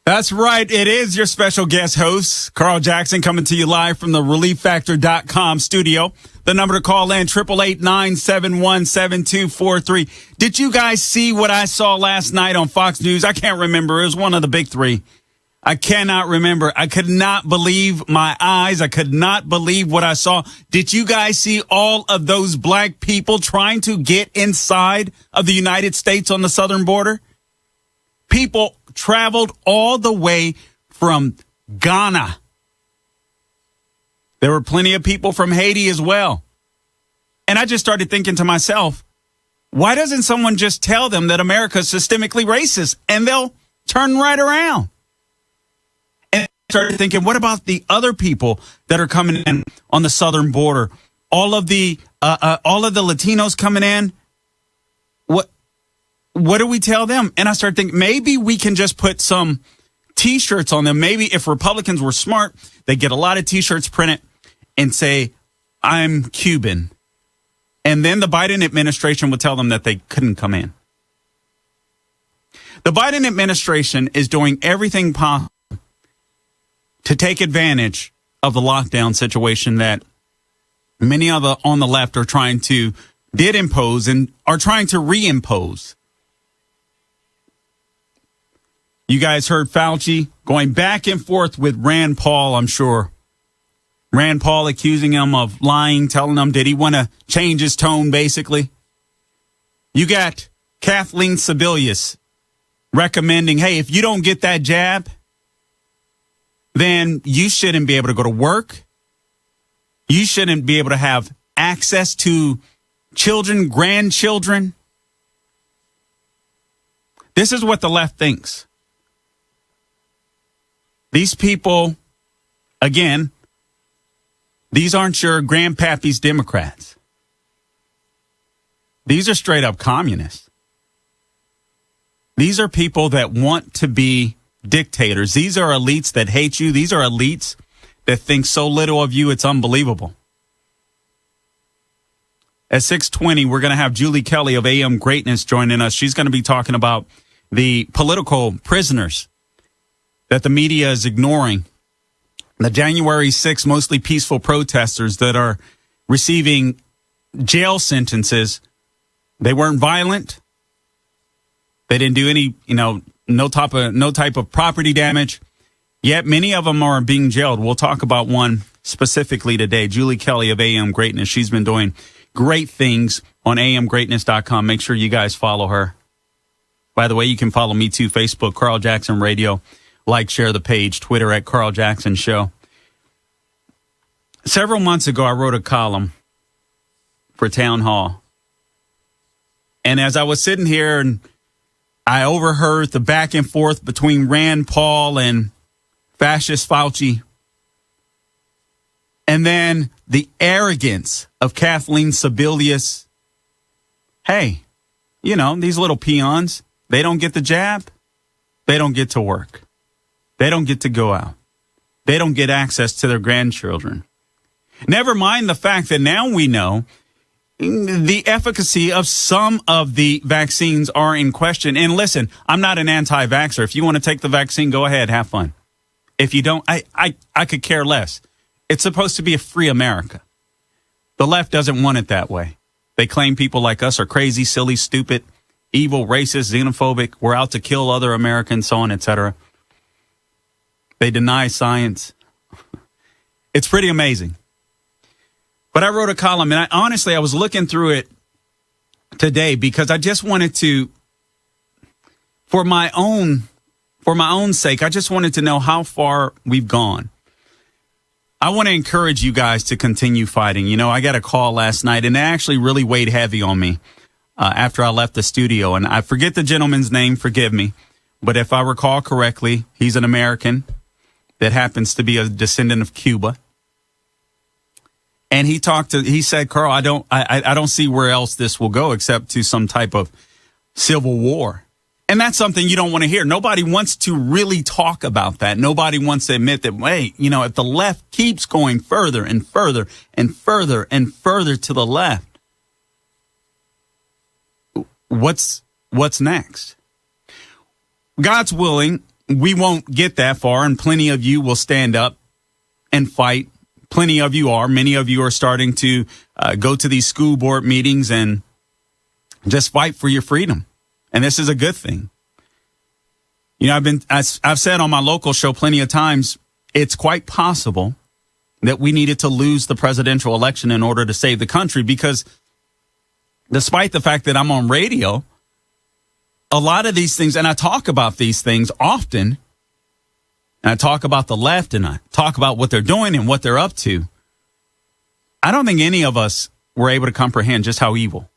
That's right. It is your special guest host, Carl Jackson, coming to you live from the ReliefFactor.com studio. The number to call in, 888-971-7243. Did you guys see what I saw last night on Fox News? I can't remember. It was one of the big three. I cannot remember. I could not believe my eyes. I could not believe what I saw. Did you guys see all of those black people trying to get inside of the United States on the southern border? People traveled all the way from Ghana. There were plenty of people from Haiti as well. And I just started thinking to myself, why doesn't someone just tell them that America is systemically racist and they'll turn right around? And I started thinking, what about the other people that are coming in on the southern border? All of the Latinos coming in. What do we tell them? And I started thinking, maybe we can just put some T-shirts on them. Maybe if Republicans were smart, they'd get a lot of T-shirts printed and say, I'm Cuban. And then the Biden administration would tell them that they couldn't come in. The Biden administration is doing everything possible to take advantage of the lockdown situation that many on the left are did impose and are trying to reimpose. You guys heard Fauci going back and forth with Rand Paul, I'm sure. Rand Paul accusing him of lying, telling him, did he want to change his tone, basically? You got Kathleen Sebelius recommending, hey, if you don't get that jab, then you shouldn't be able to go to work. You shouldn't be able to have access to children, grandchildren. This is what the left thinks. These people, again, these aren't your grandpappy's Democrats. These are straight up communists. These are people that want to be dictators. These are elites that hate you. These are elites that think so little of you, it's unbelievable. At 6:20, we're going to have Julie Kelly of AM Greatness joining us. She's going to be talking about the political prisoners that the media is ignoring. The January 6th, mostly peaceful protesters that are receiving jail sentences. They weren't violent. They didn't do any, no type of property damage. Yet many of them are being jailed. We'll talk about one specifically today. Julie Kelly of AM Greatness. She's been doing great things on amgreatness.com. Make sure you guys follow her. By the way, you can follow me too. Facebook, Carl Jackson Radio. Like, share the page. Twitter at Carl Jackson Show. Several months ago, I wrote a column for Town Hall. And as I was sitting here and I overheard the back and forth between Rand Paul and fascist Fauci, and then the arrogance of Kathleen Sebelius. Hey, these little peons, they don't get the jab. They don't get to work. They don't get to go out. They don't get access to their grandchildren. Never mind the fact that now we know the efficacy of some of the vaccines are in question. And listen, I'm not an anti-vaxxer. If you want to take the vaccine, go ahead, have fun. If you don't, I could care less. It's supposed to be a free America. The left doesn't want it that way. They claim people like us are crazy, silly, stupid, evil, racist, xenophobic. We're out to kill other Americans, so on, etc. They deny science. It's pretty amazing. But I wrote a column, and I was looking through it today because I just wanted to, for my own sake, I just wanted to know how far we've gone. I want to encourage you guys to continue fighting. I got a call last night, and it actually really weighed heavy on me after I left the studio. And I forget the gentleman's name, forgive me. But if I recall correctly, he's an American that happens to be a descendant of Cuba. And he said, Carl, I don't see where else this will go except to some type of civil war. And that's something you don't want to hear. Nobody wants to really talk about that. Nobody wants to admit that, wait, if the left keeps going further and further and further and further to the left, what's what's next. God's willing, we won't get that far, and plenty of you will stand up and fight. Plenty of you are. Many of you are starting to go to these school board meetings and just fight for your freedom. And this is a good thing. You know, I've said on my local show plenty of times, it's quite possible that we needed to lose the presidential election in order to save the country, because despite the fact that I'm on radio, a lot of these things, and I talk about these things often, and I talk about the left, and I talk about what they're doing and what they're up to. I don't think any of us were able to comprehend just how evil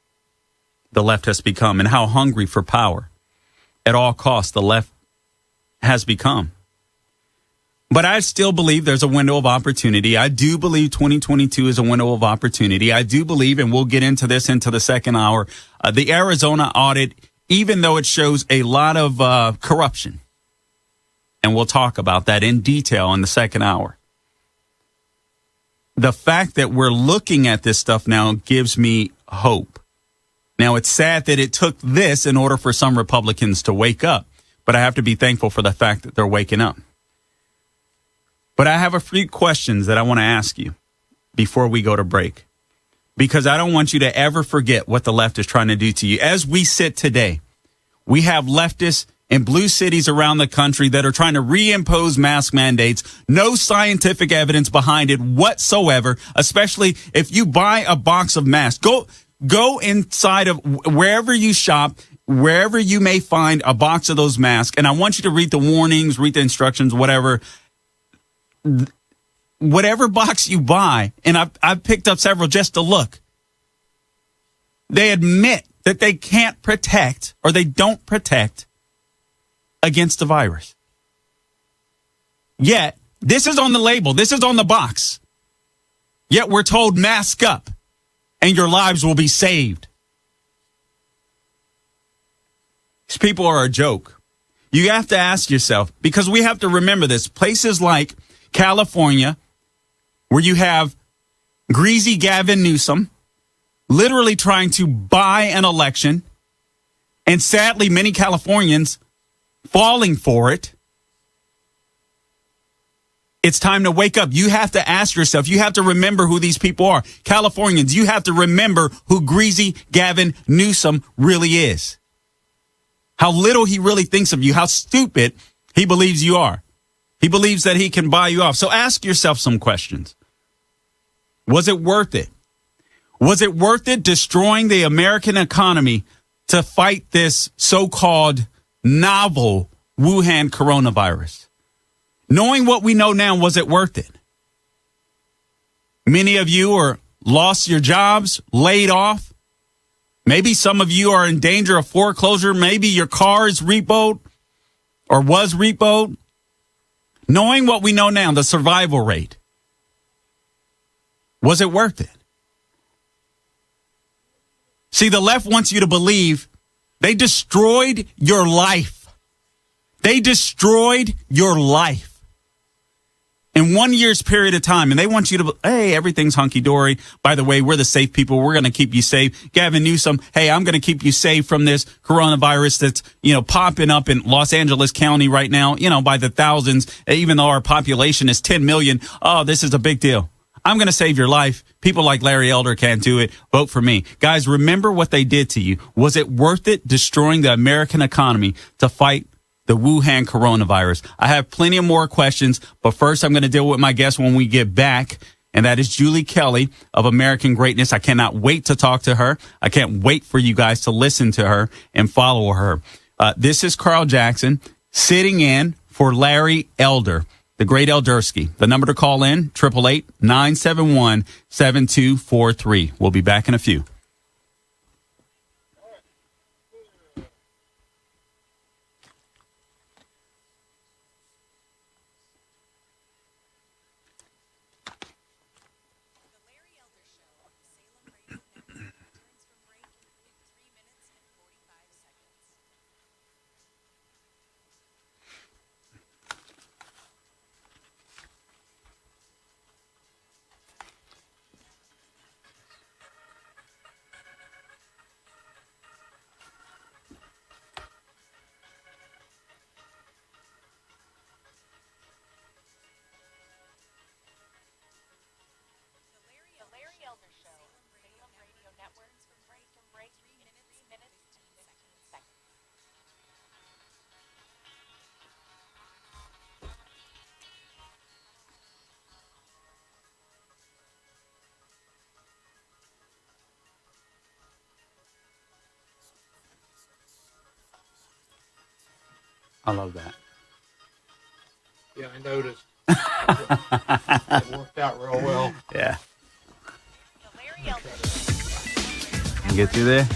the left has become and how hungry for power at all costs the left has become. But I still believe there's a window of opportunity. I do believe 2022 is a window of opportunity. I do believe, and we'll get into this into the second hour, the Arizona audit, even though it shows a lot of corruption, and we'll talk about that in detail in the second hour. The fact that we're looking at this stuff now gives me hope. Now, it's sad that it took this in order for some Republicans to wake up, but I have to be thankful for the fact that they're waking up. But I have a few questions that I want to ask you before we go to break, because I don't want you to ever forget what the left is trying to do to you. As we sit today, we have leftists in blue cities around the country that are trying to reimpose mask mandates. No scientific evidence behind it whatsoever, especially if you buy a box of masks. Go inside of wherever you shop, wherever you may find a box of those masks, and I want you to read the warnings, read the instructions, whatever box you buy, and I've picked up several just to look. They admit that they can't protect, or they don't protect against the virus. Yet, this is on the label. This is on the box. Yet we're told mask up and your lives will be saved. These people are a joke. You have to ask yourself, because we have to remember this. Places like California, where you have greasy Gavin Newsom literally trying to buy an election, and sadly many Californians falling for it. It's time to wake up. You have to ask yourself, you have to remember who these people are. Californians, you have to remember who greasy Gavin Newsom really is. How little he really thinks of you, how stupid he believes you are. He believes that he can buy you off. So ask yourself some questions. Was it worth it? Was it worth it destroying the American economy to fight this so-called novel Wuhan coronavirus? Knowing what we know now, was it worth it? Many of you are lost your jobs, laid off. Maybe some of you are in danger of foreclosure. Maybe your car is repoed or was repoed. Knowing what we know now, the survival rate, was it worth it? See, the left wants you to believe they destroyed your life. They destroyed your life in 1 year's period of time. And they want you to, hey, everything's hunky-dory. By the way, we're the safe people. We're going to keep you safe. Gavin Newsom, hey, I'm going to keep you safe from this coronavirus that's, popping up in Los Angeles County right now, by the thousands, even though our population is 10 million. Oh, this is a big deal. I'm going to save your life. People like Larry Elder can't do it. Vote for me. Guys, remember what they did to you. Was it worth it destroying the American economy to fight the Wuhan coronavirus? I have plenty of more questions, but first I'm going to deal with my guest when we get back, and that is Julie Kelly of American Greatness. I cannot wait to talk to her. I can't wait for you guys to listen to her and follow her. This is Carl Jackson sitting in for Larry Elder, the great Eldersky. The number to call in, 888-971-7243. We'll be back in a few. I love that. Yeah, I noticed. It worked out real well. Yeah. Get through there.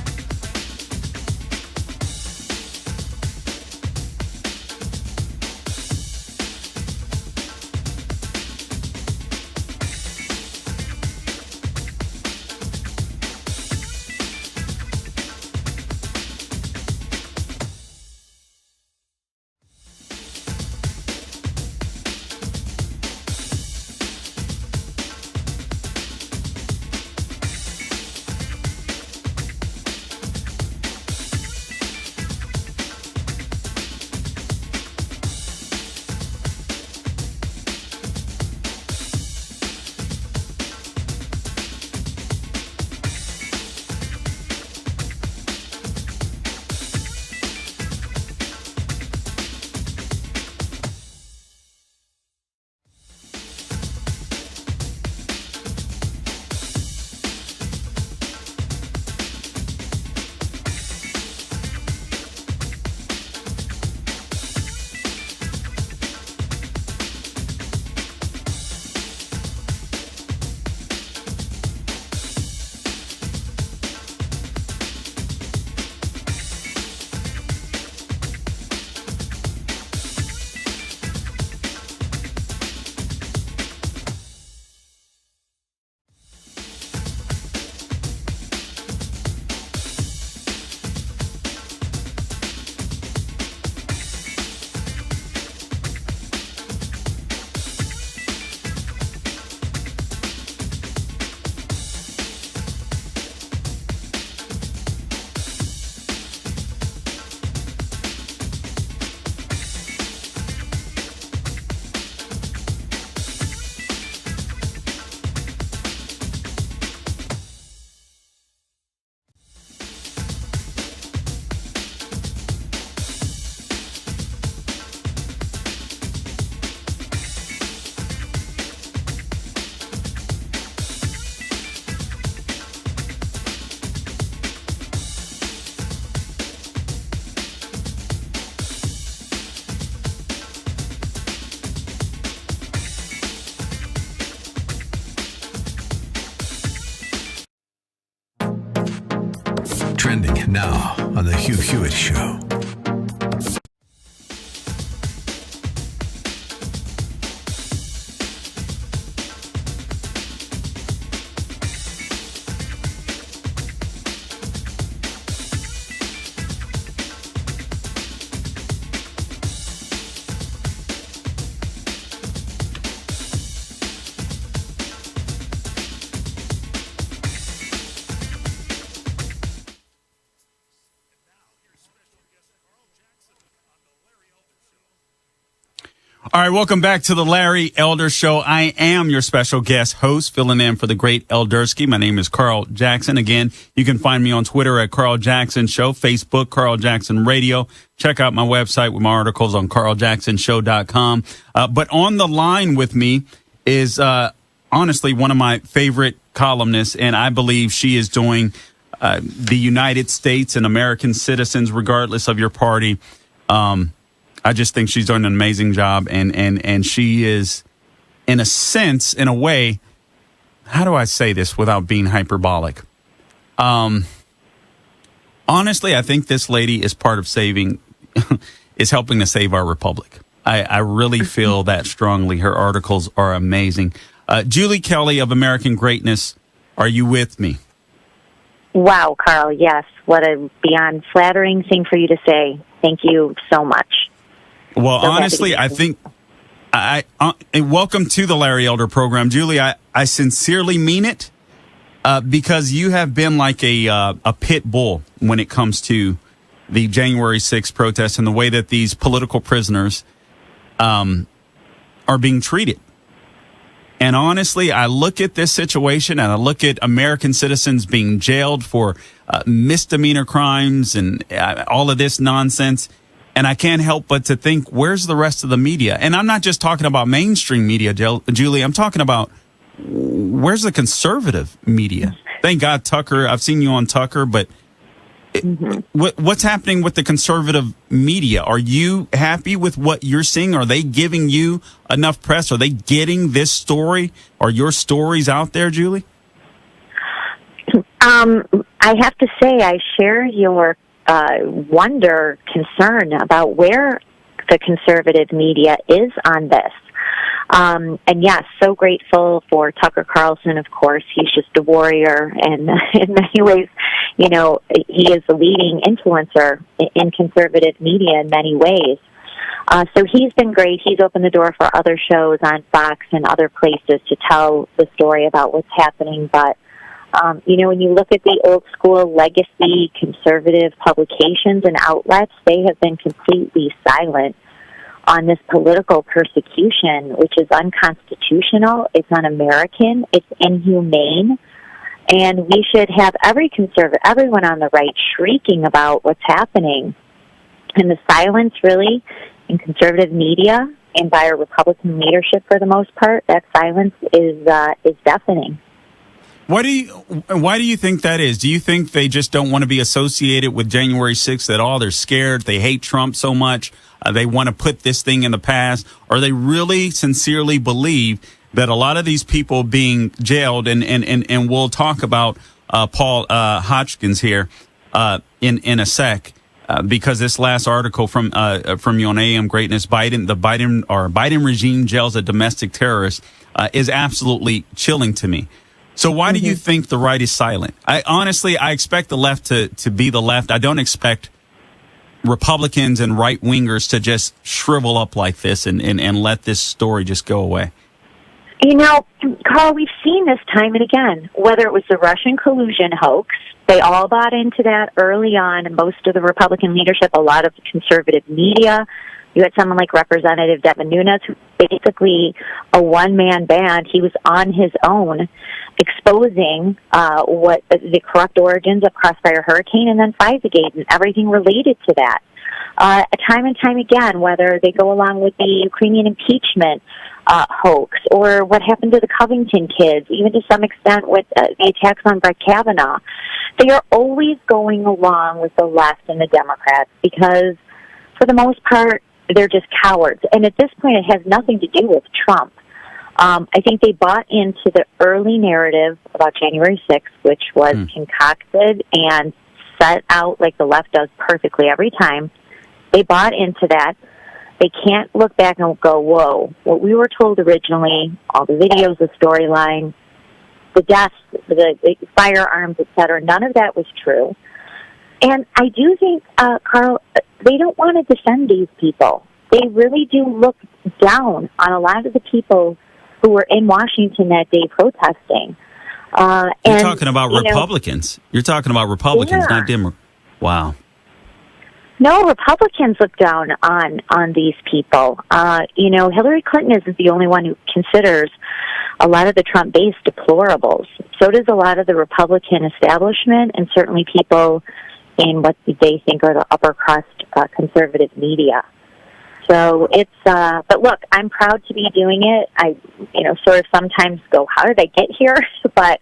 Trending now on The Hugh Hewitt Show. All right, welcome back to the Larry Elder Show. I am your special guest host, filling in for the great Eldersky. My name is Carl Jackson. Again, you can find me on Twitter at Carl Jackson Show, Facebook, Carl Jackson Radio. Check out my website with my articles on carljacksonshow.com. But on the line with me is honestly one of my favorite columnists, and I believe she is doing the United States and American citizens, regardless of your party. I just think she's doing an amazing job, and she is, in a sense, in a way, how do I say this without being hyperbolic? Honestly, I think this lady is part of is helping to save our republic. I really feel that strongly. Her articles are amazing. Julie Kelly of American Greatness, are you with me? Wow, Carl, yes. What a beyond flattering thing for you to say. Thank you so much. Well, So honestly, I think welcome to the Larry Elder program, Julie. I sincerely mean it because you have been like a pit bull when it comes to the January 6th protests and the way that these political prisoners are being treated. And honestly, I look at this situation and I look at American citizens being jailed for misdemeanor crimes and all of this nonsense. And I can't help but to think, where's the rest of the media? And I'm not just talking about mainstream media, Julie. I'm talking about where's the conservative media? Thank God, Tucker. I've seen you on Tucker, but What's happening with the conservative media? Are you happy with what you're seeing? Are they giving you enough press? Are they getting this story? Are your stories out there, Julie? I have to say I share your concern about where the conservative media is on this. And yes, so grateful for Tucker Carlson, of course. He's just a warrior, and in many ways, you know, he is the leading influencer in conservative media in many ways. So he's been great. He's opened the door for other shows on Fox and other places to tell the story about what's happening. But, you know, when you look at the old school legacy conservative publications and outlets, they have been completely silent on this political persecution, which is unconstitutional, it's un-American, it's inhumane, and we should have everyone on the right shrieking about what's happening. And the silence, really, in conservative media and by our Republican leadership, for the most part, that silence is deafening. Why do you think that is? Do you think they just don't want to be associated with January 6th at all? They're scared. They hate Trump so much. They want to put this thing in the past. Or they really sincerely believe that a lot of these people being jailed, and we'll talk about Paul Hodgkins here in a sec, because this last article from you on AM Greatness, the Biden regime jails a domestic terrorist, is absolutely chilling to me. So why do you think the right is silent? I expect the left to be the left. I don't expect Republicans and right-wingers to just shrivel up like this and let this story just go away. You know, Carl, we've seen this time and again, whether it was the Russian collusion hoax, they all bought into that early on, and most of the Republican leadership, a lot of the conservative media. You had someone like Representative Devin Nunes, who basically a one-man band. He was on his own, exposing what the corrupt origins of Crossfire Hurricane and then FISAGate and everything related to that. Time and time again, whether they go along with the Ukrainian impeachment hoax or what happened to the Covington kids, even to some extent with the attacks on Brett Kavanaugh, they are always going along with the left and the Democrats because, for the most part, they're just cowards. And at this point, it has nothing to do with Trump. I think they bought into the early narrative about January 6th, which was concocted and set out like the left does perfectly every time. They bought into that. They can't look back and go, whoa, what we were told originally, all the videos, the storyline, the deaths, the firearms, et cetera, none of that was true. And I do think, Carl, they don't want to defend these people. They really do look down on a lot of the people who were in Washington that day protesting. You're talking about Republicans. You're talking about Republicans, not Democrats. Wow. No, Republicans look down on these people. Hillary Clinton isn't the only one who considers a lot of the Trump base deplorables. So does a lot of the Republican establishment, and certainly people in what they think are the upper crust conservative media. So it's, but look, I'm proud to be doing it. I, sort of sometimes go, how did I get here? But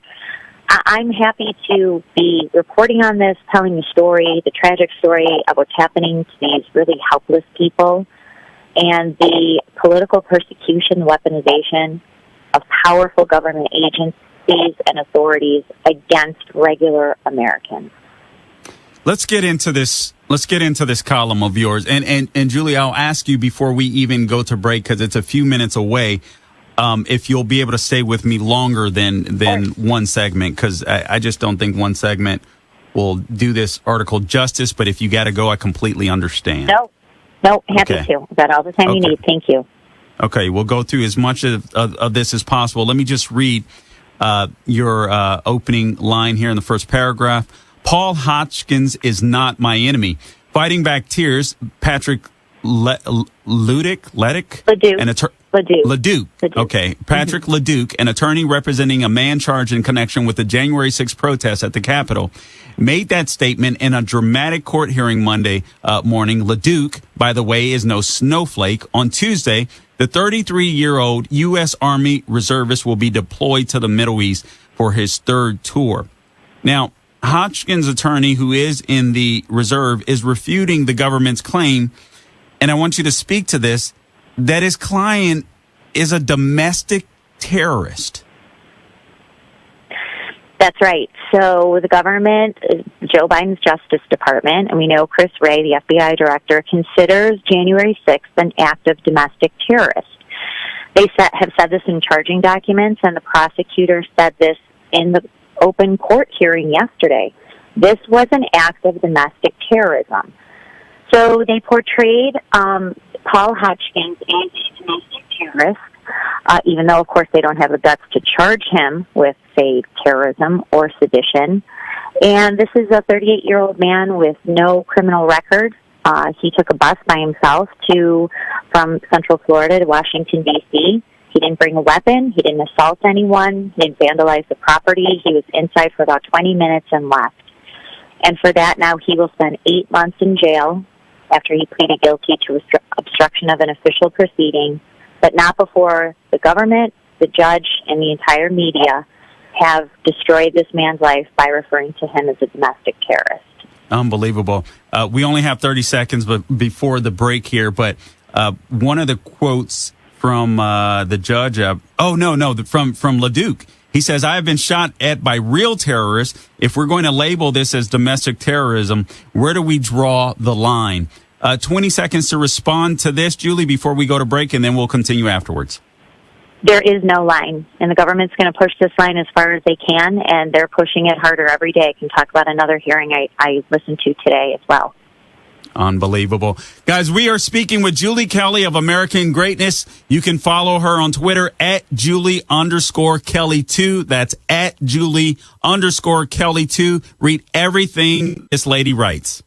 I'm happy to be reporting on this, telling the story, the tragic story of what's happening to these really helpless people and the political persecution, weaponization of powerful government agencies and authorities against regular Americans. Let's get into this column of yours. And Julie, I'll ask you before we even go to break, because it's a few minutes away, if you'll be able to stay with me longer than one segment, because I just don't think one segment will do this article justice. But if you got to go, I completely understand. No, happy to. I've got all the time you need. Thank you. Okay, we'll go through as much of this as possible. Let me just read your opening line here in the first paragraph. Paul Hodgkins is not my enemy. Fighting back tears, Patrick Leduc. Okay. Patrick Leduc, an attorney representing a man charged in connection with the January 6th protests at the Capitol, made that statement in a dramatic court hearing Monday morning. Leduc, by the way, is no snowflake. On Tuesday, the 33-year-old U.S. Army reservist will be deployed to the Middle East for his third tour. Now, Hodgkin's attorney, who is in the reserve, is refuting the government's claim, and I want you to speak to this, that his client is a domestic terrorist. That's right. So the government, Joe Biden's Justice Department, and we know Chris Wray, the FBI director, considers January 6th an act of domestic terrorist. They have said this in charging documents, and the prosecutor said this in the open court hearing yesterday. This was an act of domestic terrorism. So they portrayed Paul Hodgkins as a domestic terrorist, even though, of course, they don't have the guts to charge him with, say, terrorism or sedition. And this is a 38-year-old man with no criminal record. He took a bus by himself from Central Florida to Washington, D.C. He didn't bring a weapon. He didn't assault anyone. He didn't vandalize the property. He was inside for about 20 minutes and left. And for that, now he will spend 8 months in jail after he pleaded guilty to obstruction of an official proceeding, but not before the government, the judge, and the entire media have destroyed this man's life by referring to him as a domestic terrorist. Unbelievable. We only have 30 seconds before the break here, but one of the quotes from the judge, from LeDuc, he says, "I have been shot at by real terrorists. If we're going to label this as domestic terrorism, where do we draw the line?" 20 seconds to respond to this, Julie, before we go to break, and then we'll continue afterwards. There is no line, and the government's going to push this line as far as they can, and they're pushing it harder every day. I can talk about another hearing I listened to today as well. Unbelievable. Guys, we are speaking with Julie Kelly of American Greatness. You can follow her on Twitter at Julie_Kelly2. That's at Julie_Kelly2. Read everything this lady writes.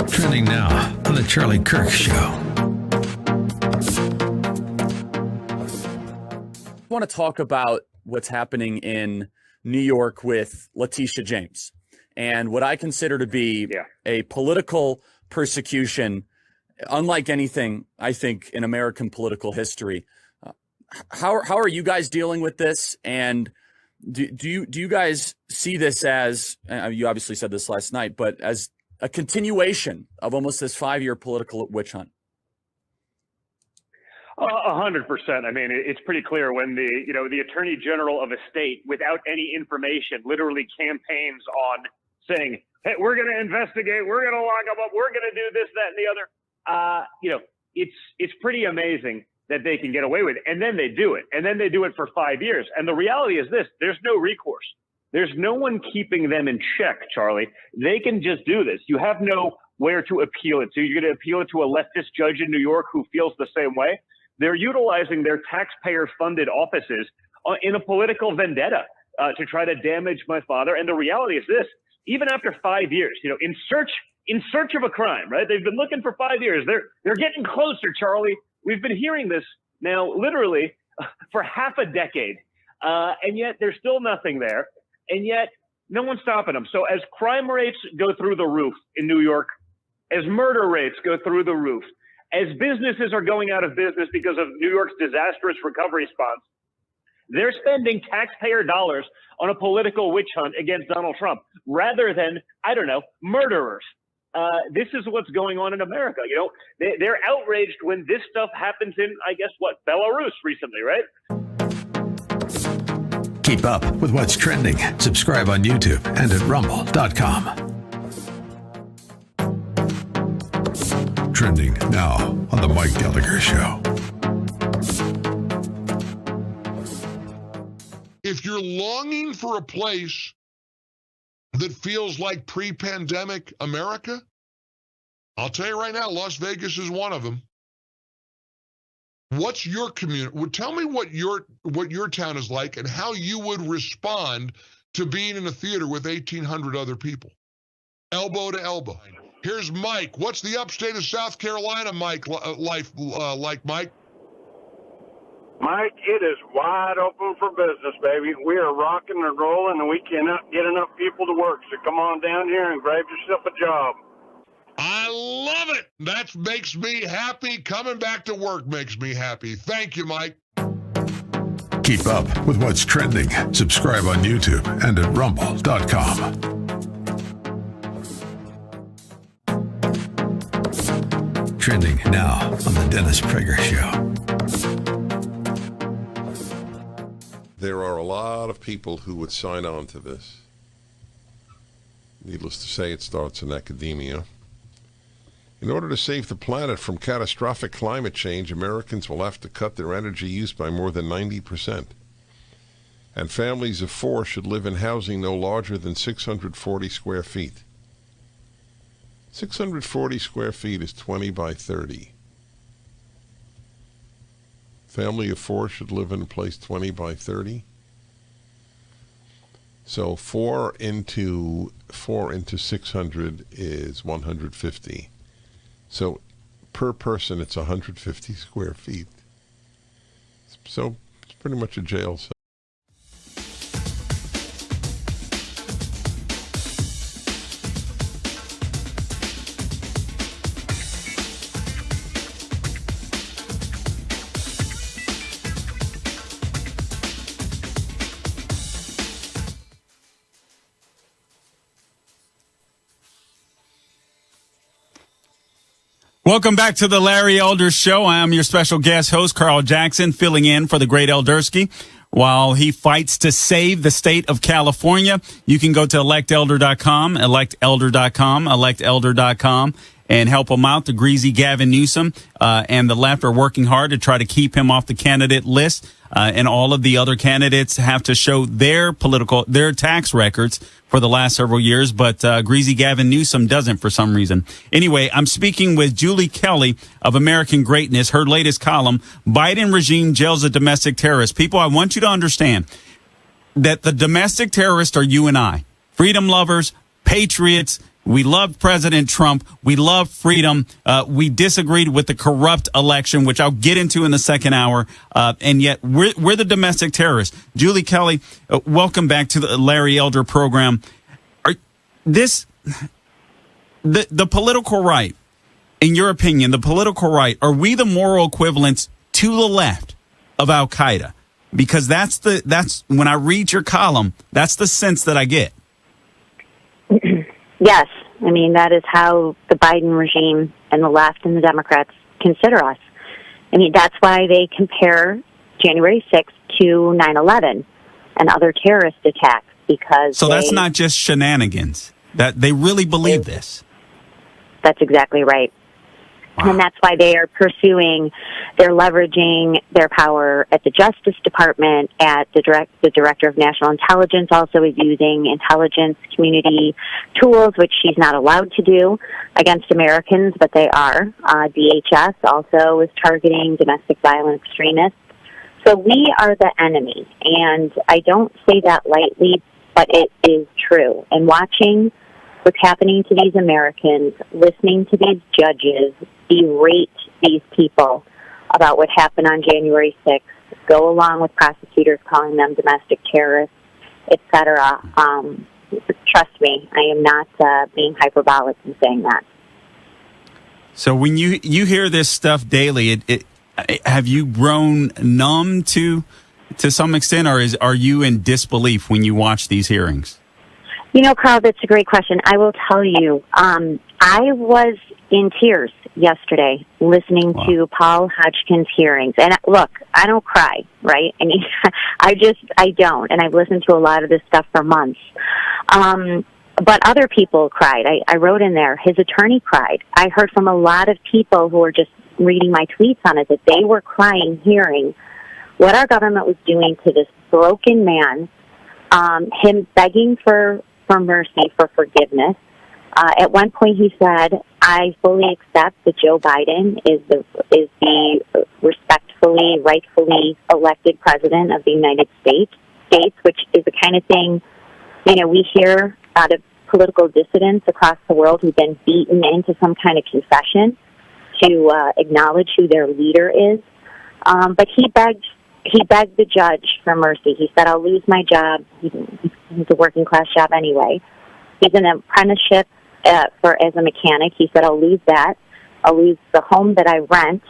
Trending now on The Charlie Kirk Show. I want to talk about what's happening in New York with Letitia James and what I consider to be a political persecution unlike anything, I think, in American political history. How are you guys dealing with this? And do you guys see this as, you obviously said this last night, but as a continuation of almost this 5-year political witch hunt? 100%. I mean, it's pretty clear when the Attorney General of a state, without any information, literally campaigns on saying, "Hey, we're going to investigate, we're going to lock them up, we're going to do this, that, and the other." It's pretty amazing that they can get away with it, and then they do it, and then they do it for 5 years. And the reality is this: there's no recourse. There's no one keeping them in check, Charlie. They can just do this. You have nowhere to appeal it to. You're going to appeal it to a leftist judge in New York who feels the same way. They're utilizing their taxpayer-funded offices in a political vendetta to try to damage my father. And the reality is this: even after 5 years, in search of a crime, right? They've been looking for 5 years. They're getting closer, Charlie. We've been hearing this now literally for half a decade, and yet there's still nothing there. And yet, no one's stopping them. So as crime rates go through the roof in New York, as murder rates go through the roof, as businesses are going out of business because of New York's disastrous recovery response, they're spending taxpayer dollars on a political witch hunt against Donald Trump rather than, murderers. This is what's going on in America. They're outraged when this stuff happens in, Belarus recently, right? Keep up with what's trending. Subscribe on YouTube and at rumble.com. Trending now on The Mike Gallagher Show. If you're longing for a place that feels like pre-pandemic America, I'll tell you right now, Las Vegas is one of them. What's your community? Tell me what your town is like and how you would respond to being in a theater with 1,800 other people, elbow to elbow. Here's Mike. What's the upstate of South Carolina, Mike, life like, Mike? Mike, it is wide open for business, baby. We are rocking and rolling, and we cannot get enough people to work. So come on down here and grab yourself a job. I love it. That makes me happy. Coming back to work makes me happy. Thank you, Mike. Keep up with what's trending. Subscribe on YouTube and at rumble.com. Trending now on the Dennis Prager Show. There are a lot of people who would sign on to this. Needless to say, it starts in academia. In order to save the planet from catastrophic climate change, Americans will have to cut their energy use by more than 90%. And families of 4 should live in housing no larger than 640 square feet. 640 square feet is 20 by 30. Family of 4 should live in a place 20 by 30. So 4 into 600 is 150. So per person, it's 150 square feet. So it's pretty much a jail cell. Welcome back to the Larry Elder Show. I am your special guest host, Carl Jackson, filling in for the great Eldersky while he fights to save the state of California. You can go to electelder.com, electelder.com, and help him out. The greasy Gavin Newsom and the left are working hard to try to keep him off the candidate list. And all of the other candidates have to show their tax records for the last several years, but greasy Gavin Newsom doesn't for some reason. Anyway, I'm speaking with Julie Kelly of American Greatness, her latest column, Biden Regime Jails a Domestic Terrorist. People, I want you to understand that the domestic terrorists are you and I, freedom lovers, patriots. We loved President Trump. We love freedom. We disagreed with the corrupt election, which I'll get into in the second hour. And yet we're the domestic terrorists. Julie Kelly, welcome back to the Larry Elder program. The political right, in your opinion, the political right, are we the moral equivalents to the left of Al Qaeda? Because that's when I read your column, that's the sense that I get. Yes. I mean, that is how the Biden regime and the left and the Democrats consider us. I mean, that's why they compare January 6th to 9/11 and other terrorist attacks, because So that's not just shenanigans. That they really believe this. That's exactly right. Wow. And that's why they are pursuing, they're leveraging their power at the Justice Department, at the Director of National Intelligence also is using intelligence community tools, which she's not allowed to do against Americans, but they are. DHS also is targeting domestic violence extremists. So we are the enemy, and I don't say that lightly, but it is true. And watching what's happening to these Americans, listening to these judges berate these people about what happened on January 6th, go along with prosecutors calling them domestic terrorists, etc. Trust me, I am not being hyperbolic in saying that. So when you hear this stuff daily, have you grown numb to some extent, or are you in disbelief when you watch these hearings? You know, Carl, that's a great question. I will tell you, I was in tears yesterday listening to Paul Hodgkin's hearings. And look, I don't cry, right? I mean, I don't. And I've listened to a lot of this stuff for months. But other people cried. I wrote in there, his attorney cried. I heard from a lot of people who were just reading my tweets on it that they were crying, hearing what our government was doing to this broken man, him begging for mercy, for forgiveness. At one point he said, I fully accept that Joe Biden is the respectfully, rightfully elected president of the United States, which is the kind of thing, you know, we hear out of political dissidents across the world who've been beaten into some kind of confession to acknowledge who their leader is. But he begged the judge for mercy. He said, I'll lose my job. He's a working class job anyway. He's in an apprenticeship as a mechanic. He said, I'll lose that. I'll lose the home that I rent,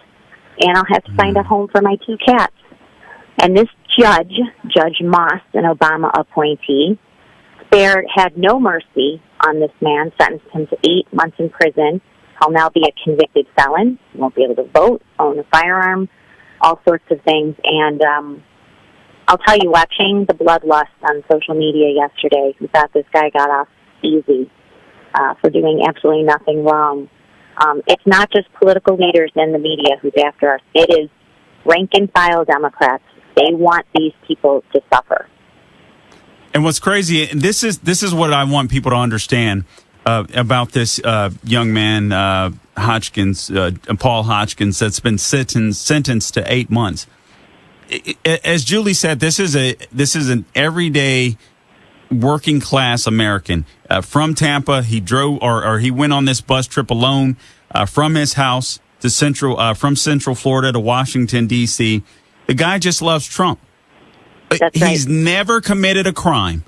and I'll have to find a home for my 2 cats. And this Judge Moss, an Obama appointee, had no mercy on this man, sentenced him to 8 months in prison. He'll now be a convicted felon. He won't be able to vote, own a firearm, all sorts of things. And I'll tell you, watching the bloodlust on social media yesterday, we thought this guy got off easy for doing absolutely nothing wrong. It's not just political leaders in the media who's after us. It is rank-and-file Democrats. They want these people to suffer. And what's crazy, and this is what I want people to understand about this young man, Hodgkins, Paul Hodgkins, that's been sentenced to 8 months. As Julie said, this is an everyday working class American from Tampa. He drove or he went on this bus trip alone from his house to from Central Florida to Washington D.C. The guy just loves Trump. That's right. He's never committed a crime.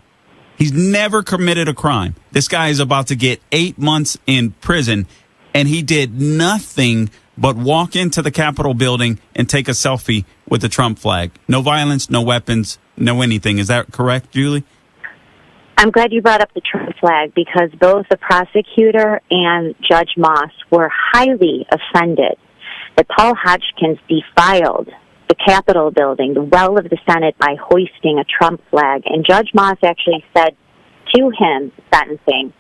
He's never committed a crime. This guy is about to get 8 months in prison, and he did nothing but walk into the Capitol building and take a selfie with the Trump flag. No violence, no weapons, no anything. Is that correct, Julie? I'm glad you brought up the Trump flag, because both the prosecutor and Judge Moss were highly offended that Paul Hodgkins defiled the Capitol building, the well of the Senate, by hoisting a Trump flag. And Judge Moss actually said to him, sentencing,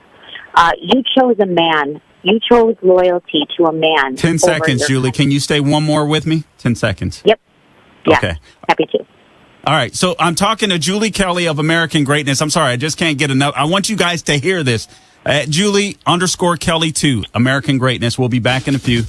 you chose a man. You chose loyalty to a man. 10 seconds, Julie. Can you stay one more with me? 10 seconds. Yep. Yeah, okay. Happy to. All right. So I'm talking to Julie Kelly of American Greatness. I'm sorry, I just can't get enough. I want you guys to hear this. Julie_Kelly 2, American Greatness. We'll be back in a few.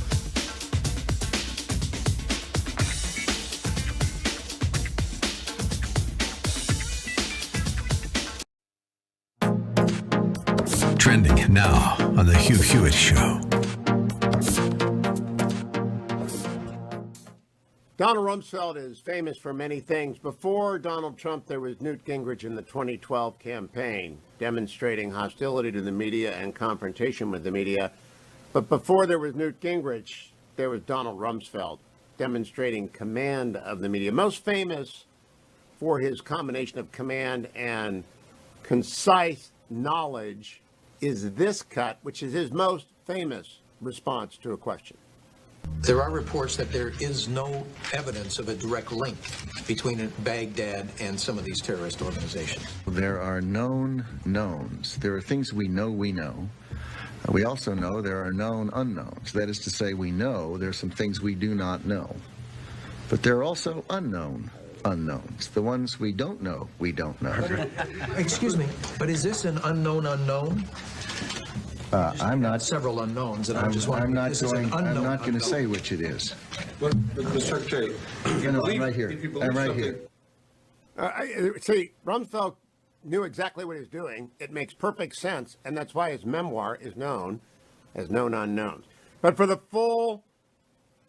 Trending now on The Hugh Hewitt Show. Donald Rumsfeld is famous for many things. Before Donald Trump, there was Newt Gingrich in the 2012 campaign, demonstrating hostility to the media and confrontation with the media. But before there was Newt Gingrich, there was Donald Rumsfeld, demonstrating command of the media. Most famous for his combination of command and concise knowledge is this cut, which is his most famous response to a question. There are reports that there is no evidence of a direct link between Baghdad and some of these terrorist organizations. There are known knowns. There are things we know we know. We also know there are known unknowns. That is to say, we know there are some things we do not know. But there are also unknown unknowns. The ones we don't know, we don't know. Excuse me, but is this an unknown unknown? I'm not. Several unknowns, and I'm just wondering. I'm not going to say which it is. But Mr. Secretary, I'm right here. I'm right here. See, Rumsfeld knew exactly what he was doing. It makes perfect sense, and that's why his memoir is known as Known Unknowns. But for the full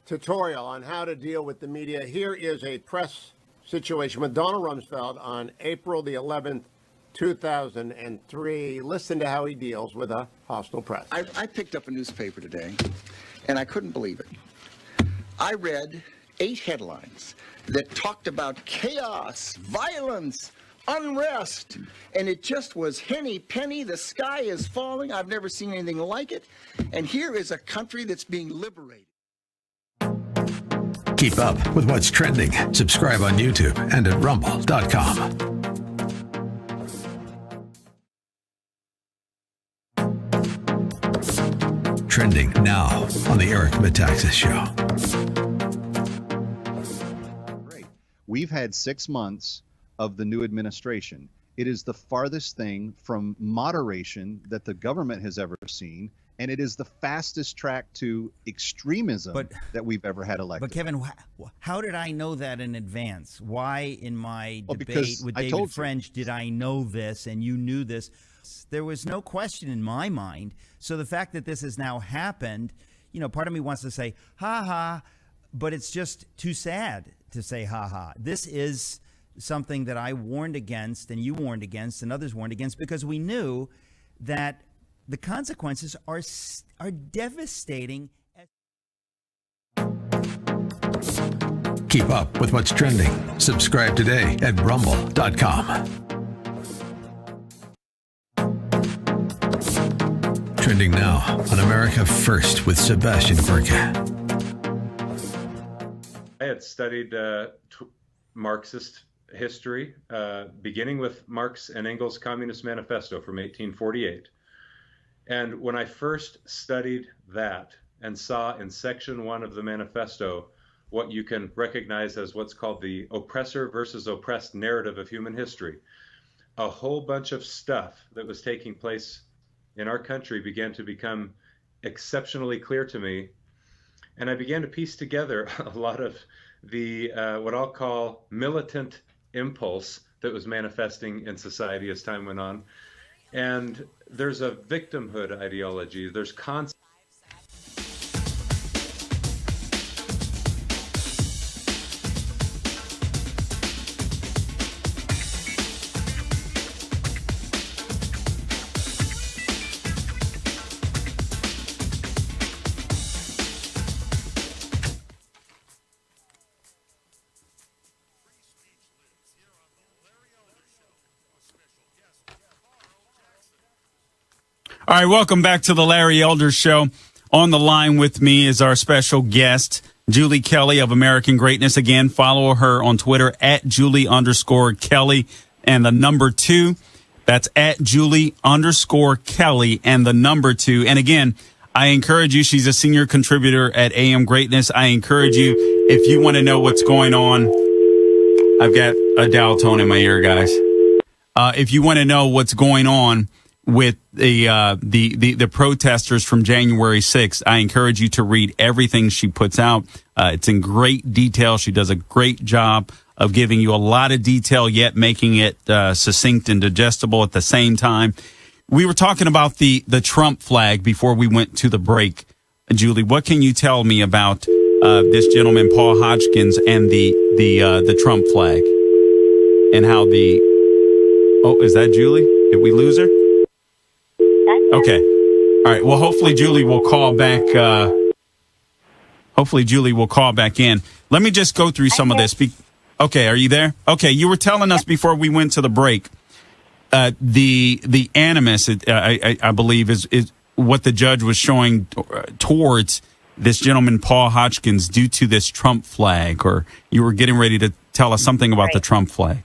tutorial on how to deal with the media, here is a press situation with Donald Rumsfeld on April the 11th, 2003. Listen to how he deals with a hostile press. I picked up a newspaper today, and I couldn't believe it. I read 8 headlines that talked about chaos, violence, unrest, and it just was henny penny. The sky is falling. I've never seen anything like it. And here is a country that's being liberated. Keep up with what's trending. Subscribe on YouTube and at rumble.com. Trending now on the Eric Metaxas Show. Great. We've had 6 months of the new administration. It is the farthest thing from moderation that the government has ever seen, and it is the fastest track to extremism that we've ever had elected. But Kevin, how did I know that in advance? Why in my debate with David French did I know this and you knew this? There was no question in my mind. So the fact that this has now happened, part of me wants to say, ha ha, but it's just too sad to say ha ha. This is something that I warned against and you warned against and others warned against, because we knew that the consequences are devastating. Keep up with what's trending. Subscribe today at rumble.com. Trending now on America First with Sebastian Gorka. I had studied Marxist history, beginning with Marx and Engels' Communist Manifesto from 1848. And when I first studied that and saw in section 1 of the manifesto what you can recognize as what's called the oppressor versus oppressed narrative of human history, a whole bunch of stuff that was taking place in our country began to become exceptionally clear to me. And I began to piece together a lot of the what I'll call militant impulse that was manifesting in society as time went on. And there's a victimhood ideology. There's concept. All right, welcome back to the Larry Elder Show. On the line with me is our special guest, Julie Kelly of American Greatness. Again, follow her on Twitter at Julie_Kelly and the number 2. That's at Julie_Kelly and the number 2. And again, I encourage you, she's a senior contributor at AM Greatness. I encourage you, if you want to know what's going on, I've got a dial tone in my ear, guys. If you want to know what's going on with the protesters from January 6th, I encourage you to read everything she puts out. It's in great detail. She does a great job of giving you a lot of detail, yet making it succinct and digestible at the same time. We were talking about the Trump flag before we went to the break. Julie, what can you tell me about this gentleman, Paul Hodgkins, and the Trump flag, and how is that Julie? Did we lose her? Okay. All right. Well, hopefully Julie will call back. Hopefully Julie will call back in. Let me just go through some of this. Okay. Are you there? Okay. You were telling us before we went to the break, the animus, I believe, is what the judge was showing towards this gentleman, Paul Hodgkins, due to this Trump flag, or you were getting ready to tell us something about the Trump flag.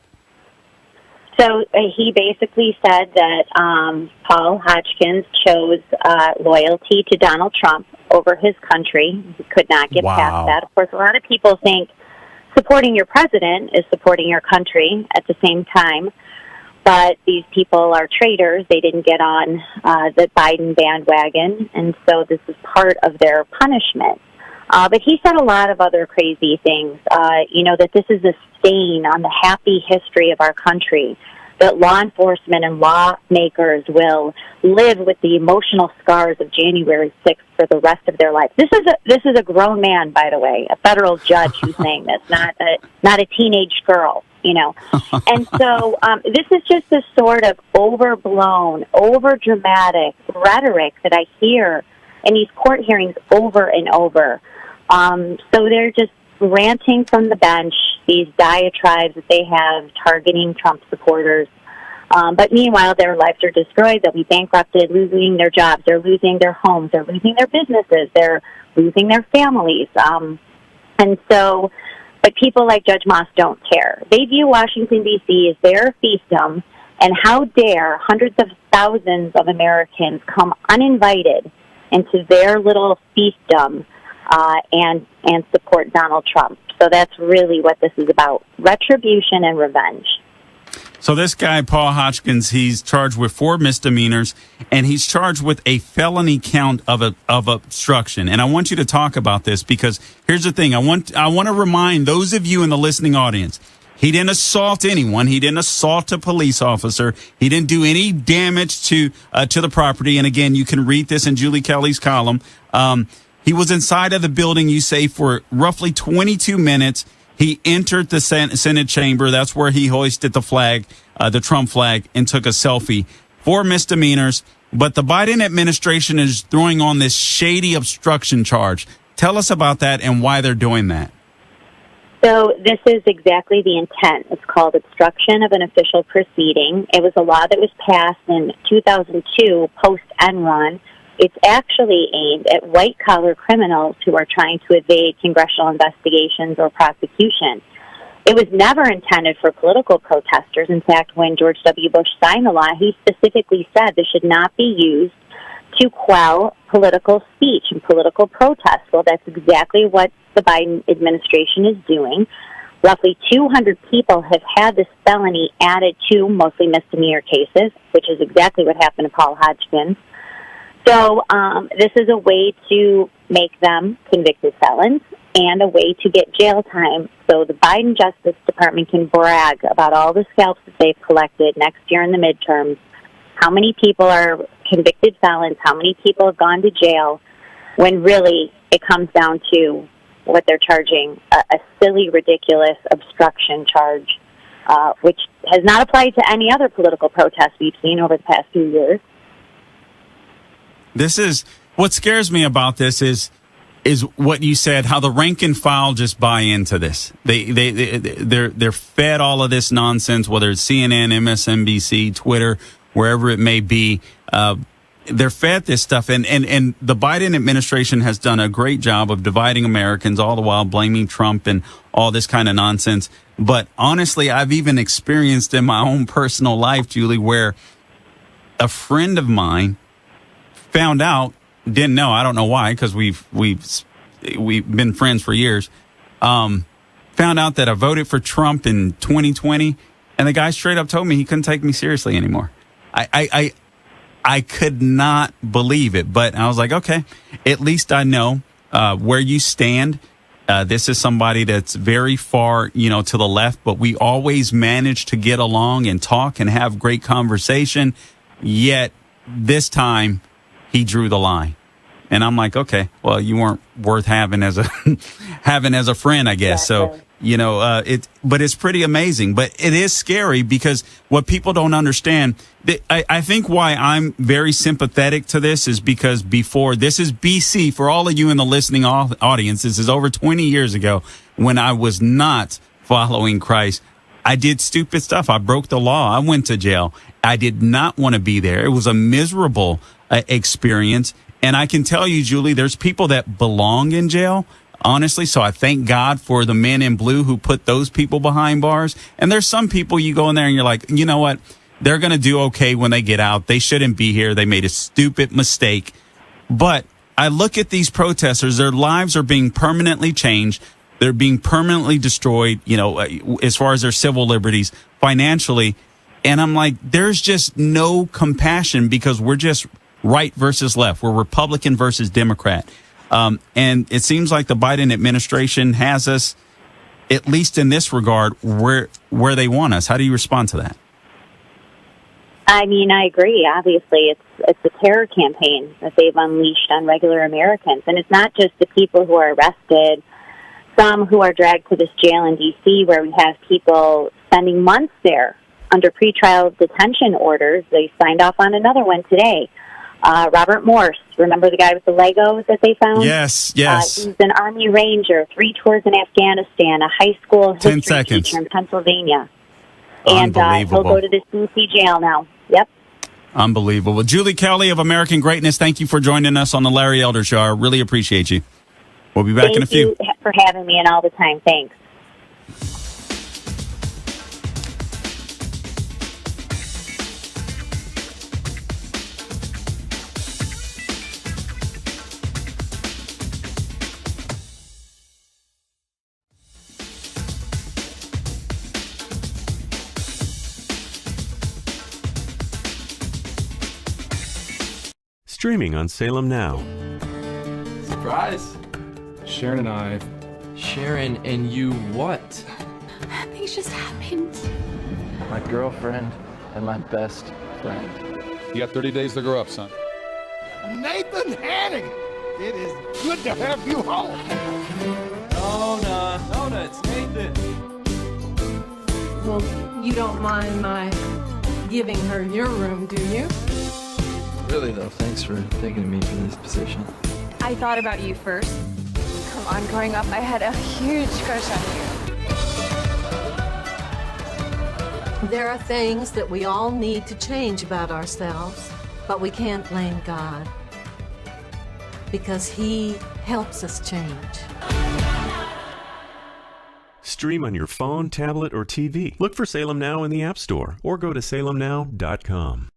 So he basically said that Paul Hodgkins chose loyalty to Donald Trump over his country. He could not get past that. Of course, a lot of people think supporting your president is supporting your country at the same time, but these people are traitors. They didn't get on the Biden bandwagon, and so this is part of their punishment. But he said a lot of other crazy things, that this is a stain on the happy history of our country, that law enforcement and lawmakers will live with the emotional scars of January 6th for the rest of their life. This is a grown man, by the way, a federal judge who's saying this, not a teenage girl, And so this is just this sort of overblown, overdramatic rhetoric that I hear in these court hearings over and over. So they're just ranting from the bench, these diatribes that they have targeting Trump supporters. But meanwhile, their lives are destroyed. They'll be bankrupted, losing their jobs. They're losing their homes. They're losing their businesses. They're losing their families. But people like Judge Moss don't care. They view Washington, D.C. as their fiefdom, and how dare hundreds of thousands of Americans come uninvited into their little fiefdom and support Donald Trump. So that's really what this is about, retribution and revenge. So this guy, Paul Hodgkins, he's charged with 4 misdemeanors, and he's charged with a felony count of obstruction. And I want you to talk about this because here's the thing. I want to remind those of you in the listening audience, he didn't assault anyone. He didn't assault a police officer. He didn't do any damage to the property. And again, you can read this in Julie Kelly's column. He was inside of the building, you say, for roughly 22 minutes. He entered the Senate chamber. That's where he hoisted the flag, the Trump flag, and took a selfie. 4 misdemeanors. But the Biden administration is throwing on this shady obstruction charge. Tell us about that and why they're doing that. So this is exactly the intent. It's called obstruction of an official proceeding. It was a law that was passed in 2002 post-Enron. It's actually aimed at white-collar criminals who are trying to evade congressional investigations or prosecution. It was never intended for political protesters. In fact, when George W. Bush signed the law, he specifically said this should not be used to quell political speech and political protest. Well, that's exactly what the Biden administration is doing. Roughly 200 people have had this felony added to mostly misdemeanor cases, which is exactly what happened to Paul Hodgkin. So this is a way to make them convicted felons and a way to get jail time so the Biden Justice Department can brag about all the scalps that they've collected next year in the midterms, how many people are convicted felons, how many people have gone to jail, when really it comes down to what they're charging, a silly, ridiculous obstruction charge, which has not applied to any other political protests we've seen over the past few years. This is what scares me about this is what you said, how the rank and file just buy into this. They're fed all of this nonsense, whether it's CNN, MSNBC, Twitter, wherever it may be. They're fed this stuff, and the Biden administration has done a great job of dividing Americans, all the while blaming Trump and all this kind of nonsense. But honestly, I've even experienced in my own personal life, Julie, where a friend of mine found out, didn't know, I don't know why, because we've been friends for years, found out that I voted for Trump in 2020, and the guy straight up told me he couldn't take me seriously anymore. I could not believe it, but I was like, okay, at least I know where you stand. This is somebody that's very far, to the left, but we always manage to get along and talk and have great conversation. Yet this time he drew the line. And I'm like, okay, well, you weren't worth having as a friend, I guess. So, but it's pretty amazing. But it is scary because what people don't understand, I think why I'm very sympathetic to this is because this is BC, for all of you in the listening audience, this is over 20 years ago when I was not following Christ. I did stupid stuff. I broke the law. I went to jail. I did not want to be there. It was a miserable experience. And I can tell you, Julie, there's people that belong in jail, honestly. So I thank God for the men in blue who put those people behind bars. And there's some people you go in there and you're like, you know what? They're going to do okay when they get out. They shouldn't be here. They made a stupid mistake. But I look at these protesters, their lives are being permanently changed. They're being permanently destroyed, as far as their civil liberties, financially. And I'm like, there's just no compassion because we're just right versus left. We're Republican versus Democrat. And it seems like the Biden administration has us, at least in this regard, where they want us. How do you respond to that? I mean, I agree. Obviously, it's a terror campaign that they've unleashed on regular Americans. And it's not just the people who are arrested, some who are dragged to this jail in D.C. where we have people spending months there under pretrial detention orders. They signed off on another one today. Robert Morse, remember the guy with the Legos that they found? Yes. He's an Army Ranger, 3 tours in Afghanistan, a high school history teacher in Pennsylvania. And he'll go to this D.C. jail now. Yep. Unbelievable. Julie Kelly of American Greatness, thank you for joining us on the Larry Elder Show. I really appreciate you. We'll be back in a few. Thank you for having me and all the time. Thanks. Streaming on Salem Now. Surprise! Sharon and I. Sharon and you what? Things just happened. My girlfriend and my best friend. You got 30 days to grow up, son. Nathan Hannigan! It is good to have you home. Nona, it's Nathan. Well, you don't mind my giving her your room, do you? Really, though, thanks for thinking of me for this position. I thought about you first. Come on, growing up, I had a huge crush on you. There are things that we all need to change about ourselves, but we can't blame God because He helps us change. Stream on your phone, tablet, or TV. Look for Salem Now in the App Store or go to salemnow.com.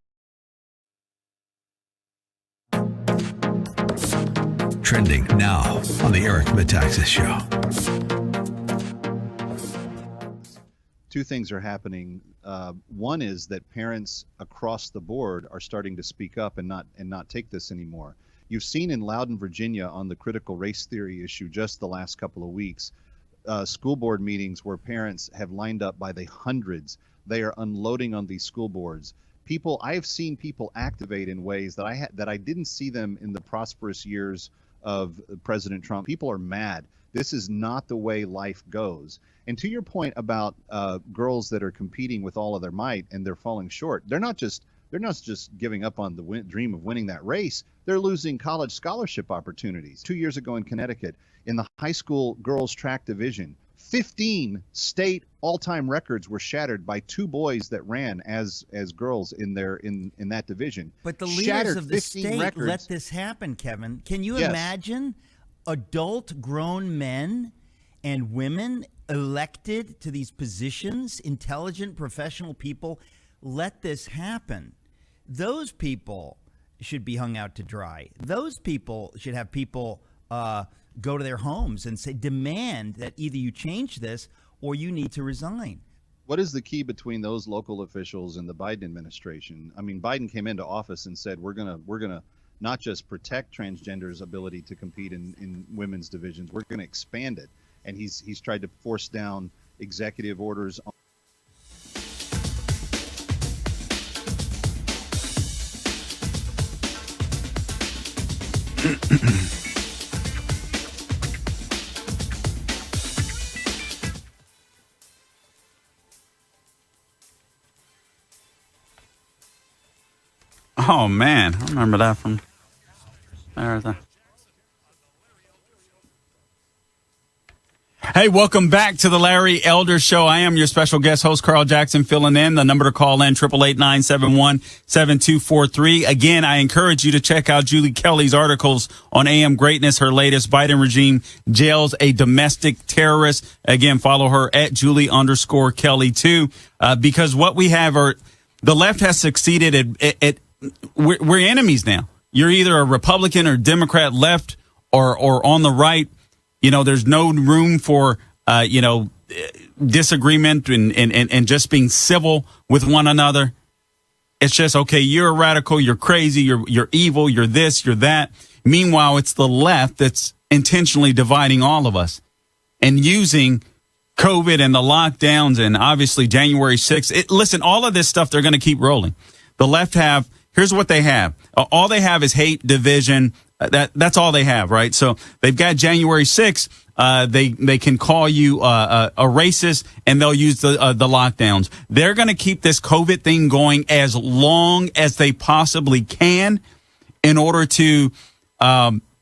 Trending now on the Eric Metaxas Show. Two things are happening. One is that parents across the board are starting to speak up and not take this anymore. You've seen in Loudoun, Virginia, on the critical race theory issue just the last couple of weeks, school board meetings where parents have lined up by the hundreds. They are unloading on these school boards. I have seen people activate in ways that I didn't see them in the prosperous years of President Trump. People are mad. This is not the way life goes. And to your point about girls that are competing with all of their might and they're falling short, they're not just giving up on the dream of winning that race. They're losing college scholarship opportunities. 2 years ago in Connecticut, in the high school girls track division, 15 state all-time records were shattered by two boys that ran as girls in that division. But the leaders of the state let this happen, Kevin. Can you imagine adult grown men and women elected to these positions, intelligent professional people, let this happen? Those people should be hung out to dry. Those people should have people go to their homes and say, demand that either you change this or you need to resign. What is the key between those local officials and the Biden administration? I mean, Biden came into office and said, we're gonna not just protect transgenders' ability to compete in women's divisions, we're gonna expand it. And he's tried to force down executive orders on Oh, man. I remember that from there. Hey, welcome back to the Larry Elder Show. I am your special guest host, Carl Jackson, filling in. The number to call in, 888-971-7243. Again, I encourage you to check out Julie Kelly's articles on AM Greatness. Her latest, Biden regime jails a domestic terrorist. Again, follow her at Julie_Kelly too, because what we have are the left has succeeded at we're enemies now. You're either a Republican or Democrat left or on the right. You know, there's no room for, disagreement and just being civil with one another. It's just, okay, you're a radical, you're crazy, you're evil, you're this, you're that. Meanwhile, it's the left that's intentionally dividing all of us and using COVID and the lockdowns and obviously January 6th. Listen, all of this stuff, they're going to keep rolling. The left here's what they have. All they have is hate, division. That's all they have, right? So they've got January 6th. They can call you a racist, and they'll use the lockdowns. They're going to keep this COVID thing going as long as they possibly can in order to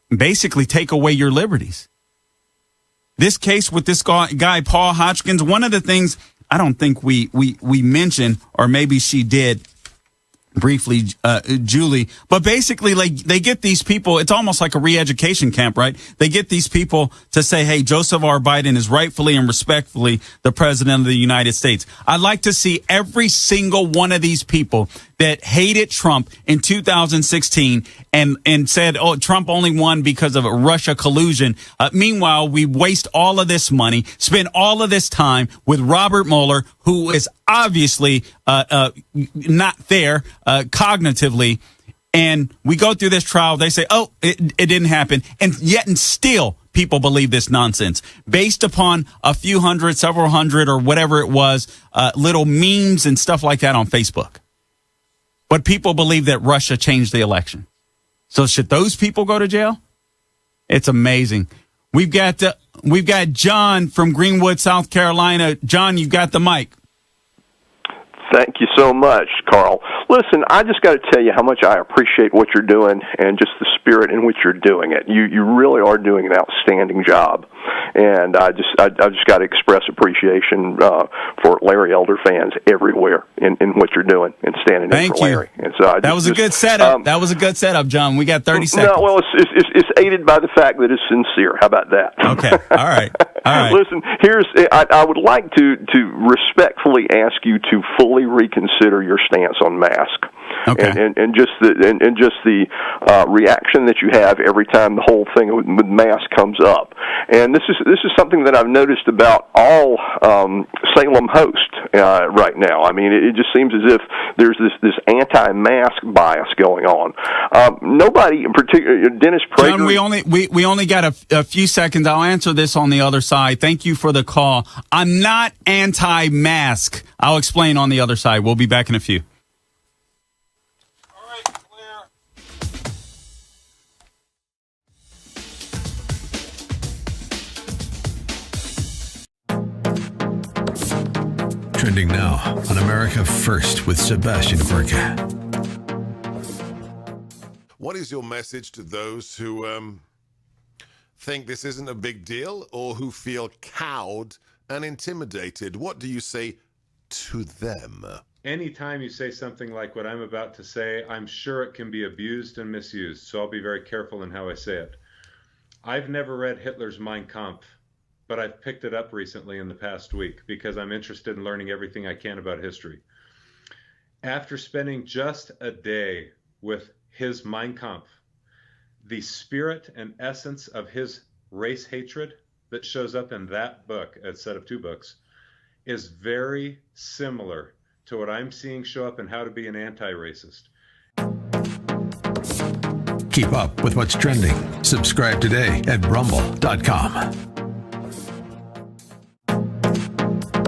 basically take away your liberties. This case with this guy, Paul Hodgkins, one of the things I don't think we mentioned, or maybe she did briefly, Julie, but basically, like, they get these people, it's almost like a re-education camp, right? They get these people to say, hey, Joseph R. Biden is rightfully and respectfully the president of the United States. I'd like to see every single one of these people that hated Trump in 2016 and said, oh, Trump only won because of Russia collusion. Meanwhile, we waste all of this money, spend all of this time with Robert Mueller, who is obviously not there cognitively. And we go through this trial. They say, oh, it didn't happen. And still people believe this nonsense based upon a few hundred, several hundred, or whatever it was, little memes and stuff like that on Facebook. But people believe that Russia changed the election. So should those people go to jail? It's amazing. We've got John from Greenwood, South Carolina. John, you've got the mic. Thank you so much, Carl. Listen, I just got to tell you how much I appreciate what you're doing and just the spirit in which you're doing it. You really are doing an outstanding job, and I just got to express appreciation for Larry Elder fans everywhere in what you're doing and standing in for Larry. And so that was a good setup. That was a good setup, John. We got 30 seconds. No, well, it's aided by the fact that it's sincere. How about that? Okay. All right. Listen, I would like to respectfully ask you to fully reconsider your stance on mask. Okay. And just the reaction that you have every time the whole thing with mask comes up. And this is something that I've noticed about all Salem hosts right now. I mean, it just seems as if there's this anti-mask bias going on. Nobody in particular, Dennis Prager. John, we only got a few seconds. I'll answer this on the other side. Thank you for the call. I'm not anti-mask. I'll explain on the other side. We'll be back in a few. Trending now on America First with Sebastian Gorka. What is your message to those who think this isn't a big deal or who feel cowed and intimidated? What do you say to them? Anytime you say something like what I'm about to say, I'm sure it can be abused and misused, so I'll be very careful in how I say it. I've never read Hitler's Mein Kampf, but I've picked it up recently in the past week because I'm interested in learning everything I can about history. After spending just a day with his Mein Kampf, the spirit and essence of his race hatred that shows up in that book, a set of two books, is very similar to what I'm seeing show up in How to Be an Anti-Racist. Keep up with what's trending. Subscribe today at rumble.com.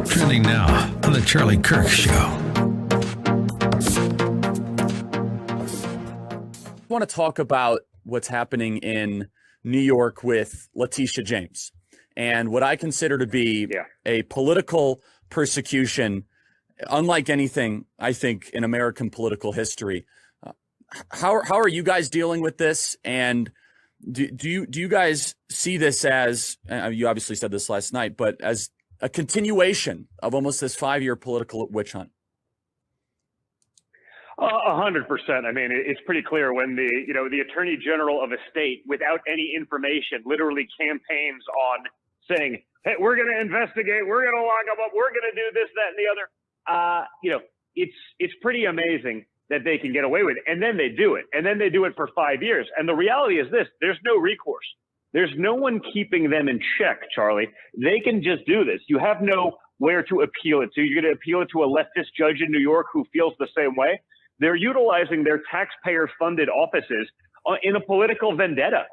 Trending now on the Charlie Kirk Show. I want to talk about what's happening in New York with Letitia James and what I consider to be a political persecution unlike anything, I think, in American political history. How are you guys dealing with this? And do you guys see this as, you obviously said this last night, but as a continuation of almost this 5-year political witch hunt? 100%. I mean, it's pretty clear when the Attorney General of a state, without any information, literally campaigns on saying, "Hey, we're going to investigate, we're going to lock them up, we're going to do this, that, and the other." It's pretty amazing that they can get away with it, and then they do it, and then they do it for 5 years. And the reality is this: there's no recourse. There's no one keeping them in check, Charlie. They can just do this. You have nowhere to appeal it to. You're going to appeal it to a leftist judge in New York who feels the same way. They're utilizing their taxpayer-funded offices in a political vendetta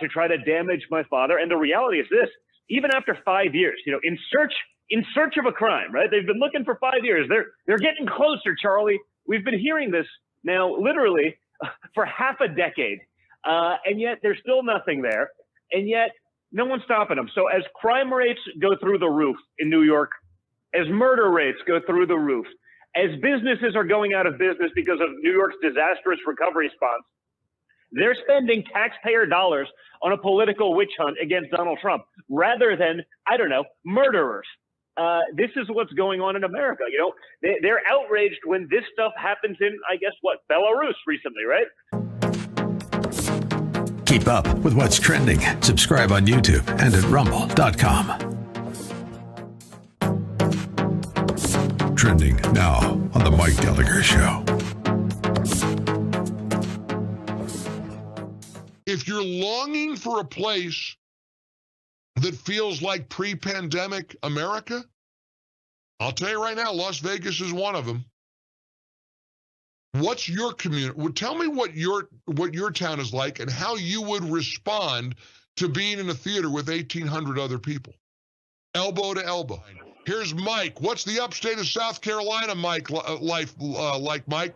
to try to damage my father. And the reality is this: even after 5 years, in search of a crime, right? They've been looking for 5 years. They're getting closer, Charlie. We've been hearing this now literally for half a decade, and yet there's still nothing there. And yet, no one's stopping them. So as crime rates go through the roof in New York, as murder rates go through the roof, as businesses are going out of business because of New York's disastrous recovery response, they're spending taxpayer dollars on a political witch hunt against Donald Trump rather than, murderers. This is what's going on in America. They're outraged when this stuff happens in, Belarus recently, right? Keep up with what's trending. Subscribe on YouTube and at rumble.com. Trending now on the Mike Gallagher Show. If you're longing for a place that feels like pre-pandemic America, I'll tell you right now, Las Vegas is one of them. What's your community? Tell me what your town is like and how you would respond to being in a theater with 1,800 other people, elbow to elbow. Here's Mike. What's the upstate of South Carolina, Mike, life like, Mike?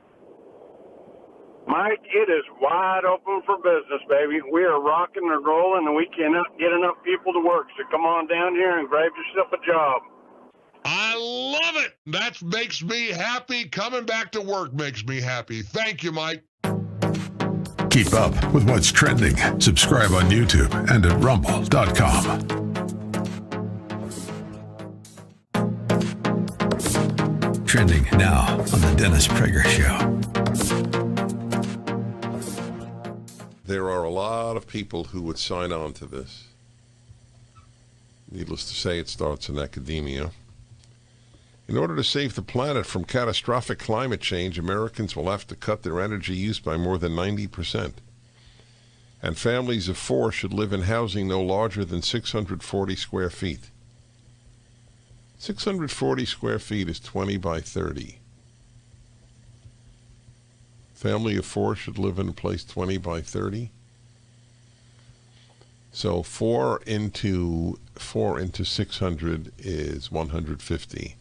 Mike, it is wide open for business, baby. We are rocking and rolling, and we cannot get enough people to work. So come on down here and grab yourself a job. I love it. That makes me happy. Coming back to work makes me happy. Thank you, Mike. Keep up with what's trending. Subscribe on YouTube and at rumble.com. Trending now on the Dennis Prager Show. There are a lot of people who would sign on to this. Needless to say, it starts in academia. In order to save the planet from catastrophic climate change, Americans will have to cut their energy use by more than 90%. And families of 4 should live in housing no larger than 640 square feet. 640 square feet is 20 by 30. Family of 4 should live in a place 20 by 30. So 4 into 600 is 150.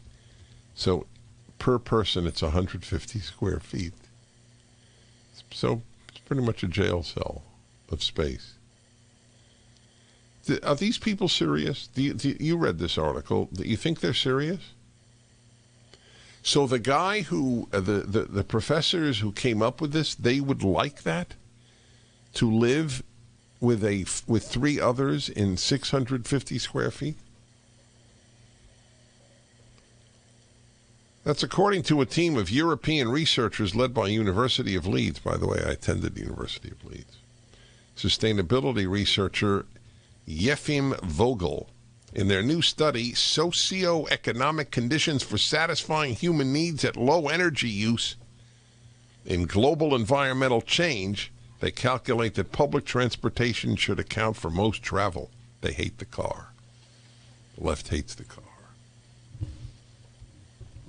So per person, it's 150 square feet. So it's pretty much a jail cell of space. Are these people serious? You read this article. Do you think they're serious? So the guy who, the professors who came up with this, they would like that? To live with 3 others in 650 square feet? That's according to a team of European researchers led by University of Leeds. By the way, I attended the University of Leeds. Sustainability researcher Yefim Vogel. In their new study, Socioeconomic Conditions for Satisfying Human Needs at Low Energy Use in Global Environmental Change, they calculate that public transportation should account for most travel. They hate the car. The left hates the car.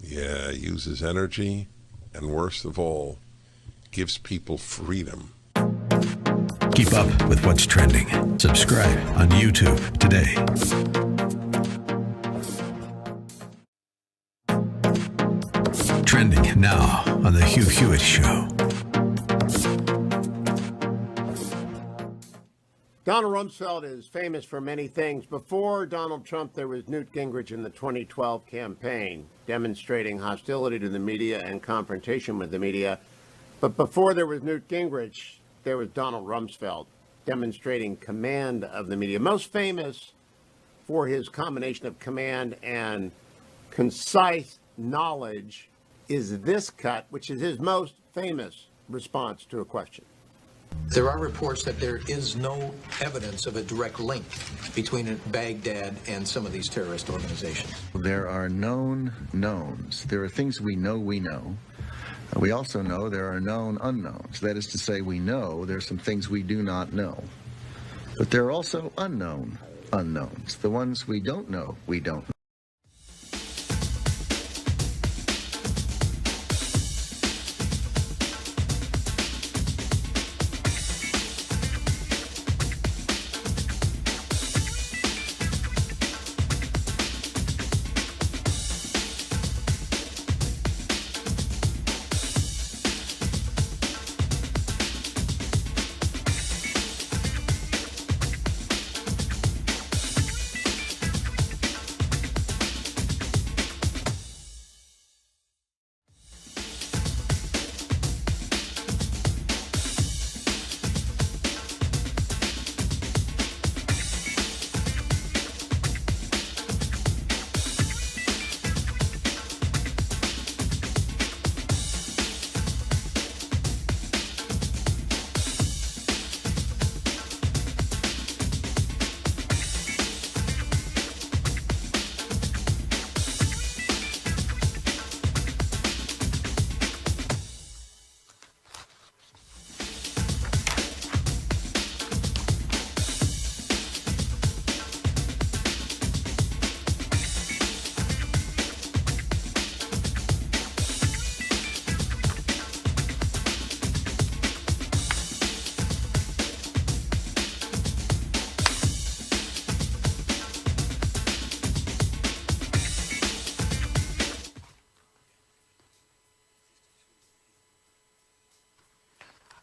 Yeah, uses energy, and worst of all, gives people freedom. Keep up with what's trending. Subscribe on YouTube today. Trending now on The Hugh Hewitt Show. Donald Rumsfeld is famous for many things. Before Donald Trump, there was Newt Gingrich in the 2012 campaign, demonstrating hostility to the media and confrontation with the media. But before there was Newt Gingrich, there was Donald Rumsfeld, demonstrating command of the media. Most famous for his combination of command and concise knowledge is this cut, which is his most famous response to a question. There are reports that there is no evidence of a direct link between Baghdad and some of these terrorist organizations. There are known knowns. There are things we know we know. We also know there are known unknowns. That is to say, we know there are some things we do not know. But there are also unknown unknowns. The ones we don't know, we don't know.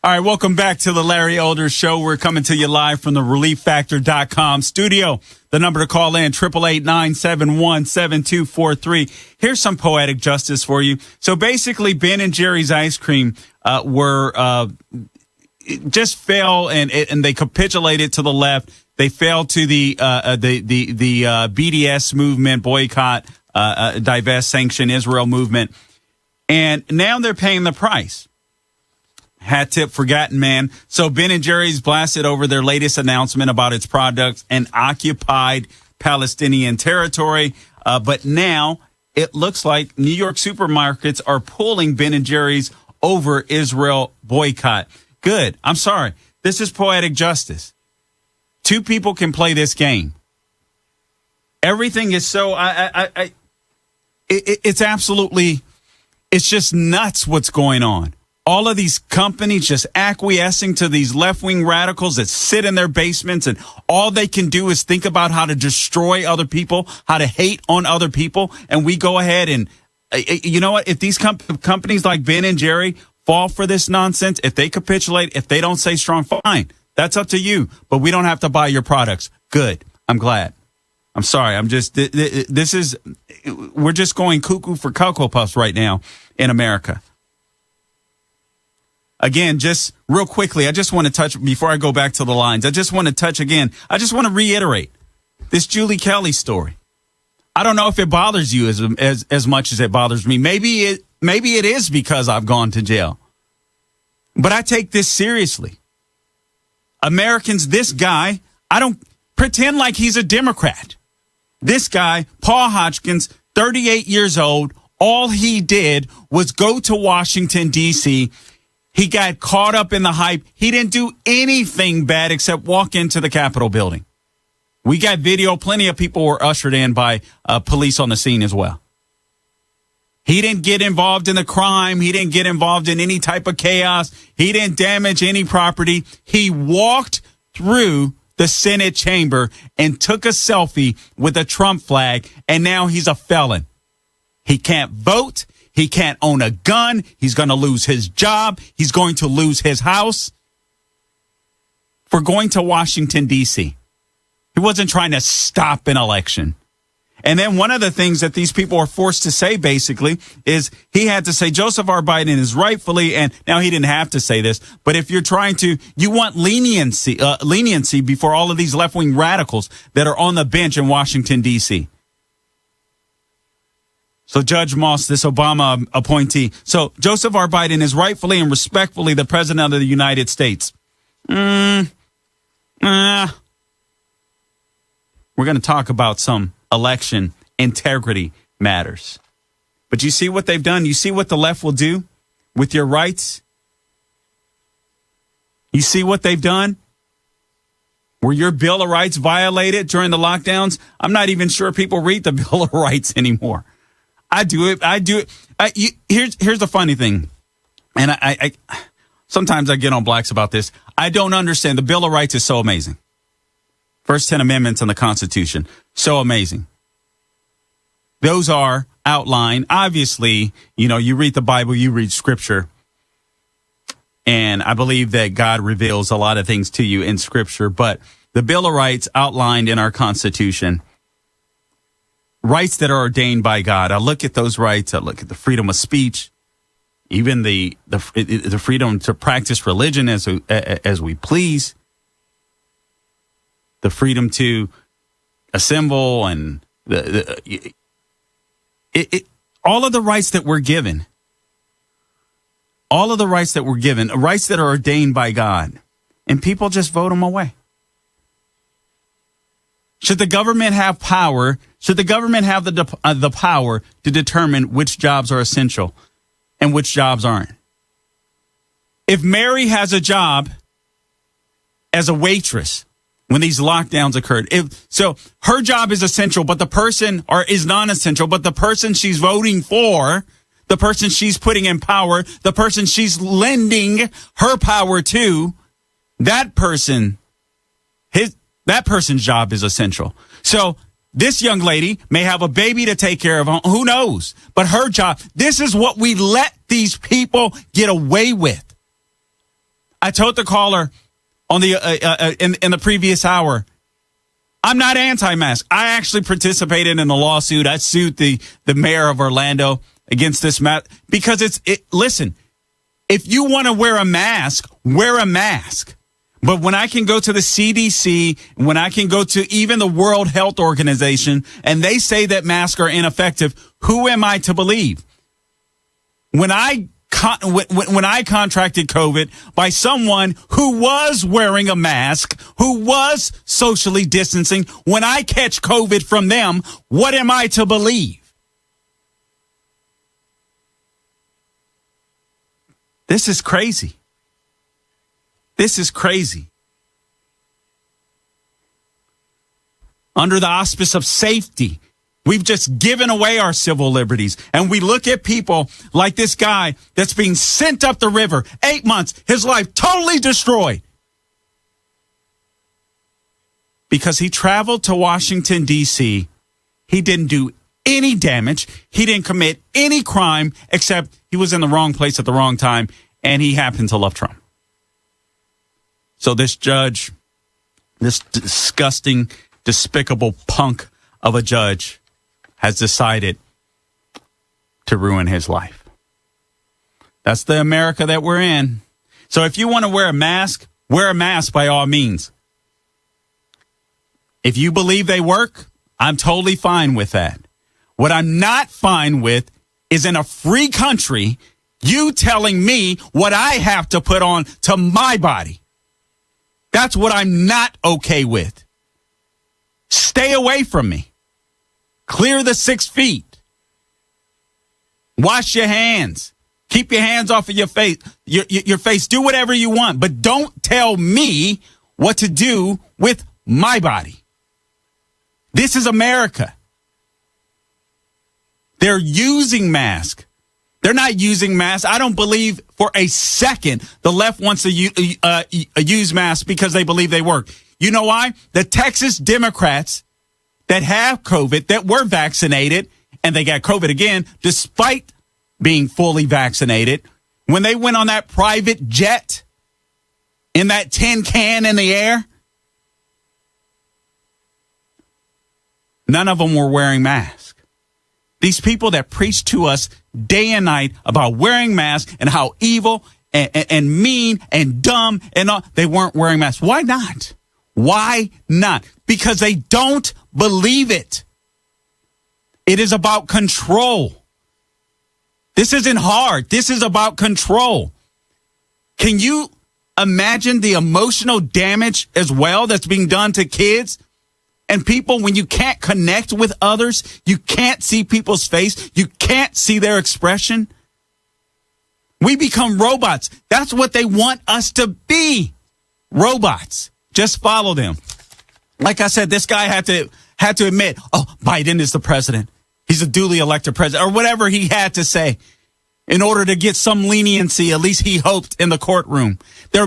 All right, welcome back to the Larry Elder Show. We're coming to you live from the ReliefFactor.com studio. The number to call in, 888-971-7243. Here's some poetic justice for you. So basically, Ben and Jerry's ice cream just fell, and they capitulated to the left. They fell to the BDS movement, boycott, divest, sanction Israel movement, and now they're paying the price. Hat tip, forgotten man. So Ben and Jerry's blasted over their latest announcement about its products in occupied Palestinian territory. But now it looks like New York supermarkets are pulling Ben and Jerry's over Israel boycott. Good. I'm sorry. This is poetic justice. Two people can play this game. Everything is so, it's absolutely, it's just nuts what's going on. All of these companies just acquiescing to these left-wing radicals that sit in their basements, and all they can do is think about how to destroy other people, how to hate on other people. And we go ahead and, you know what? If these companies like Ben and Jerry fall for this nonsense, if they capitulate, if they don't stay strong, fine. That's up to you. But we don't have to buy your products. Good. I'm glad. I'm sorry. We're just going cuckoo for Cocoa Puffs right now in America. Again, just real quickly, I just want to touch, before I go back to the lines, I just want to reiterate this Julie Kelly story. I don't know if it bothers you as much as it bothers me. Maybe it is because I've gone to jail. But I take this seriously. Americans, this guy, I don't pretend like he's a Democrat. This guy, Paul Hodgkins, 38 years old, all he did was go to Washington, D.C., he got caught up in the hype. He didn't do anything bad except walk into the Capitol building. We got video. Plenty of people were ushered in by police on the scene as well. He didn't get involved in the crime. He didn't get involved in any type of chaos. He didn't damage any property. He walked through the Senate chamber and took a selfie with a Trump flag, and now he's a felon. He can't vote. He can't own a gun. He's going to lose his job. He's going to lose his house for going to Washington, D.C. He wasn't trying to stop an election. And then one of the things that these people are forced to say, basically, is he had to say Joseph R. Biden is rightfully, and now he didn't have to say this, but if you're trying to, you want leniency before all of these left-wing radicals that are on the bench in Washington, D.C. So Judge Moss, this Obama appointee. So Joseph R. Biden is rightfully and respectfully the president of the United States. We're going to talk about some election integrity matters. But you see what they've done? You see what the left will do with your rights? You see what they've done? Were your Bill of Rights violated during the lockdowns? I'm not even sure people read the Bill of Rights anymore. I do it. Here's the funny thing. And I sometimes I get on blacks about this. I don't understand. The Bill of Rights is so amazing. First 10 amendments in the Constitution. So amazing. Those are outlined. Obviously, you read the Bible, you read scripture. And I believe that God reveals a lot of things to you in scripture. But the Bill of Rights outlined in our Constitution, rights that are ordained by God. I look at those rights. I look at the freedom of speech, even the freedom to practice religion as we please, the freedom to assemble, and all of the rights that we're given. All of the rights that we're given, rights that are ordained by God, and people just vote them away. Should the government have power? Should the government have the power to determine which jobs are essential and which jobs aren't? If Mary has a job as a waitress when these lockdowns occurred, so her job is essential, but the person is non-essential, but the person she's voting for, the person she's putting in power, the person she's lending her power to, that person's job is essential. So this young lady may have a baby to take care of. Who knows? But her job, this is what we let these people get away with. I told the caller on the in the previous hour, I'm not anti-mask. I actually participated in a lawsuit. I sued the mayor of Orlando against this mask because listen, if you want to wear a mask, wear a mask. But when I can go to the CDC, when I can go to even the World Health Organization, and they say that masks are ineffective, who am I to believe? When I contracted COVID by someone who was wearing a mask, who was socially distancing, when I catch COVID from them, what am I to believe? This is crazy. This is crazy. Under the auspice of safety, we've just given away our civil liberties. And we look at people like this guy that's being sent up the river, 8 months, his life totally destroyed. Because he traveled to Washington, D.C. He didn't do any damage. He didn't commit any crime, except he was in the wrong place at the wrong time, and he happened to love Trump. So this judge, this disgusting, despicable punk of a judge, has decided to ruin his life. That's the America that we're in. So if you want to wear a mask by all means. If you believe they work, I'm totally fine with that. What I'm not fine with is in a free country, you telling me what I have to put on to my body. That's what I'm not okay with. Stay away from me. Clear the 6 feet. Wash your hands. Keep your hands off of your face. Your face. Do whatever you want, but don't tell me what to do with my body. This is America. They're using masks. They're not using masks. I don't believe for a second the left wants to use masks because they believe they work. You know why? The Texas Democrats that have COVID, that were vaccinated, and they got COVID again, despite being fully vaccinated, when they went on that private jet in that tin can in the air, none of them were wearing masks. These people that preach to us day and night about wearing masks and how evil and mean and dumb and all, they weren't wearing masks. Why not? Why not? Because they don't believe it. It is about control. This isn't hard. This is about control. Can you imagine the emotional damage as well that's being done to kids? And people, when you can't connect with others, you can't see people's face, you can't see their expression. We become robots. That's what they want us to be. Robots. Just follow them. Like I said, this guy had to admit, oh, Biden is the president. He's a duly elected president, or whatever he had to say in order to get some leniency, at least he hoped, in the courtroom. They're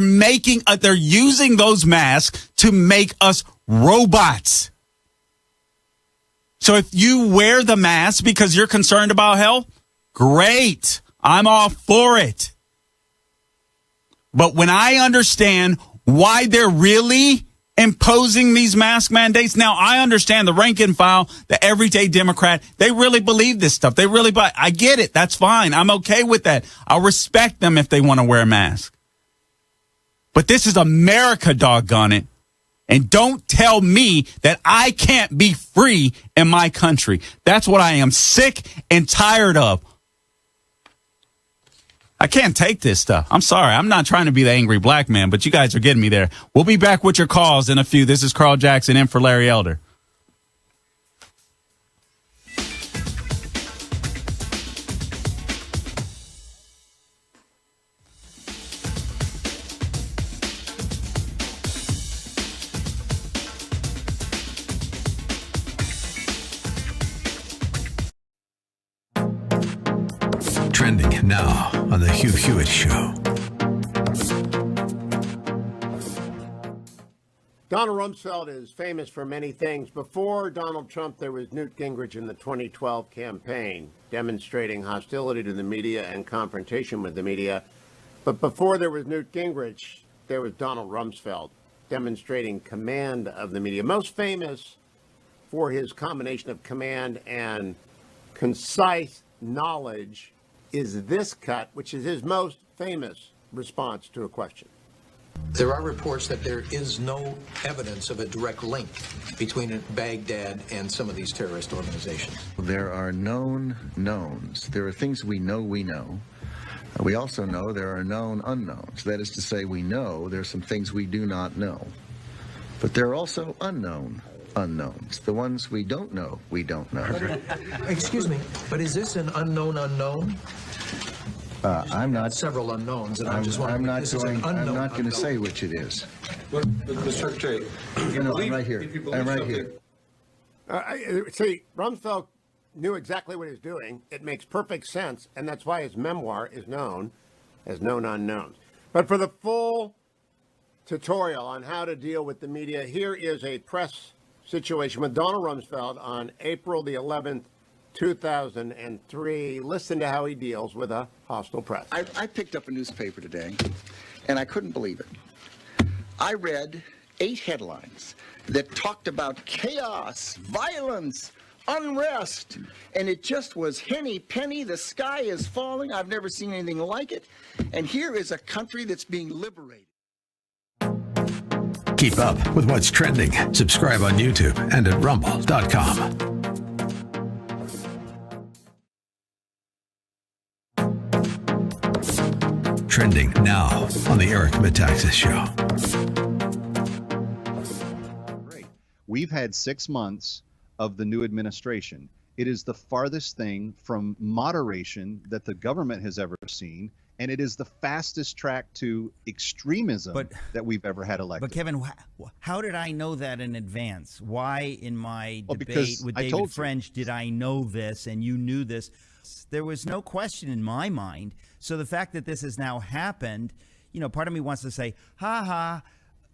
using those masks to make us robots. So if you wear the mask because you're concerned about health, great. I'm all for it. But when I understand why they're really imposing these mask mandates, now I understand the rank and file, the everyday Democrat, they really believe this stuff. I get it. That's fine. I'm okay with that. I'll respect them if they want to wear a mask. But this is America, doggone it. And don't tell me that I can't be free in my country. That's what I am sick and tired of. I can't take this stuff. I'm sorry. I'm not trying to be the angry black man, but you guys are getting me there. We'll be back with your calls in a few. This is Carl Jackson in for Larry Elder. Trending now on the Hugh Hewitt Show. Donald Rumsfeld is famous for many things. Before Donald Trump, there was Newt Gingrich in the 2012 campaign, demonstrating hostility to the media and confrontation with the media. But before there was Newt Gingrich, there was Donald Rumsfeld demonstrating command of the media, most famous for his combination of command and concise knowledge is this cut, which is his most famous response to a question. There are reports that there is no evidence of a direct link between Baghdad and some of these terrorist organizations. There are known knowns. There are things we know we know. We also know there are known unknowns. That is to say, we know there are some things we do not know. But there are also unknown unknowns. The ones we don't know, we don't know. Excuse me, but is this an unknown unknown? I'm not. Several unknowns, and I'm just wondering. I'm not going to say which it is. But Mr. Secretary, I'm right here. I'm right here. See, Rumsfeld knew exactly what he was doing. It makes perfect sense, and that's why his memoir is known as Known Unknowns. But for the full tutorial on how to deal with the media, here is a press situation with Donald Rumsfeld on April the 11th, 2003. Listen to how he deals with a hostile press. I picked up a newspaper today, and I couldn't believe it. I read 8 headlines that talked about chaos, violence, unrest, and it just was henny penny. The sky is falling. I've never seen anything like it. And here is a country that's being liberated. Keep up with what's trending. Subscribe on YouTube and at rumble.com. Trending now on the Eric Metaxas Show. We've had 6 months of the new administration. It is the farthest thing from moderation that the government has ever seen, and it is the fastest track to extremism that we've ever had elected. But Kevin, how did I know that in advance? Why in my debate with David French did I know this and you knew this? There was no question in my mind. So the fact that this has now happened, part of me wants to say, ha ha,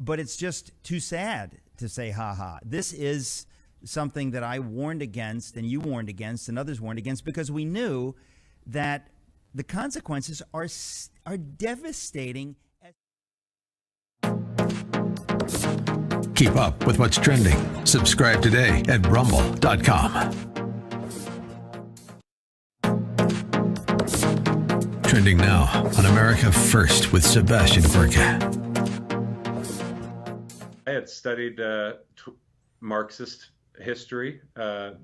but it's just too sad to say ha ha. This is something that I warned against and you warned against and others warned against because we knew that the consequences are devastating. Keep up with what's trending. Subscribe today at rumble.com. Trending now on America First with Sebastian Gorka. I had studied Marxist history,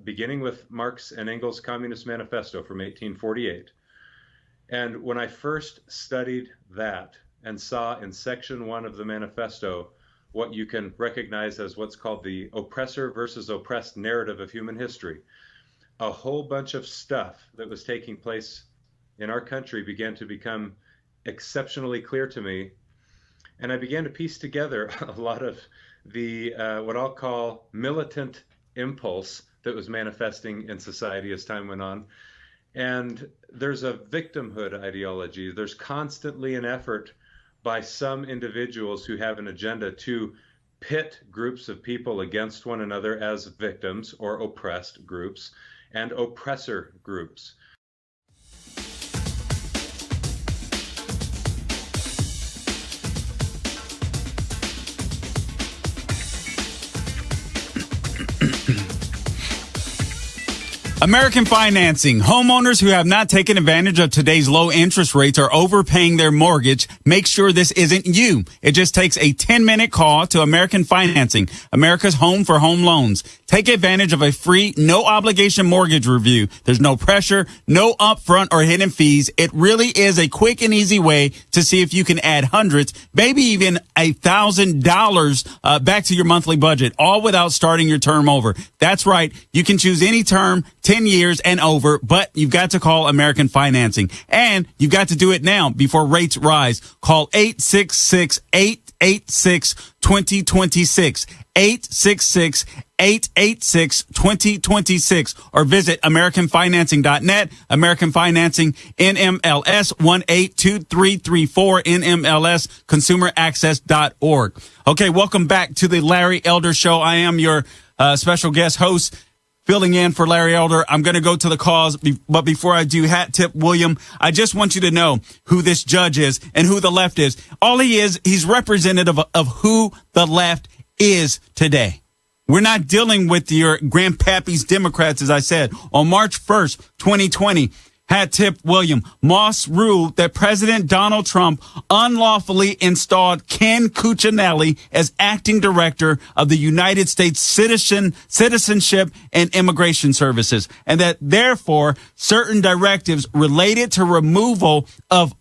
beginning with Marx and Engels' Communist Manifesto from 1848. And when I first studied that and saw in section 1 of the manifesto what you can recognize as what's called the oppressor versus oppressed narrative of human history, a whole bunch of stuff that was taking place in our country began to become exceptionally clear to me. And I began to piece together a lot of the what I'll call militant impulse that was manifesting in society as time went on. And there's a victimhood ideology. There's constantly an effort by some individuals who have an agenda to pit groups of people against one another as victims or oppressed groups and oppressor groups. American Financing. Homeowners who have not taken advantage of today's low interest rates are overpaying their mortgage. Make sure this isn't you. It just takes a 10-minute call to American Financing, America's home for home loans. Take advantage of a free, no-obligation mortgage review. There's no pressure, no upfront or hidden fees. It really is a quick and easy way to see if you can add hundreds, maybe even $1,000 back to your monthly budget, all without starting your term over. That's right. You can choose any term, 10 years and over, but you've got to call American Financing. And you've got to do it now before rates rise. Call 866-886-2026. 866-886-2026 or visit AmericanFinancing.net. American Financing, NMLS 182334, NMLS ConsumerAccess.org. Okay, welcome back to the Larry Elder Show. I am your special guest host, filling in for Larry Elder. I'm going to go to the calls, but before I do, hat tip William, I just want you to know who this judge is and who the left is. All he is, he's representative of who the left is today. We're not dealing with your grandpappy's Democrats, as I said. On March 1st, 2020, hat tip William, Moss ruled that President Donald Trump unlawfully installed Ken Cuccinelli as acting director of the United States Citizenship and Immigration Services, and that therefore certain directives related to removal of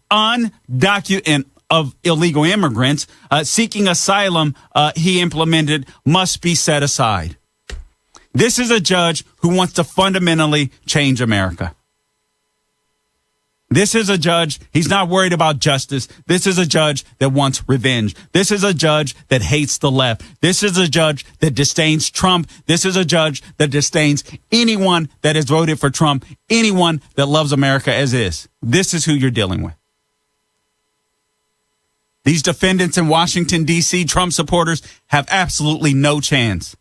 of illegal immigrants seeking asylum he implemented must be set aside. This is a judge who wants to fundamentally change America. This is a judge, he's not worried about justice. This is a judge that wants revenge. This is a judge that hates the left. This is a judge that disdains Trump. This is a judge that disdains anyone that has voted for Trump, anyone that loves America as is. This is who you're dealing with. These defendants in Washington, D.C., Trump supporters, have absolutely no chance.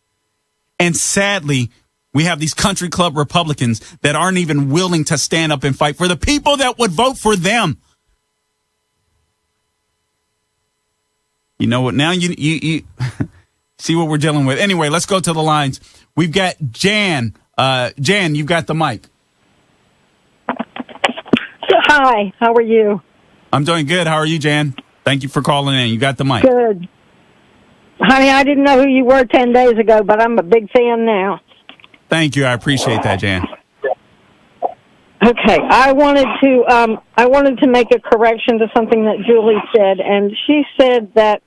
And sadly, we have these country club Republicans that aren't even willing to stand up and fight for the people that would vote for them. You know what? Now you see what we're dealing with. Anyway, let's go to the lines. We've got Jan. Jan, you've got the mic. Hi, how are you? I'm doing good. How are you, Jan? Thank you for calling in. You got the mic. Good. Honey, I didn't know who you were 10 days ago, but I'm a big fan now. Thank you. I appreciate that, Jan. Okay, I wanted to make a correction to something that Julie said, and she said that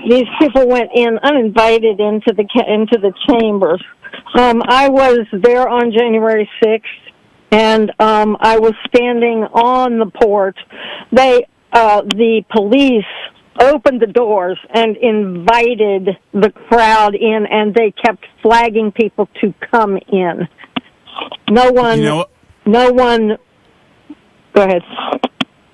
these people went in uninvited into the chambers. I was there on January 6th, and I was standing on the porch. The police opened the doors and invited the crowd in, and they kept flagging people to come in. No one. Go ahead.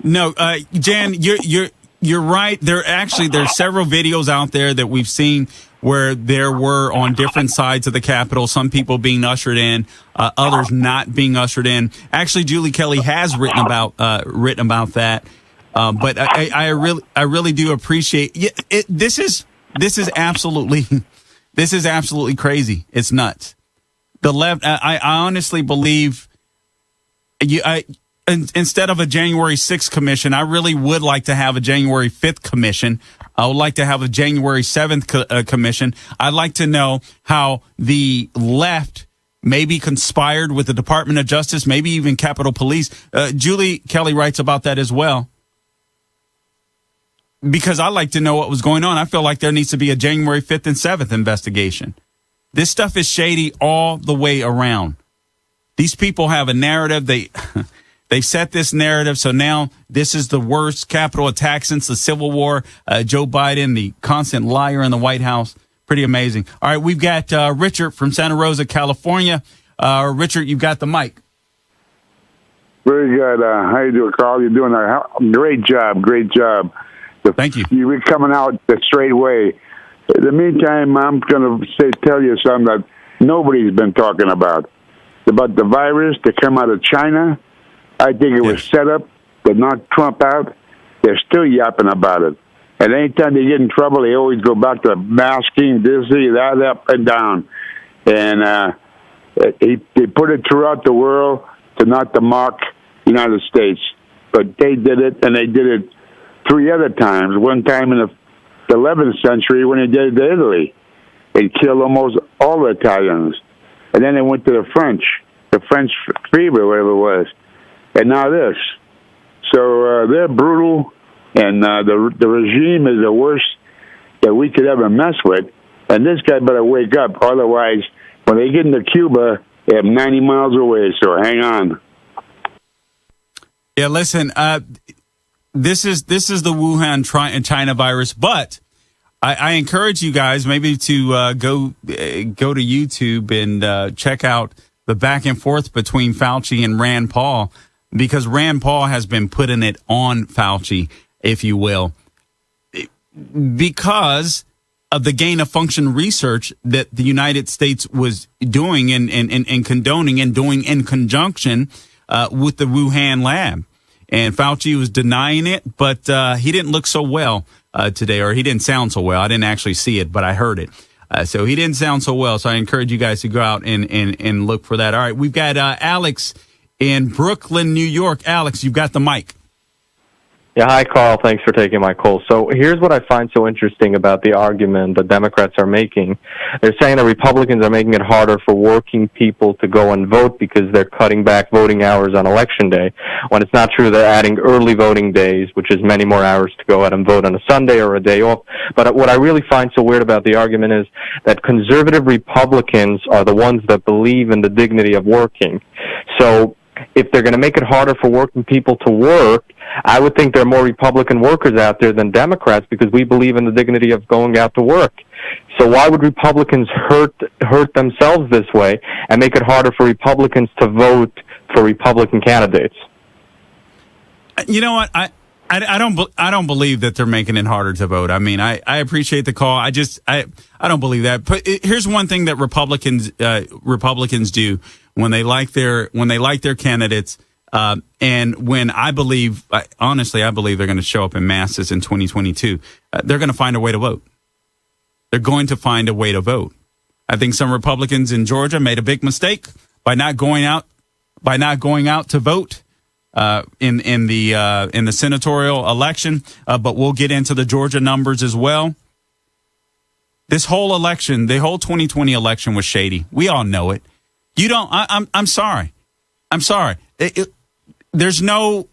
No, Jan, you're right. There's several videos out there that we've seen where there were on different sides of the Capitol, some people being ushered in, others not being ushered in. Actually, Julie Kelly has written about that. But I really do appreciate it. This is absolutely crazy. It's nuts. The left. I honestly believe instead of a January 6th commission, I really would like to have a January 5th commission. I would like to have a January 7th commission. I'd like to know how the left maybe conspired with the Department of Justice, maybe even Capitol Police. Julie Kelly writes about that as well. Because I like to know what was going on. I feel like there needs to be a January 5th and 7th investigation. This stuff is shady all the way around. These people have a narrative. They've set this narrative. So now this is the worst Capitol attack since the Civil War. Joe Biden, the constant liar in the White House. Pretty amazing. All right, we've got Richard from Santa Rosa, California. Richard, you've got the mic. Very good. How you doing, Carl? You're doing a great job. Great job. Thank you. You're coming out the straight way. In the meantime, I'm going to tell you something that nobody's been talking about the virus that came out of China. I think it was set up to knock Trump out. They're still yapping about it. And anytime they get in trouble, they always go back to masking, this, that, up and down. And they put it throughout the world to not to mock the United States. But they did it, and they did it 3 other times. One time in the 11th century when they did it to Italy. They killed almost all the Italians. And then they went to the French fever, whatever it was. And now this. So they're brutal, and the regime is the worst that we could ever mess with. And this guy better wake up. Otherwise, when they get into Cuba, they're 90 miles away, so hang on. Yeah, listen, This is the Wuhan China virus, but I encourage you guys maybe to go to YouTube and check out the back and forth between Fauci and Rand Paul, because Rand Paul has been putting it on Fauci, if you will, because of the gain of function research that the United States was doing and condoning and doing in conjunction with the Wuhan lab. And Fauci was denying it, but he didn't look so well today, or he didn't sound so well. I didn't actually see it, but I heard it. So he didn't sound so well. So I encourage you guys to go out and look for that. All right, we've got Alex in Brooklyn, New York. Alex, you've got the mic. Yeah, hi, Carl. Thanks for taking my call. So here's what I find so interesting about the argument the Democrats are making. They're saying that Republicans are making it harder for working people to go and vote because they're cutting back voting hours on Election Day, when it's not true. They're adding early voting days, which is many more hours to go out and vote on a Sunday or a day off. But what I really find so weird about the argument is that conservative Republicans are the ones that believe in the dignity of working. So if they're going to make it harder for working people to work, I would think there are more Republican workers out there than Democrats, because we believe in the dignity of going out to work. So why would Republicans hurt themselves this way and make it harder for Republicans to vote for Republican candidates? You know what? I don't believe that they're making it harder to vote. I mean, I appreciate the call. I don't believe that. But here's one thing that Republicans do when they like their candidates. And when honestly, I believe they're going to show up in masses in 2022. They're going to find a way to vote. They're going to find a way to vote. I think some Republicans in Georgia made a big mistake by not going out to vote in the senatorial election. But we'll get into the Georgia numbers as well. This whole election, the whole 2020 election was shady. We all know it. I'm sorry. I'm sorry. There's no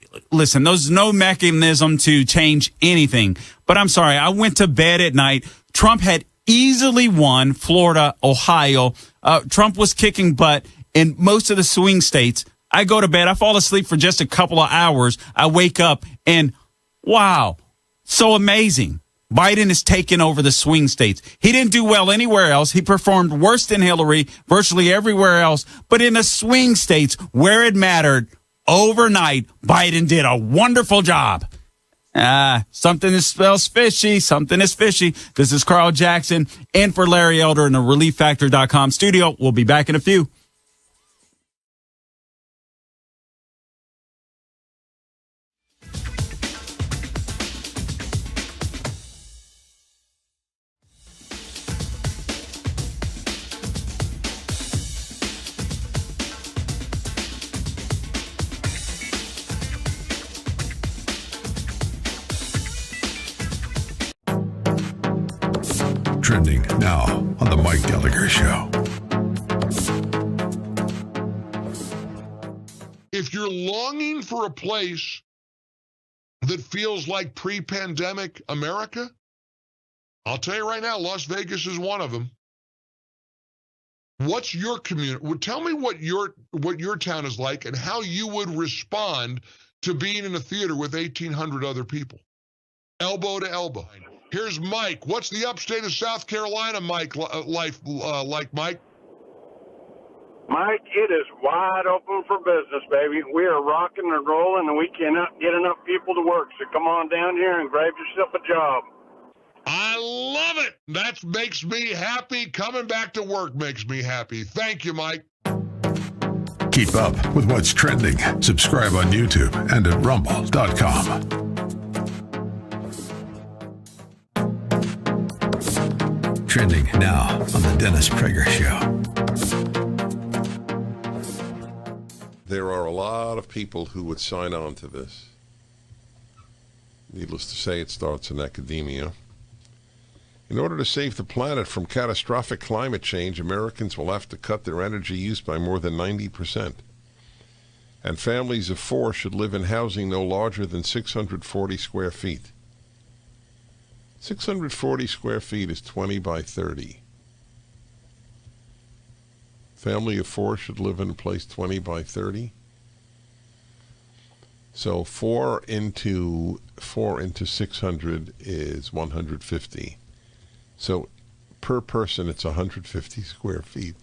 mechanism to change anything. But I'm sorry. I went to bed at night. Trump had easily won Florida, Ohio. Trump was kicking butt in most of the swing states. I go to bed. I fall asleep for just a couple of hours. I wake up and wow, so amazing. Biden is taking over the swing states. He didn't do well anywhere else. He performed worse than Hillary virtually everywhere else. But in the swing states where it mattered, overnight, Biden did a wonderful job. Something smells fishy. Something is fishy. This is Carl Jackson in for Larry Elder in the ReliefFactor.com studio. We'll be back in a few. Trending now on the Mike Gallagher Show. If you're longing for a place that feels like pre-pandemic America, I'll tell you right now, Las Vegas is one of them. What's your community? Tell me what your town is like and how you would respond to being in a theater with 1,800 other people, elbow to elbow. Here's Mike. What's the upstate of South Carolina, Mike, life like, Mike? Mike, it is wide open for business, baby. We are rocking and rolling, and we cannot get enough people to work. So come on down here and grab yourself a job. I love it. That makes me happy. Coming back to work makes me happy. Thank you, Mike. Keep up with what's trending. Subscribe on YouTube and at rumble.com. Trending now on the Dennis Prager Show. There are a lot of people who would sign on to this. Needless to say, it starts in academia. In order to save the planet from catastrophic climate change, Americans will have to cut their energy use by more than 90%. And families of 4 should live in housing no larger than 640 square feet. 640 square feet is 20 by 30. Family of 4 should live in a place 20 by 30. So 4 into 600 is 150. So per person, it's 150 square feet.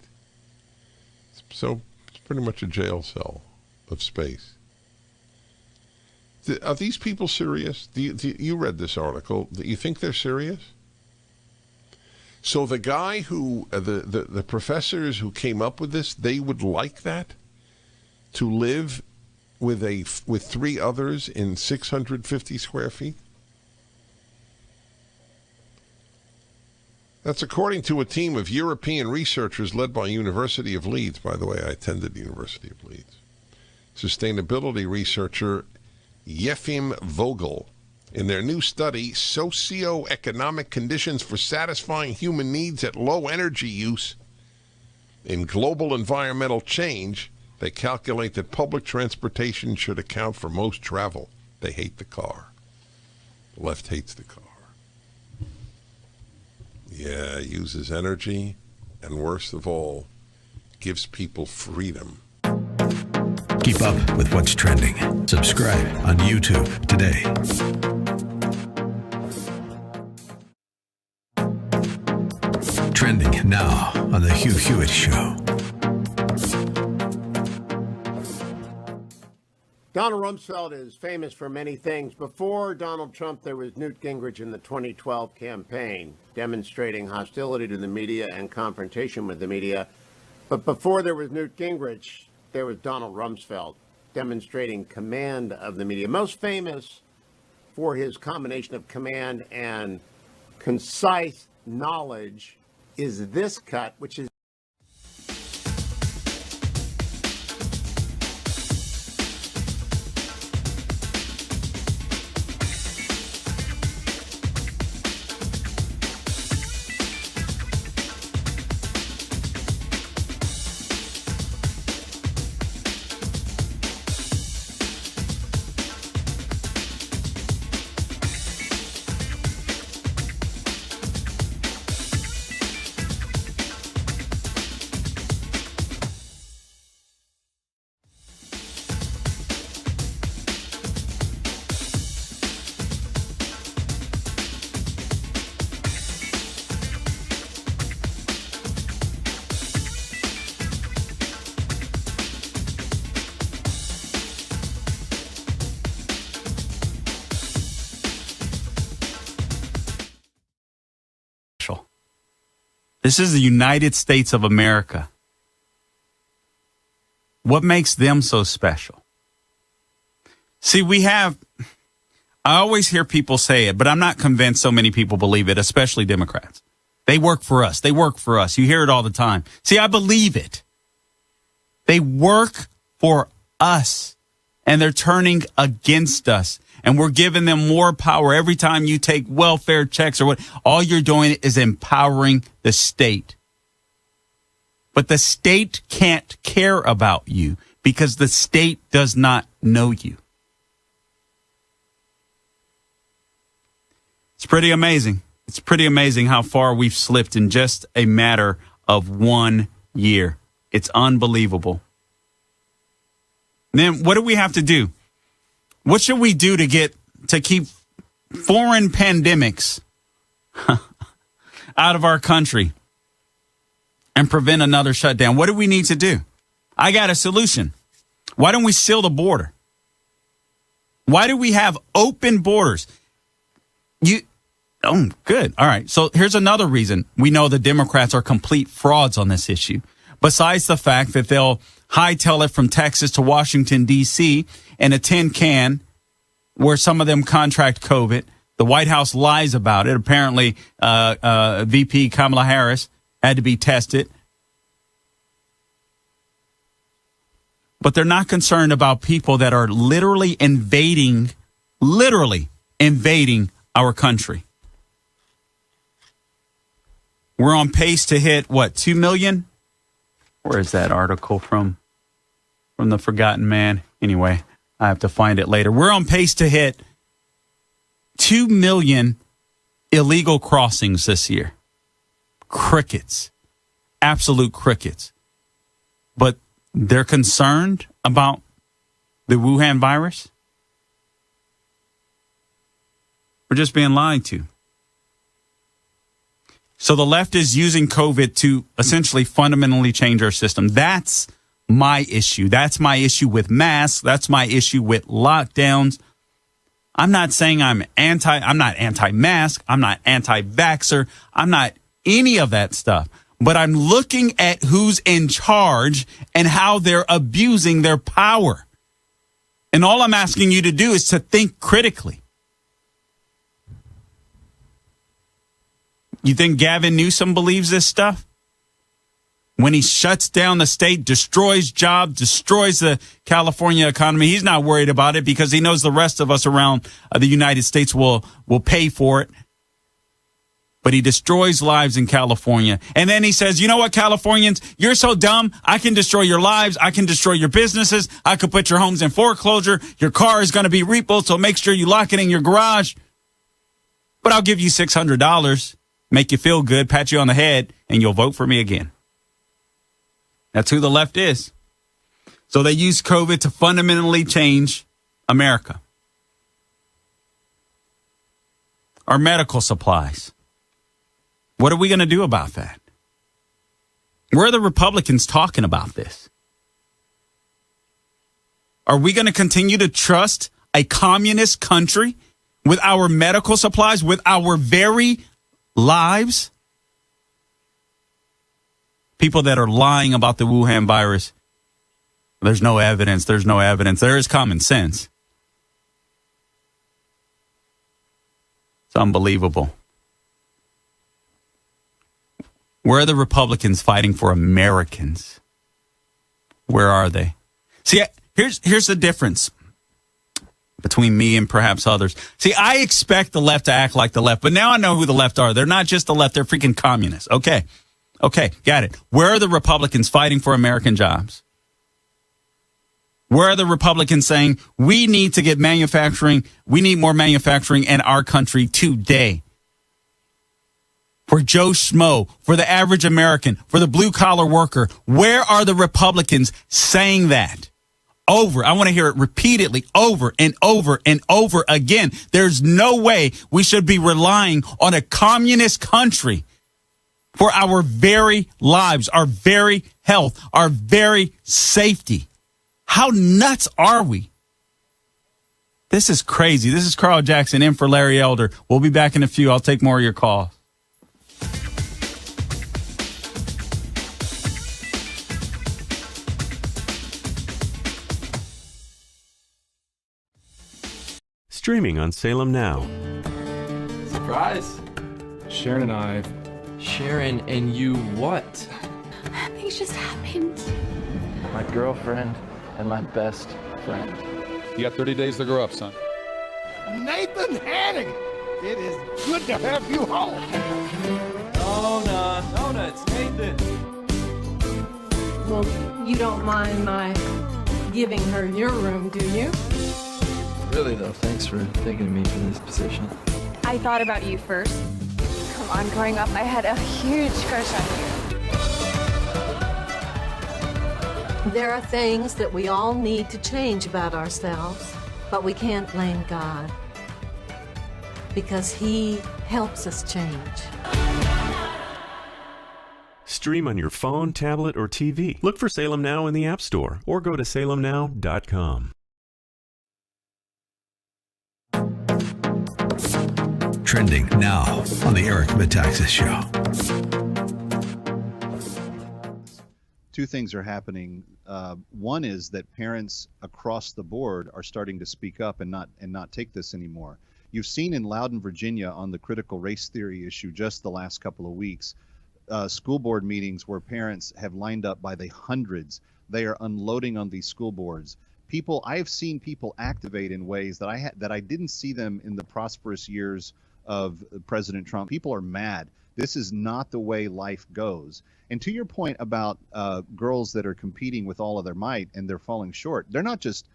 So it's pretty much a jail cell of space. Are these people serious? You read this article. Do you think they're serious? So the guy who, the professors who came up with this, they would like that? To live with 3 others in 650 square feet? That's according to a team of European researchers led by University of Leeds. By the way, I attended the University of Leeds. Sustainability researcher Yefim Vogel. In their new study, Socioeconomic Conditions for Satisfying Human Needs at Low Energy Use in Global Environmental Change, they calculate that public transportation should account for most travel. They hate the car. The left hates the car. Yeah, it uses energy, and worst of all, gives people freedom. Keep up with what's trending. Subscribe on YouTube today. Trending now on The Hugh Hewitt Show. Donald Rumsfeld is famous for many things. Before Donald Trump, there was Newt Gingrich in the 2012 campaign, demonstrating hostility to the media and confrontation with the media. But before there was Newt Gingrich, there was Donald Rumsfeld, demonstrating command of the media. Most famous for his combination of command and concise knowledge is this cut, which is This is the United States of America. What makes them so special? See, I always hear people say it, but I'm not convinced so many people believe it, especially Democrats. They work for us. They work for us. You hear it all the time. See, I believe it. They work for us, and they're turning against us. And we're giving them more power every time you take welfare checks or what. All you're doing is empowering the state. But the state can't care about you because the state does not know you. It's pretty amazing. It's pretty amazing how far we've slipped in just a matter of 1 year. It's unbelievable. Then what do we have to do? What should we do to keep foreign pandemics out of our country and prevent another shutdown? What do we need to do? I got a solution. Why don't we seal the border? Why do we have open borders? Good. All right. So here's another reason we know the Democrats are complete frauds on this issue. Besides the fact that they'll hightail it from Texas to Washington, D.C. in a tin can where some of them contract COVID. The White House lies about it. Apparently, VP Kamala Harris had to be tested. But they're not concerned about people that are literally invading our country. We're on pace to hit, 2 million? Where is that article from the Forgotten Man? Anyway, I have to find it later. We're on pace to hit 2 million illegal crossings this year. Crickets. Absolute crickets. But they're concerned about the Wuhan virus? We're just being lied to. So the left is using COVID to essentially fundamentally change our system. That's my issue. That's my issue with masks. That's my issue with lockdowns. I'm not saying I'm not anti-mask. I'm not anti-vaxxer. I'm not any of that stuff. But I'm looking at who's in charge and how they're abusing their power. And all I'm asking you to do is to think critically. You think Gavin Newsom believes this stuff? When he shuts down the state, destroys jobs, destroys the California economy, he's not worried about it because he knows the rest of us around the United States will pay for it. But he destroys lives in California. And then he says, you know what, Californians, you're so dumb. I can destroy your lives. I can destroy your businesses. I could put your homes in foreclosure. Your car is going to be repoed, so make sure you lock it in your garage. But I'll give you $600, make you feel good, pat you on the head, and you'll vote for me again. That's who the left is. So they use COVID to fundamentally change America. Our medical supplies. What are we going to do about that? Where are the Republicans talking about this? Are we going to continue to trust a communist country with our medical supplies, with our very lives? People that are lying about the Wuhan virus, there's no evidence. There's no evidence. There is common sense. It's unbelievable. Where are the Republicans fighting for Americans? Where are they? See, here's the difference between me and perhaps others. See, I expect the left to act like the left, but now I know who the left are. They're not just the left, they're freaking communists. Okay, got it. Where are the Republicans fighting for American jobs? Where are the Republicans saying we need to get manufacturing, we need more manufacturing in our country today? For Joe Schmo, for the average American, for the blue-collar worker. Where are the Republicans saying that? I want to hear it repeatedly, over and over and over again. There's no way we should be relying on a communist country for our very lives, our very health, our very safety. How nuts are we? This is crazy. This is Carl Jackson in for Larry Elder. We'll be back in a few. I'll take more of your calls. Streaming on Salem Now. Surprise! Sharon and I. Sharon and you what? Things just happened. My girlfriend and my best friend. You got 30 days to grow up, son. Nathan Hannigan! It is good to have you home. Nona, it's Nathan. Well, you don't mind my giving her your room, do you? Really though, thanks for thinking of me for this position. I thought about you first. Come on, growing up, I had a huge crush on you. There are things that we all need to change about ourselves, but we can't blame God because He helps us change. Stream on your phone, tablet, or TV. Look for Salem Now in the App Store or go to salemnow.com. Trending now on the Eric Metaxas Show. Two things are happening. One is that parents across the board are starting to speak up and not take this anymore. You've seen in Loudoun, Virginia, on the critical race theory issue just the last couple of weeks, school board meetings where parents have lined up by the hundreds. They are unloading on these school boards. I have seen people activate in ways that I didn't see them in the prosperous years of President Trump. People are mad. This is not the way life goes. And to your point about girls that are competing with all of their might and they're falling short, they're not just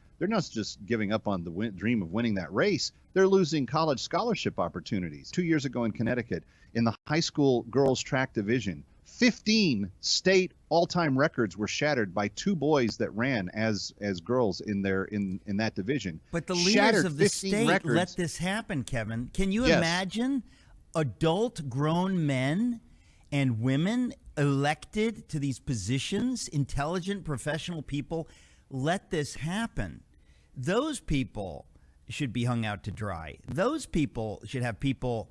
giving up on the dream of winning that race. They're losing college scholarship opportunities. 2 years ago in Connecticut, in the high school girls track division, 15 state all-time records were shattered by two boys that ran as girls in that division. But the leaders of the state let this happen, Kevin. Can you imagine adult grown men and women elected to these positions, intelligent professional people, let this happen? Those people should be hung out to dry. Those people should have people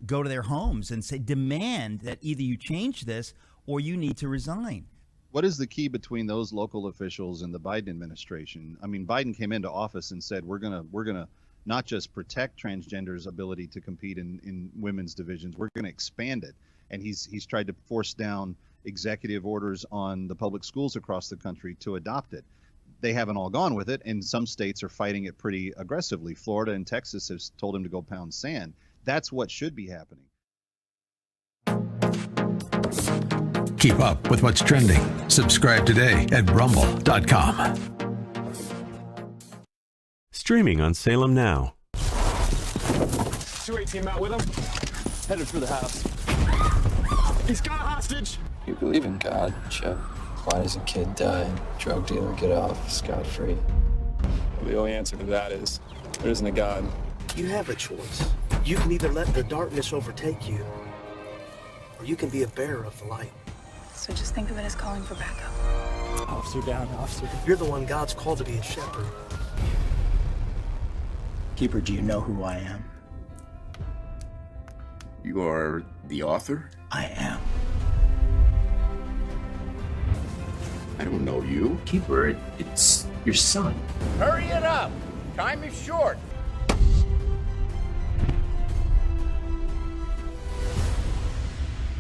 go to their homes and say, demand that either you change this or you need to resign. What is the key between those local officials and the Biden administration? I mean, Biden came into office and said, we're gonna not just protect transgenders' ability to compete in women's divisions, we're going to expand it. And he's tried to force down executive orders on the public schools across the country to adopt it. They haven't all gone with it, and some states are fighting it pretty aggressively. Florida and Texas have told him to go pound sand. That's what should be happening. Keep up with what's trending. Subscribe today at rumble.com. Streaming on Salem Now. 218 out with him. Headed for the house. He's got a hostage. You believe in God, Chip. Why does a kid die and drug dealer get off scot-free? Well, the only answer to that is there isn't a God. You have a choice. You can either let the darkness overtake you, or you can be a bearer of the light. So just think of it as calling for backup. Officer down, officer. You're the one God's called to be a shepherd. Keeper, do you know who I am? You are the author? I am. I don't know you. Keeper, it's your son. Hurry it up. Time is short.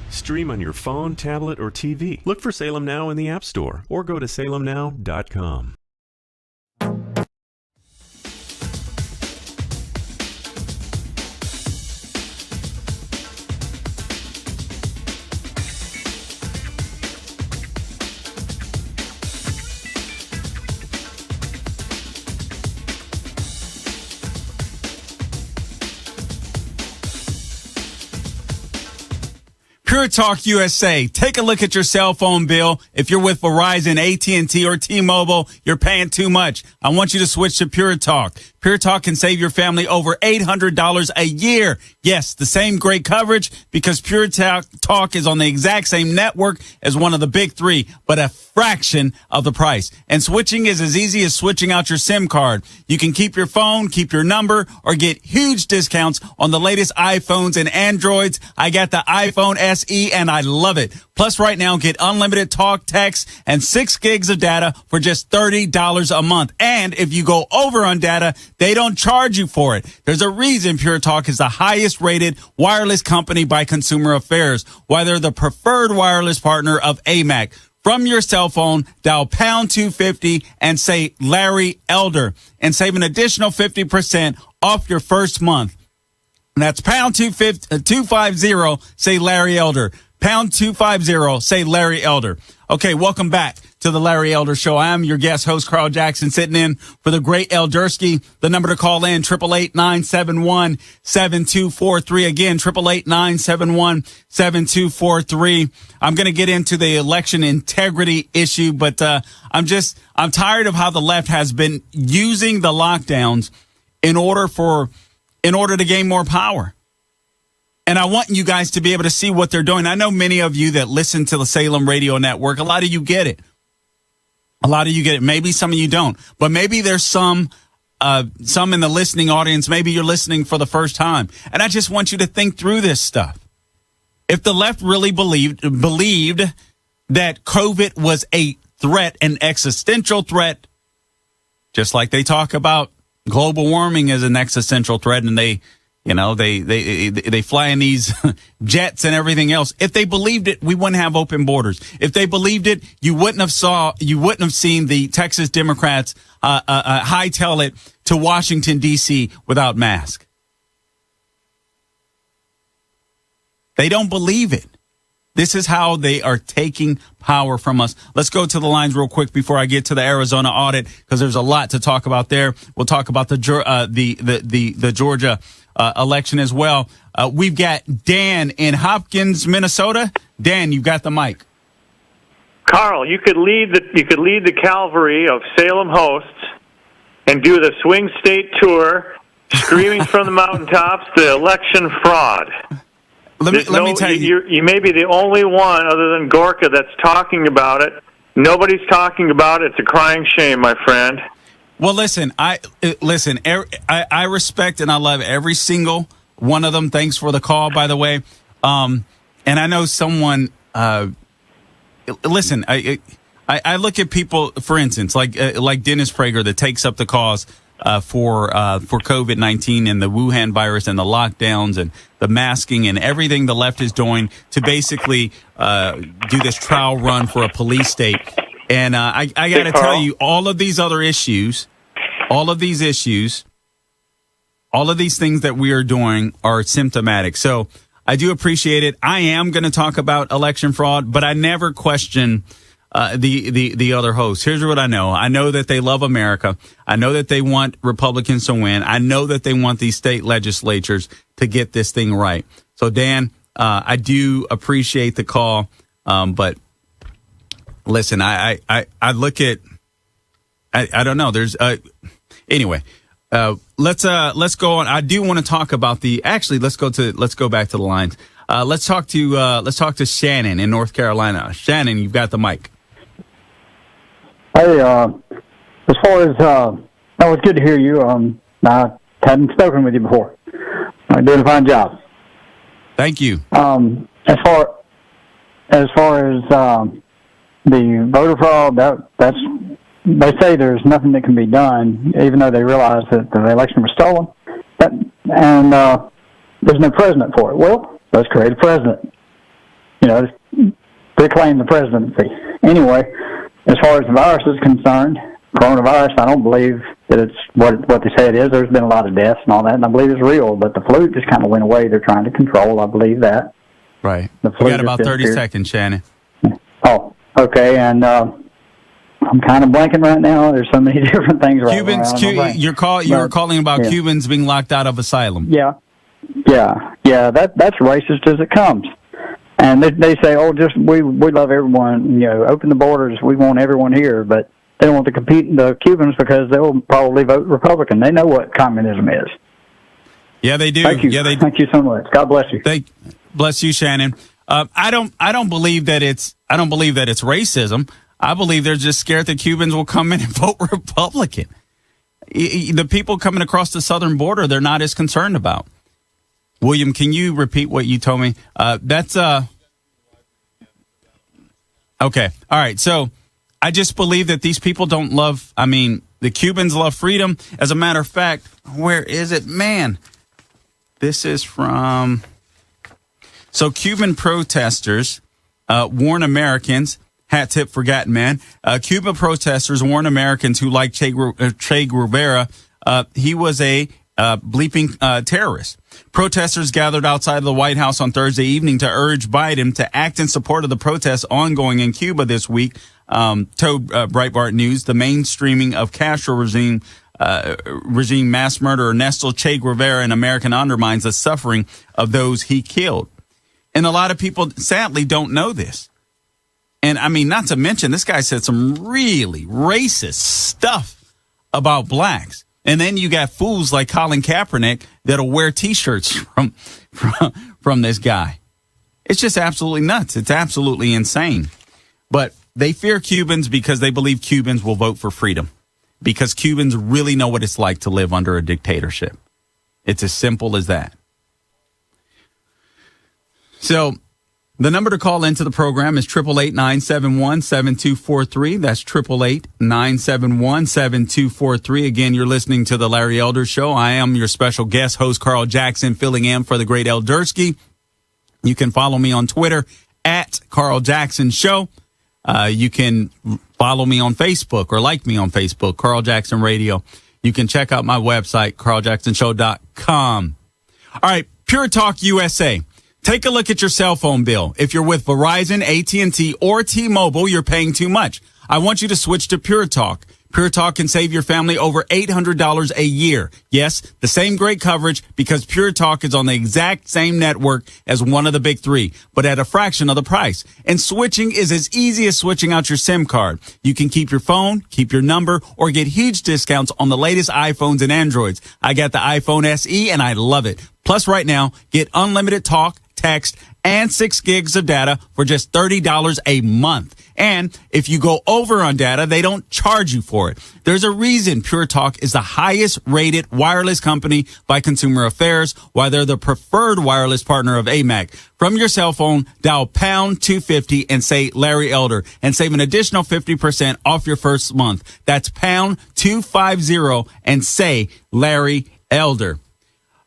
Stream on your phone, tablet, or TV. Look for Salem Now in the App Store or go to salemnow.com. Pure Talk USA. Take a look at your cell phone bill. If you're with Verizon, AT&T, or T-Mobile, you're paying too much. I want you to switch to Pure Talk. Pure Talk can save your family over $800 a year. Yes, the same great coverage because Pure Talk is on the exact same network as one of the big three, but a fraction of the price. And switching is as easy as switching out your SIM card. You can keep your phone, keep your number, or get huge discounts on the latest iPhones and Androids. I got the iPhone SE and I love it. Plus right now, get unlimited talk, text, and 6 gigs of data for just $30 a month. And if you go over on data, they don't charge you for it. There's a reason Pure Talk is the highest rated wireless company by Consumer Affairs, why they're the preferred wireless partner of AMAC. From your cell phone, dial pound 250 and say Larry Elder and save an additional 50% off your first month. And that's pound 250, say Larry Elder. Pound 250, say Larry Elder. Okay, welcome back to the Larry Elder Show. I am your guest host, Carl Jackson, sitting in for the great Eldersky. The number to call in, 888-971-7243. Again, 888-971-7243. I'm going to get into the election integrity issue, but I'm tired of how the left has been using the lockdowns in order to gain more power. And I want you guys to be able to see what they're doing. I know many of you that listen to the Salem Radio Network, a lot of you get it. Maybe some of you don't. But maybe there's some in the listening audience, maybe you're listening for the first time. And I just want you to think through this stuff. If the left really believed that COVID was a threat, an existential threat, just like they talk about global warming as an existential threat, and they fly in these jets and everything else. If they believed it, we wouldn't have open borders. If they believed it, you wouldn't have seen the Texas Democrats hightail it to Washington D.C. without masks. They don't believe it. This is how they are taking power from us. Let's go to the lines real quick before I get to the Arizona audit, because there's a lot to talk about there. We'll talk about the Georgia election as well. We've got Dan in Hopkins, Minnesota. Dan, you've got the mic. Carl, you could lead the cavalry of Salem hosts and do the swing state tour, screaming from the mountaintops, the election fraud. Let me tell you. You may be the only one other than Gorka that's talking about it. Nobody's talking about it. It's a crying shame, my friend. Well, listen, I respect and I love every single one of them. Thanks for the call, by the way. And I know someone. Listen, I look at people, for instance, like Dennis Prager, that takes up the cause for COVID-19 and the Wuhan virus and the lockdowns and the masking and everything the left is doing to basically do this trial run for a police state. And I got to tell you, all of these issues, all of these things that we are doing are symptomatic. So I do appreciate it. I am going to talk about election fraud, but I never question the other hosts. Here's what I know. I know that they love America. I know that they want Republicans to win. I know that they want these state legislatures to get this thing right. So, Dan, I do appreciate the call. But listen, I look at, I don't know. There's, anyway, let's go on. I do want to talk about let's go back to the lines. Let's talk to Shannon in North Carolina. Shannon, you've got the mic. Hey, as far as, that was good to hear you. I hadn't spoken with you before. You're doing a fine job. Thank you. As far as the voter fraud, that's, they say there's nothing that can be done, even though they realize that the election was stolen, and there's no president for it. Well, let's create a president. Reclaim the presidency. Anyway, as far as the virus is concerned, coronavirus, I don't believe that it's what they say it is. There's been a lot of deaths and all that, and I believe it's real, but the flu just kind of went away. They're trying to control. I believe that. Right. We got about 30 seconds, Shannon. Oh, okay, and I'm kind of blanking right now. There's so many different things right now. You're calling about Cubans being locked out of asylum. Yeah. That's racist as it comes. And they say, we love everyone. Open the borders. We want everyone here, but they don't want to compete the Cubans because they'll probably vote Republican. They know what communism is. Yeah, they do. Thank you. Yeah, Thank you so much. God bless you. Bless you, Shannon. I don't believe that it's racism. I believe they're just scared that Cubans will come in and vote Republican. The people coming across the southern border, they're not as concerned about. William, can you repeat what you told me? That's okay. All right. So I just believe that these people don't love. I mean, the Cubans love freedom. As a matter of fact, where is it, man? This is from. So Cuban protesters warn Americans. Hat tip for Gatton Man. Cuban protesters warn Americans who like Che Guevara. He was a bleeping terrorist. Protesters gathered outside of the White House on Thursday evening to urge Biden to act in support of the protests ongoing in Cuba this week. Told Breitbart News, the mainstreaming of Castro regime mass murderer Ernesto Che Guevara in American undermines the suffering of those he killed. And a lot of people, sadly, don't know this. And I mean, not to mention, this guy said some really racist stuff about blacks. And then you got fools like Colin Kaepernick that'll wear T-shirts from this guy. It's just absolutely nuts. It's absolutely insane. But they fear Cubans because they believe Cubans will vote for freedom. Because Cubans really know what it's like to live under a dictatorship. It's as simple as that. So the number to call into the program is 888-971-7243. That's 888-971-7243. Again, you're listening to the Larry Elder Show. I am your special guest host, Carl Jackson, filling in for the great Eldersky. You can follow me on Twitter at Carl Jackson Show. You can follow me on Facebook or like me on Facebook, Carl Jackson Radio. You can check out my website, carljacksonshow.com. All right, Pure Talk USA. Take a look at your cell phone bill. If you're with Verizon, AT&T, or T-Mobile, you're paying too much. I want you to switch to Pure Talk. Pure Talk can save your family over $800 a year. Yes, the same great coverage because Pure Talk is on the exact same network as one of the big three, but at a fraction of the price. And switching is as easy as switching out your SIM card. You can keep your phone, keep your number, or get huge discounts on the latest iPhones and Androids. I got the iPhone SE and I love it. Plus, right now, get unlimited talk, text, and 6 gigs of data for just $30 a month. And if you go over on data, they don't charge you for it. There's a reason Pure Talk is the highest rated wireless company by Consumer Affairs, why they're the preferred wireless partner of AMAC. From your cell phone, dial pound 250 and say Larry Elder and save an additional 50% off your first month. That's pound 250 and say Larry Elder.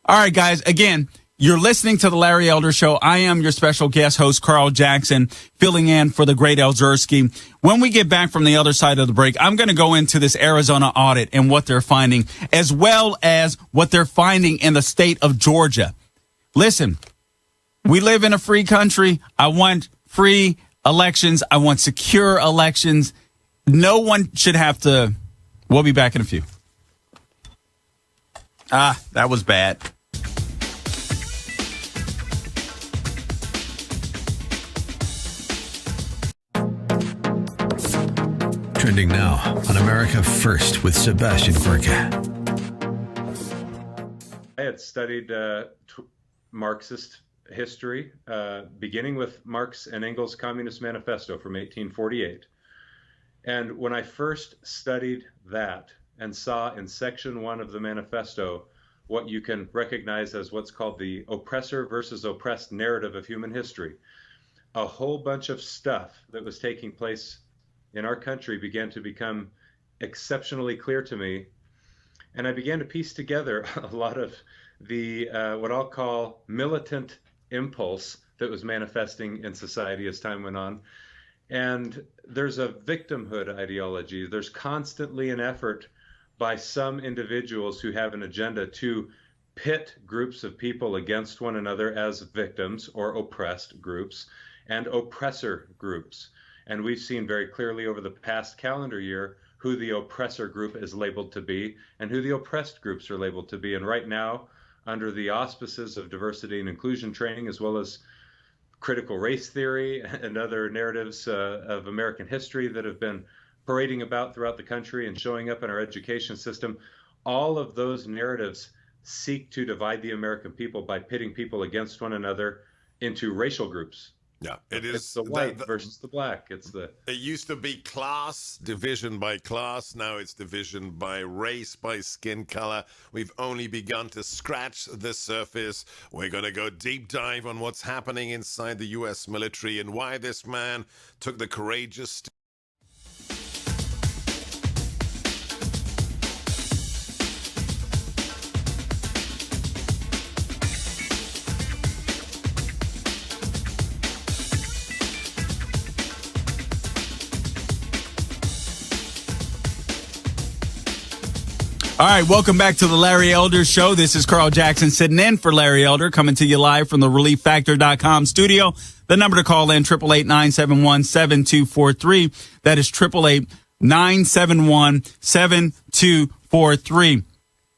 All right, guys, again, you're listening to the Larry Elder Show. I am your special guest host, Carl Jackson, filling in for the great Elzerski. When we get back from the other side of the break, I'm going to go into this Arizona audit and what they're finding, as well as what they're finding in the state of Georgia. Listen, we live in a free country. I want free elections. I want secure elections. No one should have to. We'll be back in a few. That was bad. Trending now on America First with Sebastian Gorka. I had studied Marxist history, beginning with Marx and Engels' Communist Manifesto from 1848. And when I first studied that and saw in section 1 of the manifesto what you can recognize as what's called the oppressor versus oppressed narrative of human history, a whole bunch of stuff that was taking place in our country began to become exceptionally clear to me. And I began to piece together a lot of the, what I'll call militant impulse that was manifesting in society as time went on. And there's a victimhood ideology. There's constantly an effort by some individuals who have an agenda to pit groups of people against one another as victims or oppressed groups and oppressor groups. And we've seen very clearly over the past calendar year who the oppressor group is labeled to be and who the oppressed groups are labeled to be. And right now, under the auspices of diversity and inclusion training, as well as critical race theory and other narratives of American history that have been parading about throughout the country and showing up in our education system, all of those narratives seek to divide the American people by pitting people against one another into racial groups. Yeah, it's the white versus the black. It used to be class, division by class. Now it's division by race, by skin color. We've only begun to scratch the surface. We're going to go deep dive on what's happening inside the U.S. military and why this man took the courageous step. All right, welcome back to the Larry Elder Show. This is Carl Jackson sitting in for Larry Elder, coming to you live from the ReliefFactor.com studio. The number to call in, 888-971-7243. That is 888-971-7243.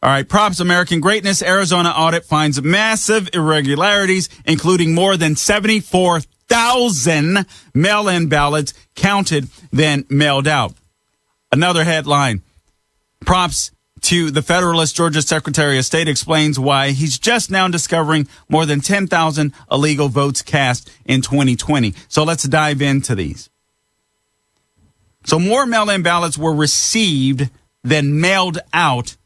All right, props American greatness. Arizona audit finds massive irregularities, including more than 74,000 mail-in ballots counted, then mailed out. Another headline. Props to the Federalist. Georgia Secretary of State explains why he's just now discovering more than 10,000 illegal votes cast in 2020. So let's dive into these. So more mail-in ballots were received than mailed out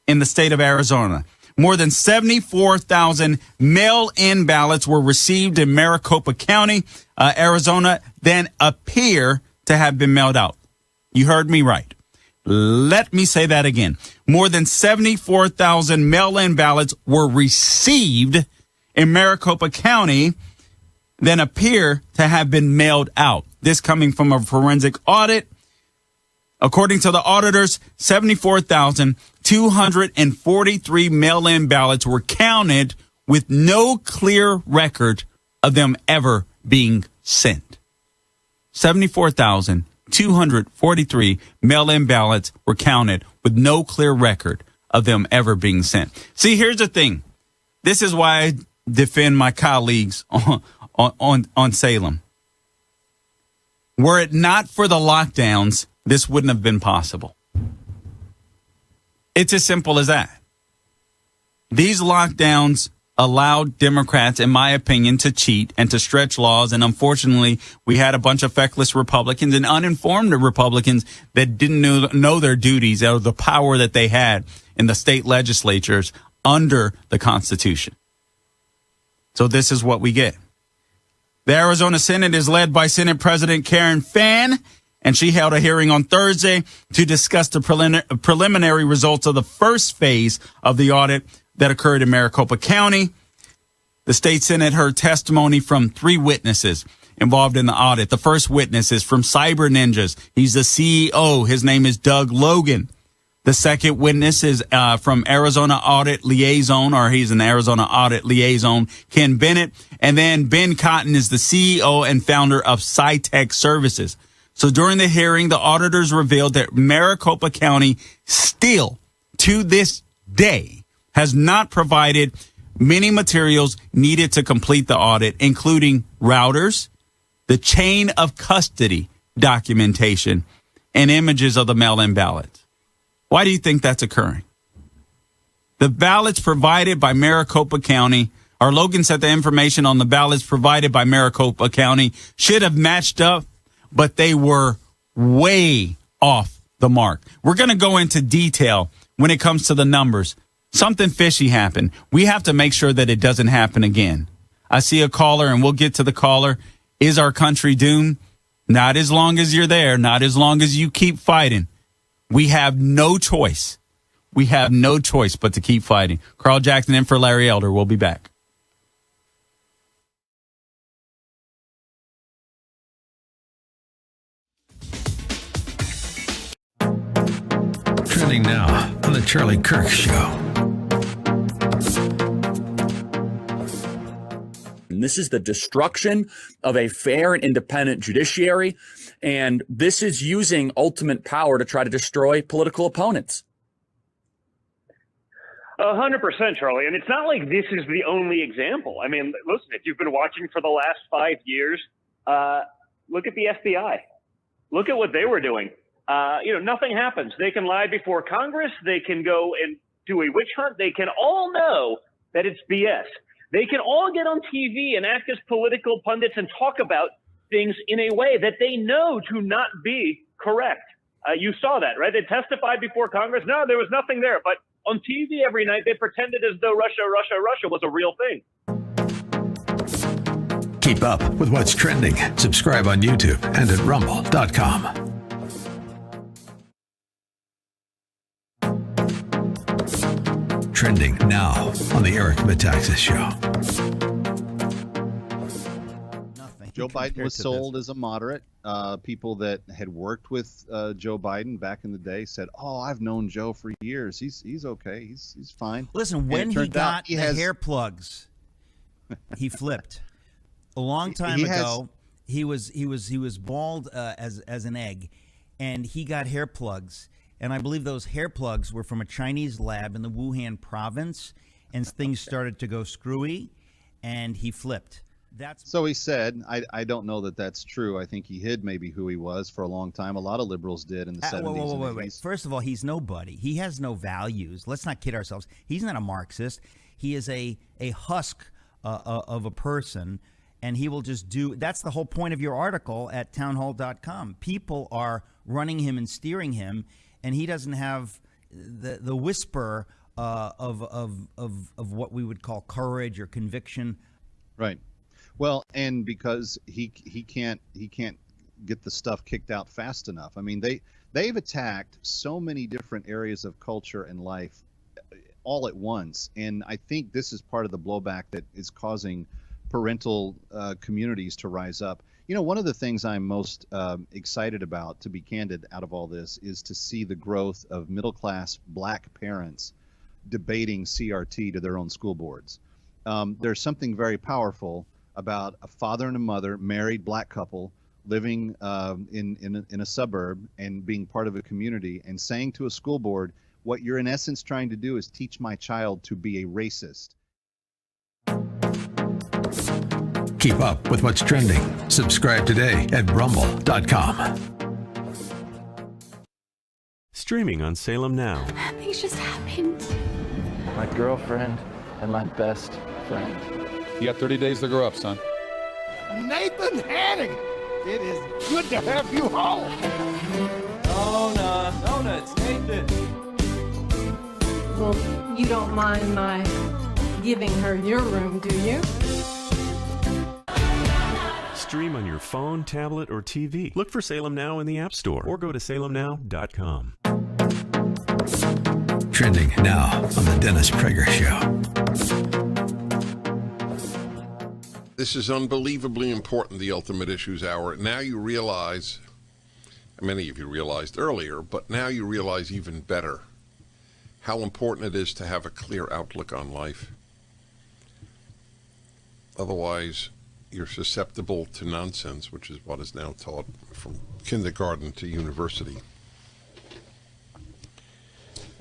in the state of Arizona. More than 74,000 mail-in ballots were received in Maricopa County, Arizona, than appear to have been mailed out. You heard me right. Let me say that again. More than 74,000 mail-in ballots were received in Maricopa County than appear to have been mailed out. This coming from a forensic audit. According to the auditors, 74,243 mail-in ballots were counted with no clear record of them ever being sent. 74,243 mail-in ballots were counted with no clear record of them ever being sent. See, here's the thing. This is why I defend my colleagues on Salem. Were it not for the lockdowns, this wouldn't have been possible. It's as simple as that. These lockdowns allowed Democrats, in my opinion, to cheat and to stretch laws. And unfortunately, we had a bunch of feckless Republicans and uninformed Republicans that didn't know their duties or the power that they had in the state legislatures under the Constitution. So this is what we get. The Arizona Senate is led by Senate President Karen Fann, and she held a hearing on Thursday to discuss the preliminary results of the first phase of the audit that occurred in Maricopa County. The state Senate heard testimony from 3 witnesses involved in the audit. The first witness is from Cyber Ninjas. He's the CEO. His name is Doug Logan. The second witness is from Arizona Audit Liaison, or he's an Arizona Audit Liaison, Ken Bennett. And then Ben Cotton is the CEO and founder of SciTech Services. So during the hearing, the auditors revealed that Maricopa County still, to this day, has not provided many materials needed to complete the audit, including routers, the chain of custody documentation, and images of the mail-in ballots. Why do you think that's occurring? The ballots provided by Maricopa County, or Logan said the information on the ballots provided by Maricopa County should have matched up, but they were way off the mark. We're going to go into detail when it comes to the numbers. Something fishy happened. We have to make sure that it doesn't happen again. I see a caller, and we'll get to the caller. Is our country doomed? Not as long as you're there. Not as long as you keep fighting. We have no choice. We have no choice but to keep fighting. Carl Jackson in for Larry Elder. We'll be back. Trending now on the Charlie Kirk Show. And this is the destruction of a fair and independent judiciary. And this is using ultimate power to try to destroy political opponents. 100%, Charlie. And it's not like this is the only example. I mean, listen, if you've been watching for the last 5 years, look at the FBI. Look at what they were doing. Nothing happens. They can lie before Congress. They can go and do a witch hunt. They can all know that it's BS. They can all get on TV and act as political pundits and talk about things in a way that they know to not be correct. You saw that, right? They testified before Congress. No, there was nothing there. But on TV every night, they pretended as though Russia was a real thing. Keep up with what's trending. Subscribe on YouTube and at rumble.com. Trending now on the Eric Metaxas Show. Joe Biden was sold as a moderate. People that had worked with Joe Biden back in the day said, "Oh, I've known Joe for years. He's okay. He's fine." Listen, when he got the hair plugs, he flipped. A long time ago, he was bald as an egg, and he got hair plugs. And I believe those hair plugs were from a Chinese lab in the Wuhan province, and things started to go screwy, and he flipped. So he said. I don't know that that's true. I think he hid maybe who he was for a long time. A lot of liberals did in the 70s. Wait. First of all, he's nobody. He has no values. Let's not kid ourselves. He's not a Marxist. He is a husk of a person, and he will just do. That's the whole point of your article at townhall.com. People are running him and steering him, and he doesn't have the whisper of what we would call courage or conviction. Right. Well, and because he can't get the stuff kicked out fast enough. I mean, they've attacked so many different areas of culture and life all at once, and I think this is part of the blowback that is causing parental communities to rise up. You know, one of the things I'm most excited about, to be candid, out of all this, is to see the growth of middle-class black parents debating CRT to their own school boards. There's something very powerful about a father and a mother, married black couple, living in a suburb and being part of a community and saying to a school board, what you're in essence trying to do is teach my child to be a racist. Keep up with what's trending. Subscribe today at rumble.com. Streaming on Salem Now. Things just happened. My girlfriend and my best friend. You got 30 days to grow up, son. Nathan Hannigan, it is good to have you home. Nona, it's Nathan. Well, you don't mind my giving her your room, do you? Stream on your phone, tablet, or TV. Look for Salem Now in the App Store or go to salemnow.com. Trending now on the Dennis Prager Show. This is unbelievably important, the Ultimate Issues Hour. Now you realize, many of you realized earlier, but now you realize even better how important it is to have a clear outlook on life. Otherwise, you're susceptible to nonsense, which is what is now taught from kindergarten to university.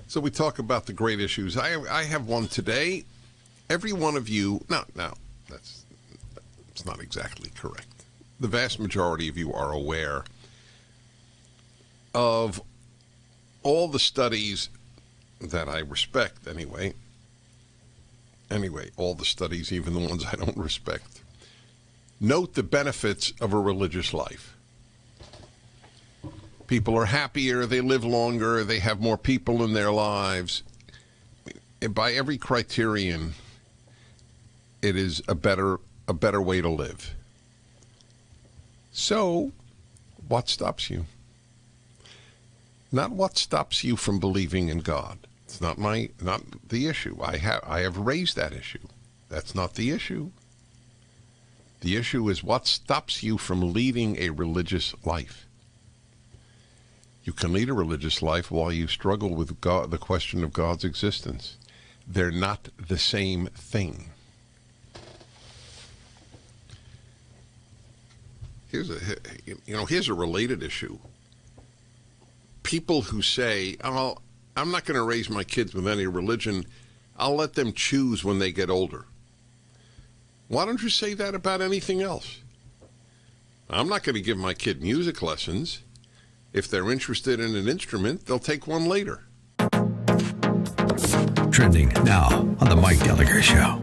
So we talk about the great issues. I have one today. Every one of you, that's not exactly correct. The vast majority of you are aware of all the studies that I respect anyway, all the studies, even the ones I don't respect, note the benefits of a religious life. People are happier, they live longer, they have more people in their lives. By every criterion, it is a better way to live. So, what stops you? Not what stops you from believing in God. It's not the issue. I have raised that issue. That's not the issue. The issue is what stops you from leading a religious life. You can lead a religious life while you struggle with God, the question of God's existence. They're not the same thing. Here's a related issue. People who say, "Oh, I'm not going to raise my kids with any religion. I'll let them choose when they get older." Why don't you say that about anything else? I'm not going to give my kid music lessons. If they're interested in an instrument, they'll take one later. Trending now on the Mike Gallagher Show.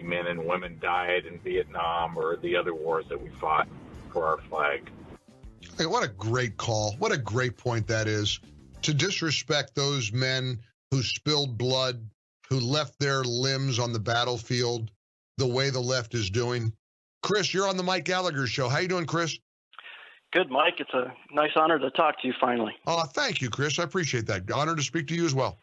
Men and women died in Vietnam or the other wars that we fought for our flag. Hey, what a great call. What a great point that is. To disrespect those men who spilled blood, who left their limbs on the battlefield the way the left is doing. Chris, you're on the Mike Gallagher Show. How you doing, Chris? Good, Mike. It's a nice honor to talk to you finally. Oh, thank you, Chris. I appreciate that. Honor to speak to you as well.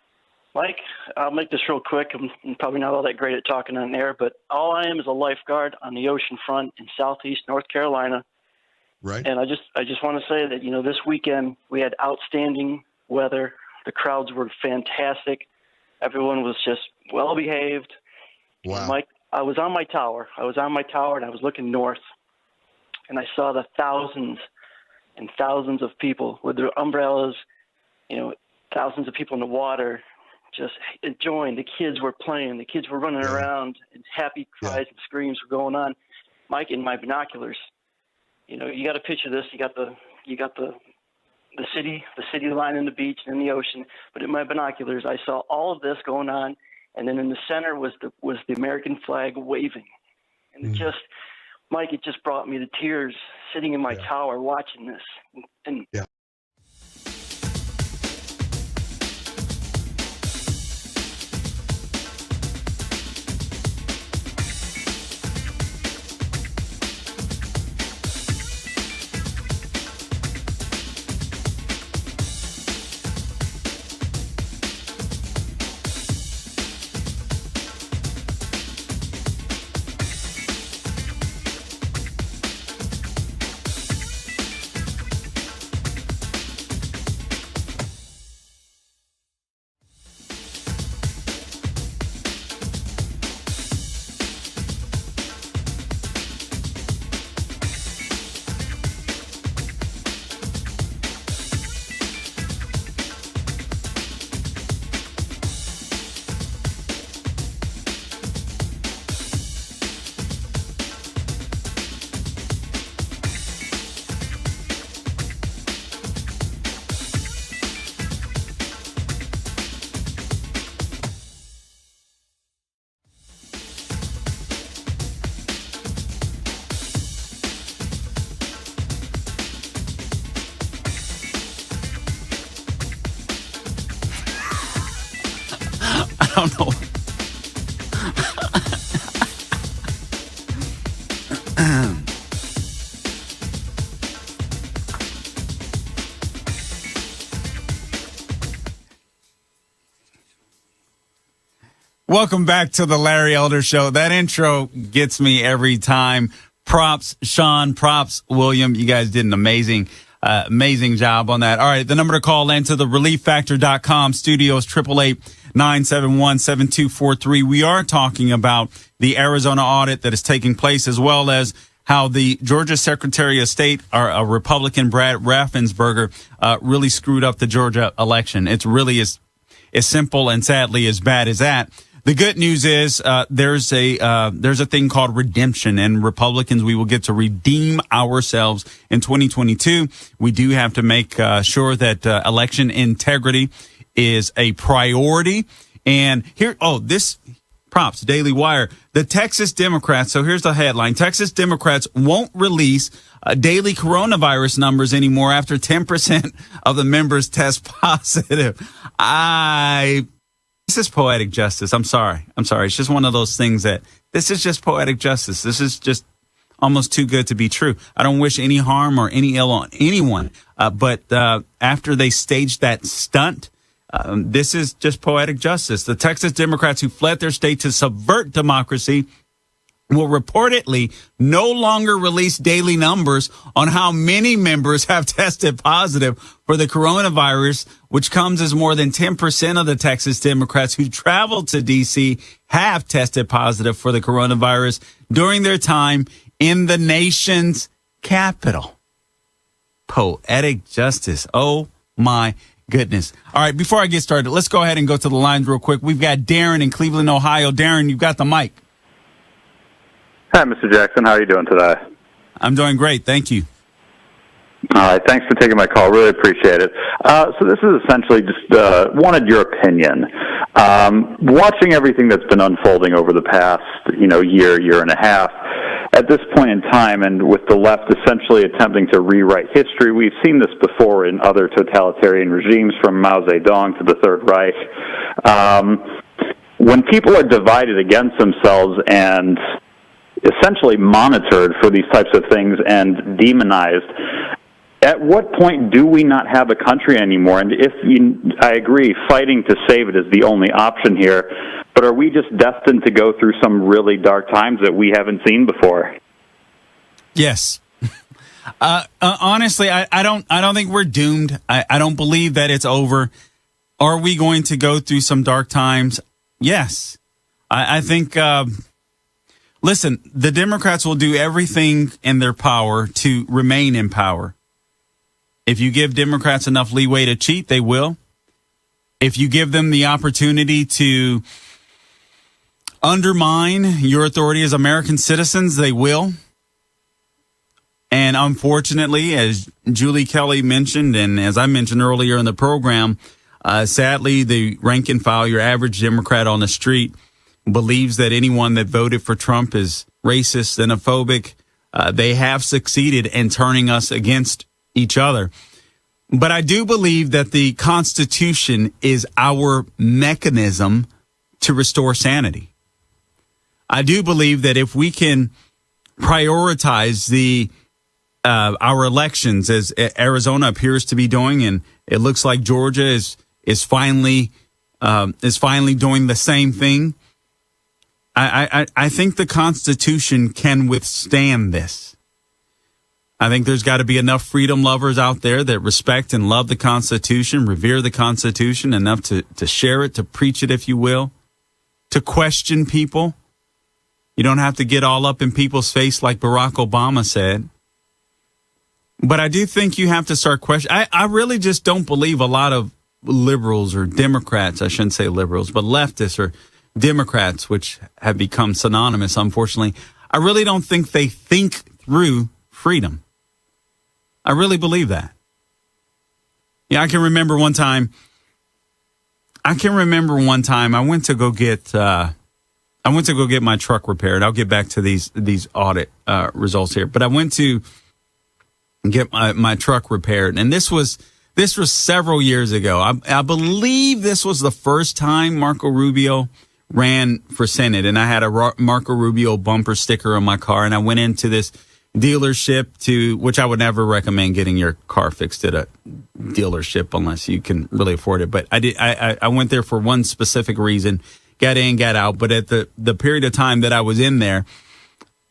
Mike, I'll make this real quick. I'm probably not all that great at talking on air, but all I am is a lifeguard on the ocean front in southeast North Carolina. Right. And I just want to say that, this weekend we had outstanding weather. The crowds were fantastic. Everyone was just well behaved. Wow. Mike, I was on my tower and I was looking north, and I saw the thousands and thousands of people with their umbrellas, thousands of people in the water just enjoying. The kids were playing. The kids were running around, and happy cries and screams were going on. Mike, in my binoculars, you got to picture this. You got the city line and the beach and the ocean. But in my binoculars, I saw all of this going on, and then in the center was the American flag waving, and it just, Mike, it just brought me to tears sitting in my tower watching this. And don't know. Welcome back to the Larry Elder Show. That intro gets me every time. Props, Sean. Props, William. You guys did an amazing job on that. All right, the number to call into the relieffactor.com studios, 888-971-7243. We are talking about the Arizona audit that is taking place, as well as how the Georgia Secretary of State, a Republican, Brad Raffensperger, really screwed up the Georgia election. It's really as simple and sadly as bad as that. The good news is there's a thing called redemption, and Republicans, we will get to redeem ourselves in 2022. We do have to make sure that election integrity is a priority. And here, this props, Daily Wire, the Texas Democrats. So here's the headline: Texas Democrats won't release daily coronavirus numbers anymore after 10% of the members test positive. This is poetic justice. I'm sorry. It's just one of those things that this is just poetic justice. This is just almost too good to be true. I don't wish any harm or any ill on anyone. But after they staged that stunt, this is just poetic justice. The Texas Democrats who fled their state to subvert democracy will reportedly no longer release daily numbers on how many members have tested positive for the coronavirus, which comes as more than 10% of the Texas Democrats who traveled to D.C. have tested positive for the coronavirus during their time in the nation's capital. Poetic justice. Oh, my goodness. All right, before I get started, let's go ahead and go to the lines real quick. We've got Darren in Cleveland, Ohio. Darren, you've got the mic. Hi, Mr. Jackson. How are you doing today? I'm doing great. Thank you. All right. Thanks for taking my call. Really appreciate it. So this is essentially just wanted your opinion. Watching everything that's been unfolding over the past, year and a half, at this point in time, and with the left essentially attempting to rewrite history, we've seen this before in other totalitarian regimes, from Mao Zedong to the Third Reich. When people are divided against themselves and essentially monitored for these types of things and demonized, at what point do we not have a country anymore? And I agree, fighting to save it is the only option here, but are we just destined to go through some really dark times that we haven't seen before? Yes. Honestly, I don't think we're doomed. I don't believe that it's over. Are we going to go through some dark times? Yes. I think, listen, the Democrats will do everything in their power to remain in power. If you give Democrats enough leeway to cheat, they will. If you give them the opportunity to undermine your authority as American citizens, they will. And unfortunately, as Julie Kelly mentioned, and as I mentioned earlier in the program, sadly, the rank and file, your average Democrat on the street, believes that anyone that voted for Trump is racist, xenophobic. They have succeeded in turning us against each other. But I do believe that the Constitution is our mechanism to restore sanity. I do believe that if we can prioritize our elections, as Arizona appears to be doing, and it looks like Georgia is finally doing the same thing, I think the Constitution can withstand this. I think there's got to be enough freedom lovers out there that respect and love the Constitution, revere the Constitution enough to share it, to preach it, if you will, to question people. You don't have to get all up in people's face like Barack Obama said. But I do think you have to start questioning. I really just don't believe a lot of liberals or Democrats, I shouldn't say liberals, but leftists or Democrats, which have become synonymous, unfortunately. I really don't think they think through freedom. I really believe that. Yeah, I can remember one time I went to go get my truck repaired. I'll get back to these audit results here, but I went to get my truck repaired, and this was This was several years ago. I believe this was the first time Marco Rubio ran for Senate, and I had a Marco Rubio bumper sticker on my car, and I went into this dealership which I would never recommend getting your car fixed at a dealership unless you can really afford it. But I went there for one specific reason, got in, got out. But at the period of time that I was in there,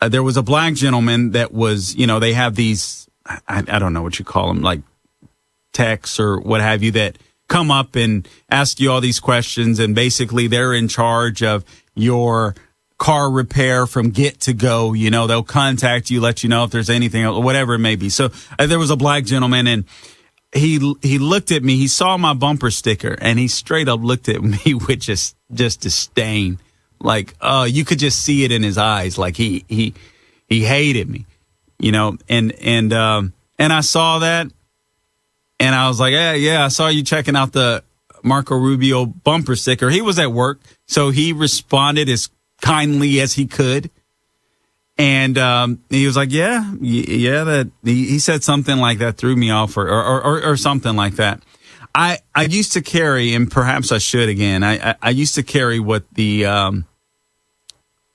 there was a black gentleman that was, they have these, I don't know what you call them, like techs or what have you, that come up and ask you all these questions. And basically they're in charge of your car repair from get to go. They'll contact you, let you know if there's anything, whatever it may be. So there was a black gentleman, and he looked at me. He saw my bumper sticker, and he straight up looked at me with just disdain. Like, you could just see it in his eyes. Like he hated me, and I saw that, and I was like, yeah, I saw you checking out the Marco Rubio bumper sticker. He was at work, so he responded as kindly as he could. And he was like, yeah, that he said something like that, threw me off or something like that. I used to carry, and perhaps I should again, I used to carry what the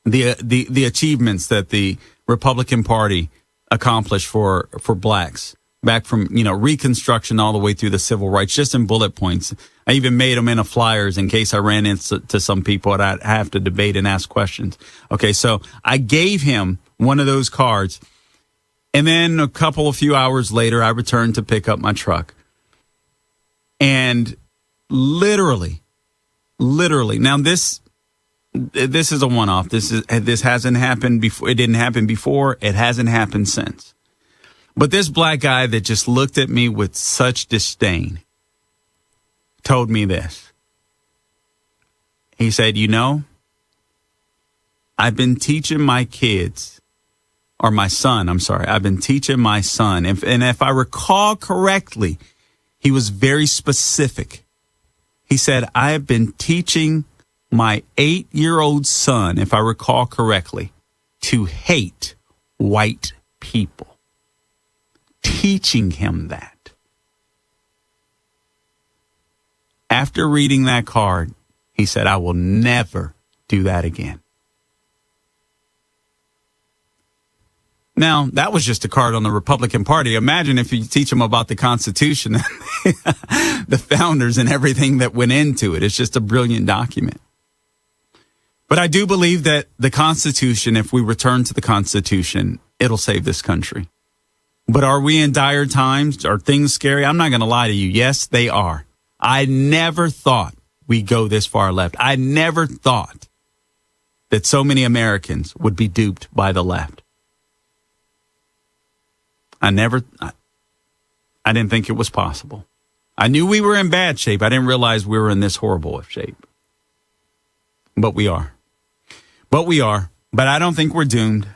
achievements that the Republican Party accomplished for blacks back from, Reconstruction all the way through the civil rights, just in bullet points. I even made them into flyers in case I ran into some people and I'd have to debate and ask questions. Okay, so I gave him one of those cards, and then a few hours later, I returned to pick up my truck. And literally, now this is a one-off. This hasn't happened before. It didn't happen before. It hasn't happened since. But this black guy that just looked at me with such disdain told me this. He said, I've been teaching my kids, or my son, I've been teaching my son. And if I recall correctly, he was very specific. He said, I have been teaching my 8-year-old son, if I recall correctly, to hate white people. Teaching him that. After reading that card, he said, I will never do that again. Now, that was just a card on the Republican Party. Imagine if you teach them about the Constitution, the founders and everything that went into it. It's just a brilliant document. But I do believe that the Constitution, if we return to the Constitution, it'll save this country. But are we in dire times? Are things scary? I'm not going to lie to you. Yes, they are. I never thought we'd go this far left. I never thought that so many Americans would be duped by the left. I didn't think it was possible. I knew we were in bad shape. I didn't realize we were in this horrible of shape. But we are. But I don't think we're doomed.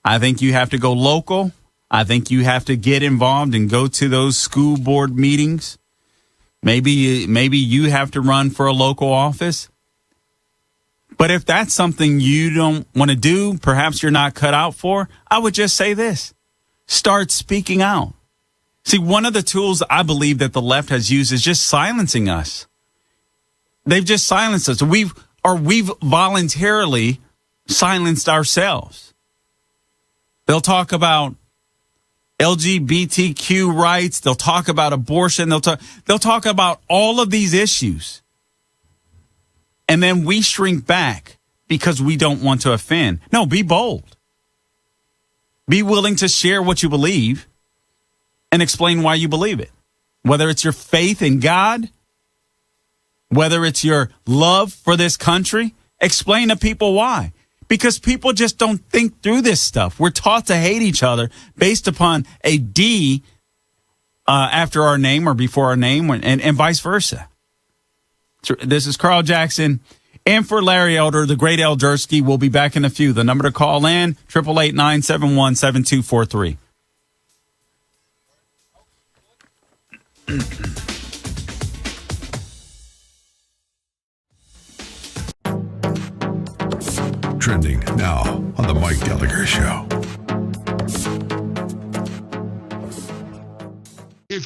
I think you have to go local. I think you have to get involved and go to those school board meetings. Maybe you have to run for a local office. But if that's something you don't want to do, perhaps you're not cut out for, I would just say this. Start speaking out. See, one of the tools I believe that the left has used is just silencing us. They've just silenced us. We've voluntarily silenced ourselves. They'll talk about LGBTQ rights. They'll talk about abortion. They'll talk about all of these issues. And then we shrink back because we don't want to offend. No, be bold. Be willing to share what you believe and explain why you believe it. Whether it's your faith in God, whether it's your love for this country, explain to people why. Because people just don't think through this stuff. We're taught to hate each other based upon a D after our name or before our name, and vice versa. This is Carl Jackson. And for Larry Elder, the great El Dursky, we'll be back in a few. The number to call in, 888-971-7243. Trending now on the Mike Gallagher Show. If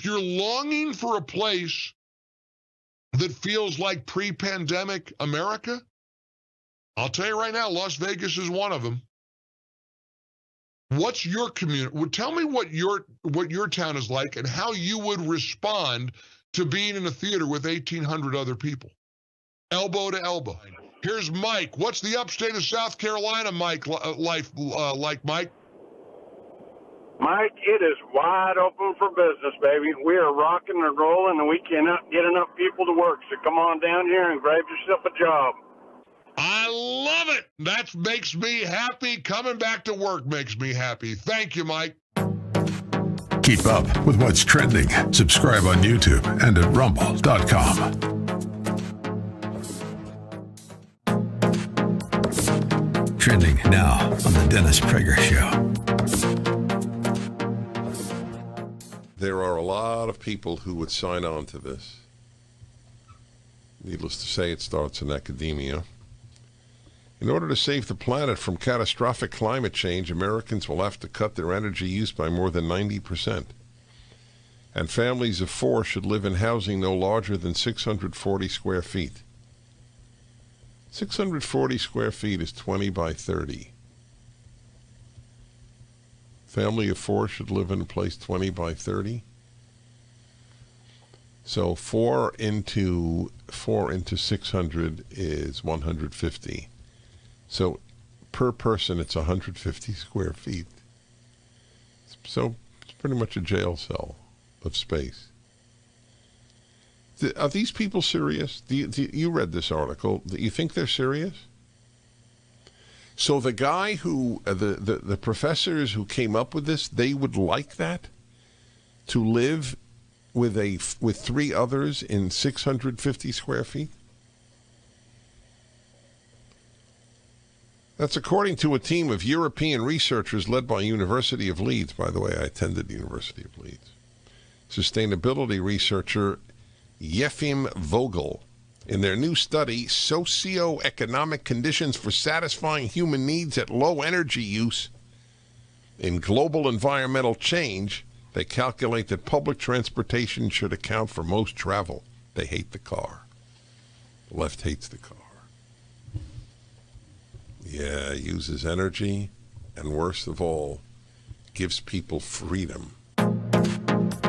for a place that feels like pre-pandemic America? I'll tell you right now, Las Vegas is one of them. What's your community? Well, tell me what your town is like and how you would respond to being in a theater with 1,800 other people, elbow to elbow. Here's Mike. What's the upstate of South Carolina, Mike, life like, Mike? Mike, it is wide open for business, baby. We are rocking and rolling, and we cannot get enough people to work. So come on down here and grab yourself a job. I love it. That makes me happy. Coming back to work makes me happy. Thank you, Mike. Keep up with what's trending. Subscribe on YouTube and at rumble.com. Trending now on the Dennis Prager Show. There are a lot of people who would sign on to this. Needless to say, it starts in academia. In order to save the planet from catastrophic climate change, Americans will have to cut their energy use by more than 90%. And families of 4 should live in housing no larger than 640 square feet. 640 square feet is 20 by 30. Family of 4 should live in a place 20 by 30. So 4 into 600 is 150. So per person, it's 150 square feet. So it's pretty much a jail cell of space. Are these people serious? You read this article. Do you think they're serious? So the guy who, the professors who came up with this, they would like that? To live with 3 others in 650 square feet? That's according to a team of European researchers led by University of Leeds. By the way, I attended the University of Leeds. Sustainability researcher Yefim Vogel. In their new study, Socioeconomic Conditions for Satisfying Human Needs at Low Energy Use in Global Environmental Change, they calculate that public transportation should account for most travel. They hate the car. The left hates the car. Yeah, uses energy, and worst of all, gives people freedom.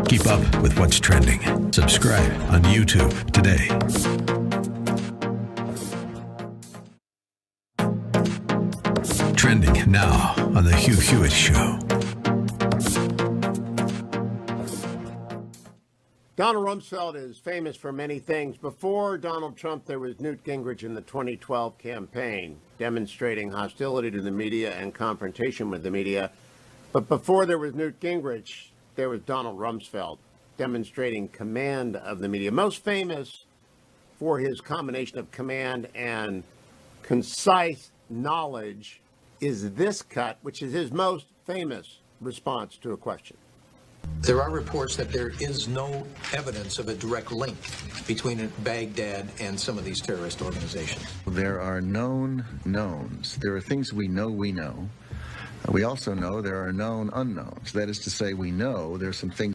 Keep up with what's trending. Subscribe on YouTube today. Trending now on the Hugh Hewitt Show. Donald Rumsfeld is famous for many things. Before Donald Trump, there was Newt Gingrich in the 2012 campaign, demonstrating hostility to the media and confrontation with the media. But before there was Newt Gingrich, there was Donald Rumsfeld, demonstrating command of the media. Most famous for his combination of command and concise knowledge is this cut, which is his most famous response to a question. There are reports that there is no evidence of a direct link between Baghdad and some of these terrorist organizations. There are known knowns. There are things we know we know. We also know there are known unknowns. That is to say, we know there's some things.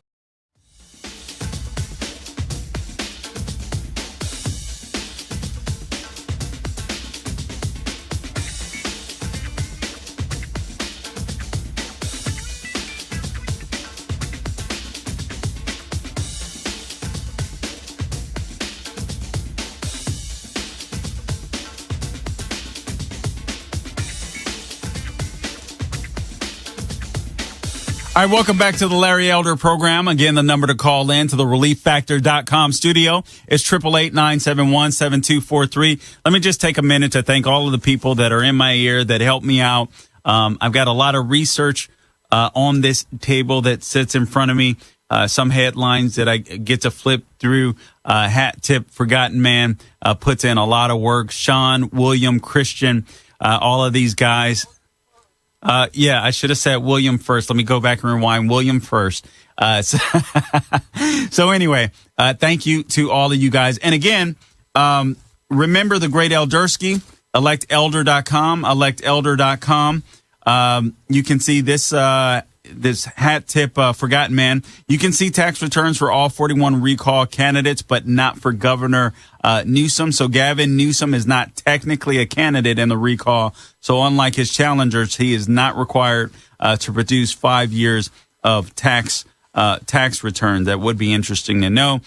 All right, welcome back to the Larry Elder program. Again, the number to call in to the ReliefFactor.com studio is 888-971-7243. Let me just take a minute to thank all of the people that are in my ear that help me out. I've got a lot of research on this table that sits in front of me. Some headlines that I get to flip through. Hat Tip, Forgotten Man, puts in a lot of work. Sean, William, Christian, all of these guys. Yeah, I should have said William first. Let me go back and rewind. William first. So anyway, thank you to all of you guys. And again, remember the great Eldersky, electelder.com, electelder.com. You can see this this hat tip, Forgotten Man. You can see tax returns for all 41 recall candidates, but not for Governor Newsom. So Gavin Newsom is not technically a candidate in the recall. So unlike his challengers, he is not required to produce 5 years of tax return. That would be interesting to know.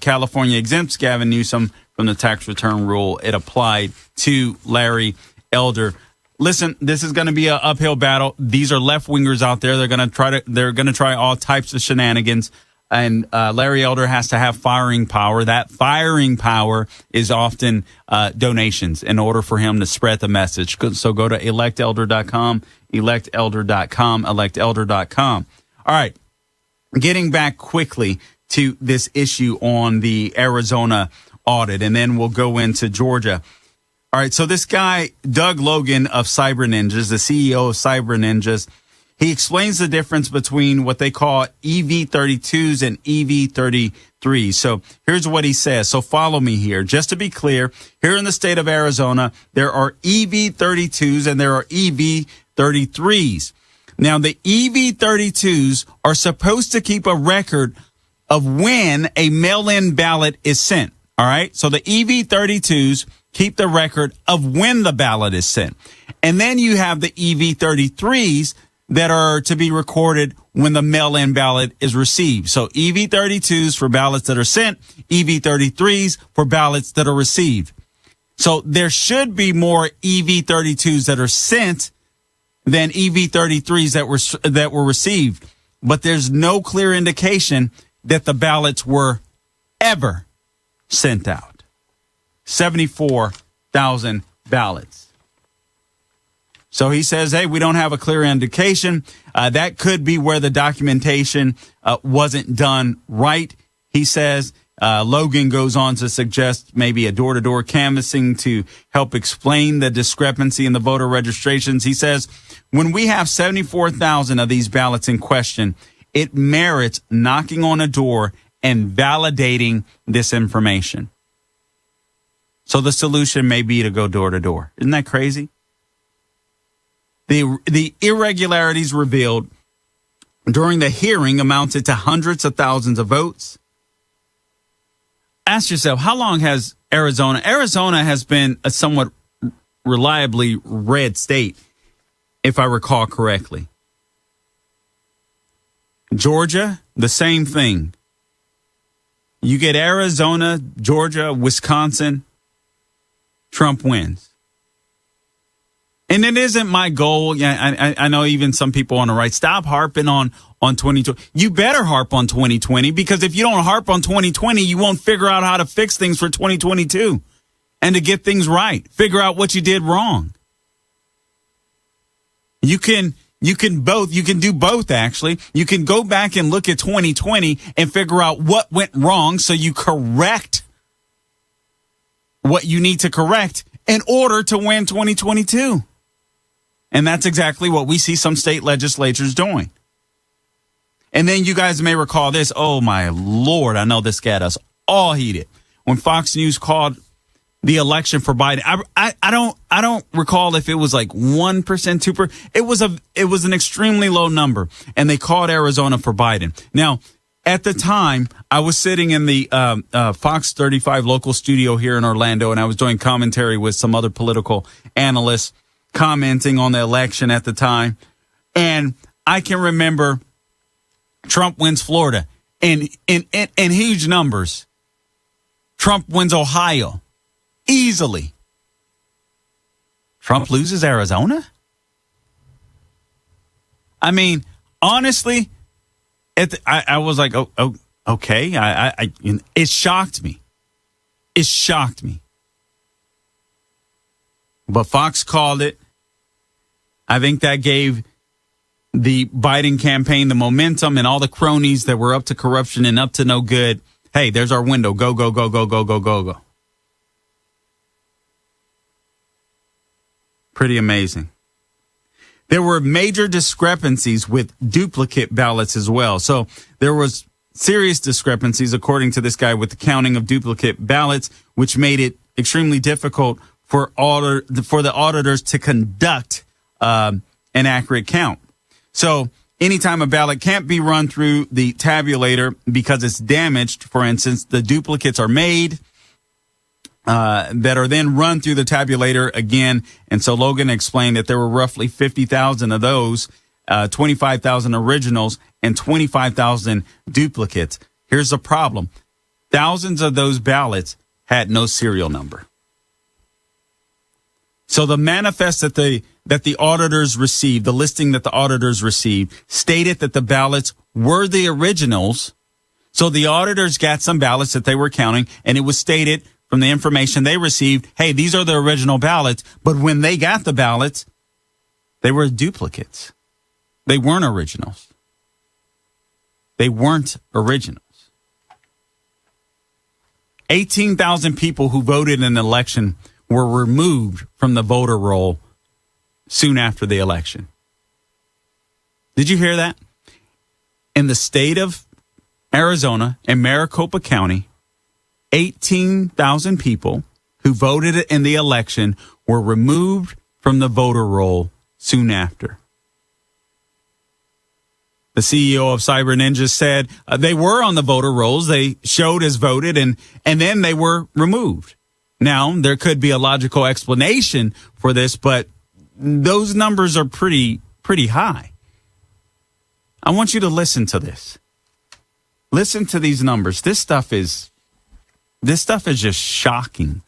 California exempts Gavin Newsom from the tax return rule. It applied to Larry Elder. Listen, this is going to be an uphill battle. These are left wingers out there. They're going to try all types of shenanigans. And Larry Elder has to have firing power. That firing power is often donations in order for him to spread the message. So go to electelder.com, electelder.com. All right. Getting back quickly to this issue on the Arizona audit, and then we'll go into Georgia. All right, so this guy, Doug Logan of Cyber Ninjas, the CEO of Cyber Ninjas, he explains the difference between what they call EV32s and EV33s. So here's what he says. So follow me here. Just to be clear, here in the state of Arizona, there are EV32s and there are EV33s. Now, the EV32s are supposed to keep a record of when a mail-in ballot is sent. All right, so the EV32s keep the record of when the ballot is sent. And then you have the EV33s that are to be recorded when the mail-in ballot is received. So EV32s for ballots that are sent, EV33s for ballots that are received. So there should be more EV32s that are sent than EV33s that were received. But there's no clear indication that the ballots were ever sent out. 74,000 ballots. So he says, hey, we don't have a clear indication. That could be where the documentation wasn't done right. He says, Logan goes on to suggest maybe a door-to-door canvassing to help explain the discrepancy in the voter registrations. He says, when we have 74,000 of these ballots in question, it merits knocking on a door and validating this information. So the solution may be to go door to door. Isn't that crazy? The irregularities revealed during the hearing amounted to hundreds of thousands of votes. Ask yourself, how long has Arizona has been a somewhat reliably red state, if I recall correctly. Georgia, the same thing. You get Arizona, Georgia, Wisconsin, Trump wins. And it isn't my goal. Yeah, I know even some people on the right, stop harping on 2020. You better harp on 2020, because if you don't harp on 2020, you won't figure out how to fix things for 2022 and to get things right. Figure out what you did wrong. You can do both, actually. You can go back and look at 2020 and figure out what went wrong so you correct what you need to correct in order to win 2022. And that's exactly what we see some state legislatures doing. And then you guys may recall this. Oh, my Lord, I know this got us all heated. When Fox News called the election for Biden, I don't recall if it was like 1%, 2%. It was an extremely low number, and they called Arizona for Biden. Now, at the time, I was sitting in the Fox 35 local studio here in Orlando, and I was doing commentary with some other political analysts commenting on the election at the time. And I can remember Trump wins Florida in huge numbers. Trump wins Ohio easily. Trump loses Arizona? I mean, honestly, I was like, oh, okay. It shocked me. It shocked me. But Fox called it. I think that gave the Biden campaign the momentum, and all the cronies that were up to corruption and up to no good. Hey, there's our window. Go, go, go, go, go, go, go, go. Pretty amazing. There were major discrepancies with duplicate ballots as well. So there was serious discrepancies, according to this guy, with the counting of duplicate ballots, which made it extremely difficult for the auditors to conduct an accurate count. So anytime a ballot can't be run through the tabulator because it's damaged, for instance, the duplicates are made that are then run through the tabulator again. And so Logan explained that there were roughly 50,000 of those, 25,000 originals and 25,000 duplicates. Here's the problem. Thousands of those ballots had no serial number. So the manifest that the auditors received, the listing that the auditors received, stated that the ballots were the originals. So the auditors got some ballots that they were counting, and it was stated from the information they received, hey, these are the original ballots. But when they got the ballots, they were duplicates. They weren't originals. They weren't originals. 18,000 people who voted in an election were removed from the voter roll soon after the election. Did you hear that? In the state of Arizona, in Maricopa County, 18,000 people who voted in the election were removed from the voter roll soon after. The CEO of Cyber Ninja said they were on the voter rolls. They showed as voted, and then they were removed. Now, there could be a logical explanation for this, but those numbers are pretty high. I want you to listen to this. Listen to these numbers. This stuff is just shocking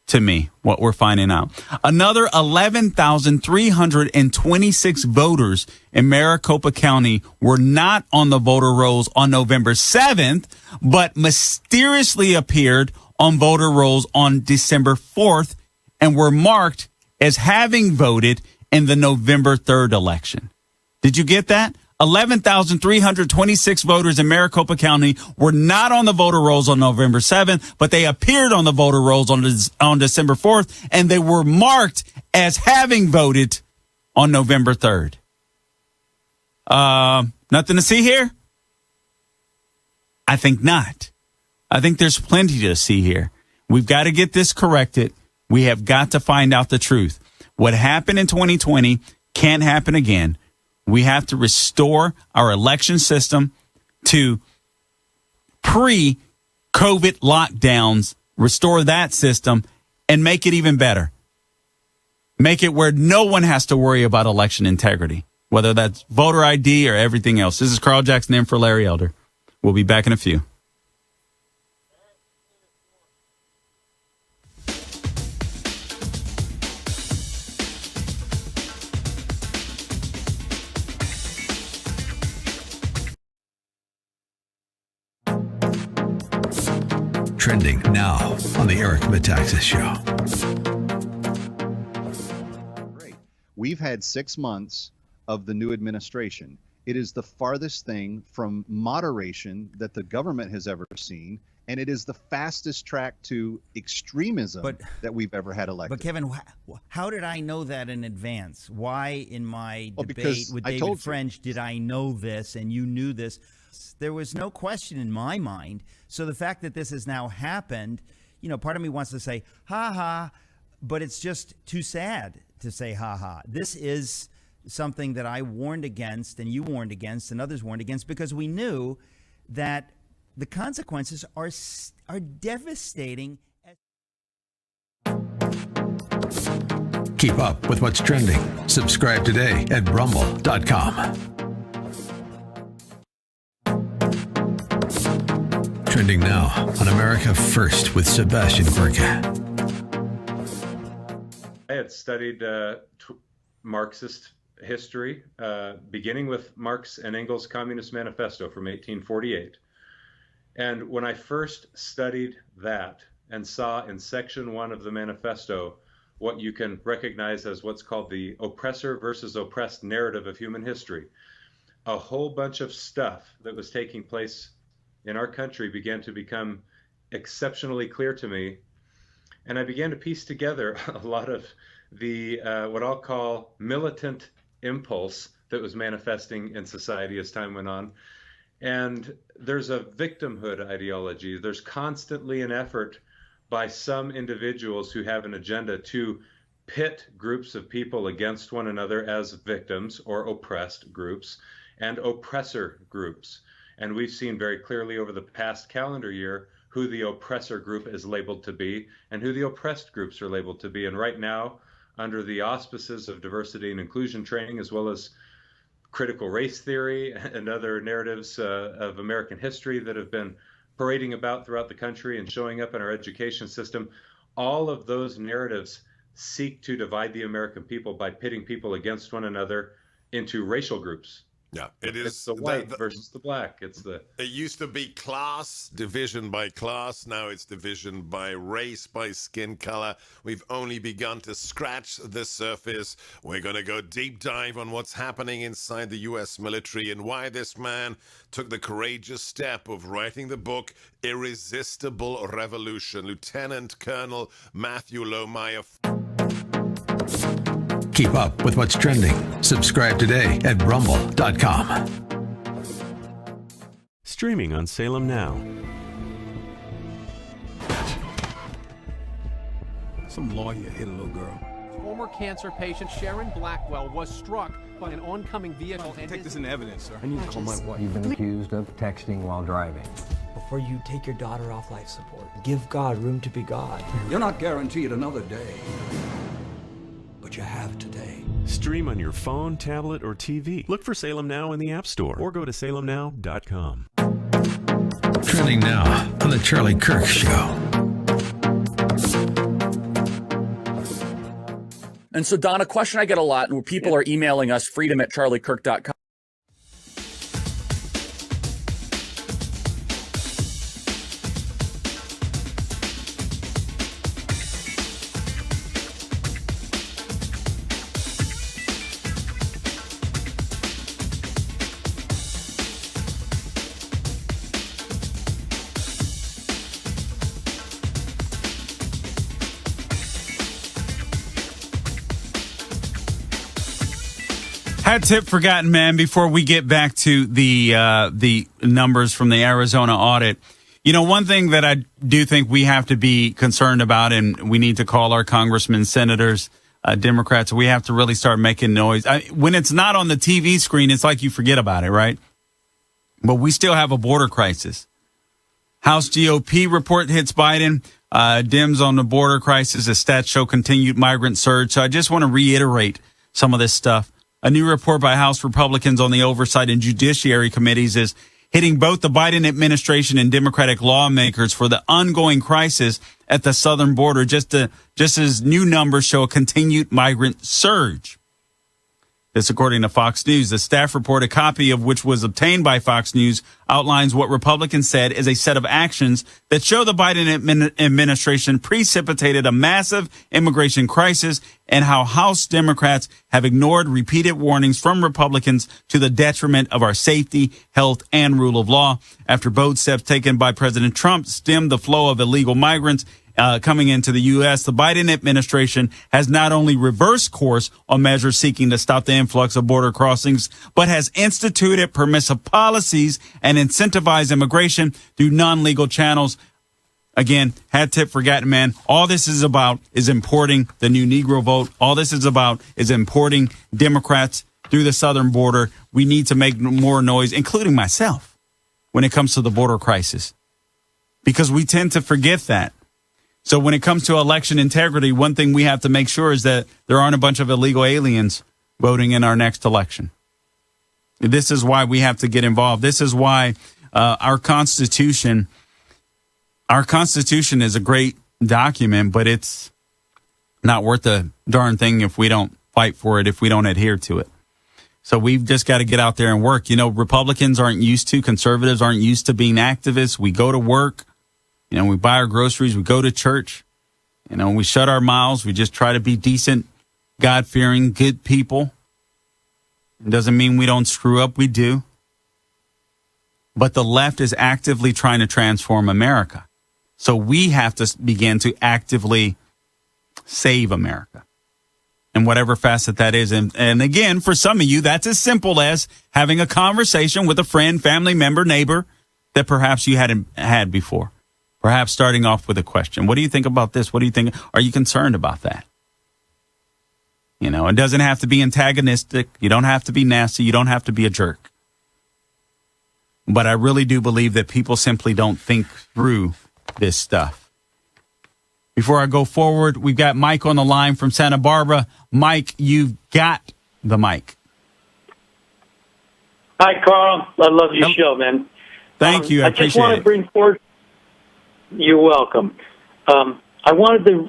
to me, what we're finding out. Another 11,326 voters in Maricopa County were not on the voter rolls on November 7th, but mysteriously appeared on voter rolls on December 4th and were marked as having voted in the November 3rd election. Did you get that? 11,326 voters in Maricopa County were not on the voter rolls on November 7th, but they appeared on the voter rolls on December 4th, and they were marked as having voted on November 3rd. Nothing to see here? I think not. I think there's plenty to see here. We've got to get this corrected. We have got to find out the truth. What happened in 2020 can't happen again. We have to restore our election system to pre-COVID lockdowns, restore that system, and make it even better. Make it where no one has to worry about election integrity, whether that's voter ID or everything else. This is Carl Jackson in for Larry Elder. We'll be back in a few. Trending now on the Eric Metaxas Show. We've had 6 months of the new administration. It is the farthest thing from moderation that the government has ever seen, and it is the fastest track to extremism that we've ever had elected. But Kevin, how did I know that in advance? Why in my debate with David French did I know this and you knew this? There was no question in my mind. So the fact that this has now happened, part of me wants to say, ha ha, but it's just too sad to say ha ha. This is something that I warned against and you warned against and others warned against because we knew that the consequences are devastating. Keep up with what's trending. Subscribe today at rumble.com. Trending now on America First with Sebastian Gorka. I had studied Marxist history, beginning with Marx and Engels' Communist Manifesto from 1848. And when I first studied that and saw in section 1 of the manifesto what you can recognize as what's called the oppressor versus oppressed narrative of human history, a whole bunch of stuff that was taking place in our country began to become exceptionally clear to me. And I began to piece together a lot of the, what I'll call militant impulse that was manifesting in society as time went on. And there's a victimhood ideology. There's constantly an effort by some individuals who have an agenda to pit groups of people against one another as victims or oppressed groups. and oppressor groups. And we've seen very clearly over the past calendar year who the oppressor group is labeled to be and who the oppressed groups are labeled to be. And right now, under the auspices of diversity and inclusion training, as well as critical race theory and other narratives of American history that have been parading about throughout the country and showing up in our education system, all of those narratives seek to divide the American people by pitting people against one another into racial groups. Yeah, it's the white versus the black. It used to be class, division by class. Now it's division by race, by skin color. We've only begun to scratch the surface. We're going to go deep dive on what's happening inside the U.S. military and why this man took the courageous step of writing the book Irresistible Revolution. Lieutenant Colonel Matthew Lohmeyer. Keep up with what's trending. Subscribe today at rumble.com. Streaming on Salem Now. Some lawyer hit a little girl. Former cancer patient Sharon Blackwell was struck by an oncoming vehicle. Take this into evidence, sir. I need to call my wife. You've been accused of texting while driving. Before you take your daughter off life support, give God room to be God. You're not guaranteed another day, but you have today. Stream on your phone, tablet, or TV. Look for Salem Now in the App Store or go to salemnow.com. Trending now on The Charlie Kirk Show. And so, Don, a question I get a lot, and where people are emailing us, freedom@charliekirk.com. Hat tip forgotten, man, before we get back to the numbers from the Arizona audit. You know, one thing that I do think we have to be concerned about, and we need to call our congressmen, senators, Democrats, we have to really start making noise. When it's not on the TV screen, it's like you forget about it, right? But we still have a border crisis. House GOP report hits Biden. Dems on the border crisis as stats show continued migrant surge. So I just want to reiterate some of this stuff. A new report by House Republicans on the Oversight and Judiciary Committees is hitting both the Biden administration and Democratic lawmakers for the ongoing crisis at the southern border, just as new numbers show a continued migrant surge. This, according to Fox News. The staff report, a copy of which was obtained by Fox News, outlines what Republicans said is a set of actions that show the Biden administration precipitated a massive immigration crisis and how House Democrats have ignored repeated warnings from Republicans to the detriment of our safety, health, and rule of law. After both steps taken by President Trump stemmed the flow of illegal migrants coming into the U.S., the Biden administration has not only reversed course on measures seeking to stop the influx of border crossings, but has instituted permissive policies and incentivized immigration through non-legal channels. Again, hat tip forgotten, man. All this is about is importing the new Negro vote. All this is about is importing Democrats through the southern border. We need to make more noise, including myself, when it comes to the border crisis, because we tend to forget that. So when it comes to election integrity, one thing we have to make sure is that there aren't a bunch of illegal aliens voting in our next election. This is why we have to get involved. This is why our Constitution is a great document, but it's not worth a darn thing if we don't fight for it, if we don't adhere to it. So we've just got to get out there and work. You know, Republicans conservatives aren't used to being activists. We go to work. You know, we buy our groceries, we go to church, you know, we shut our mouths. We just try to be decent, God-fearing, good people. It doesn't mean we don't screw up. We do. But the left is actively trying to transform America. So we have to begin to actively save America in whatever facet that is. And again, for some of you, that's as simple as having a conversation with a friend, family member, neighbor that perhaps you hadn't had before. Perhaps starting off with a question. What do you think about this? What do you think? Are you concerned about that? You know, it doesn't have to be antagonistic. You don't have to be nasty. You don't have to be a jerk. but I really do believe that people simply don't think through this stuff. Before I go forward, we've got Mike on the line from Santa Barbara. Mike, you've got the mic. Hi, Carl. I love your show, man. Thank you. I appreciate just want to bring forward. You're welcome. I wanted to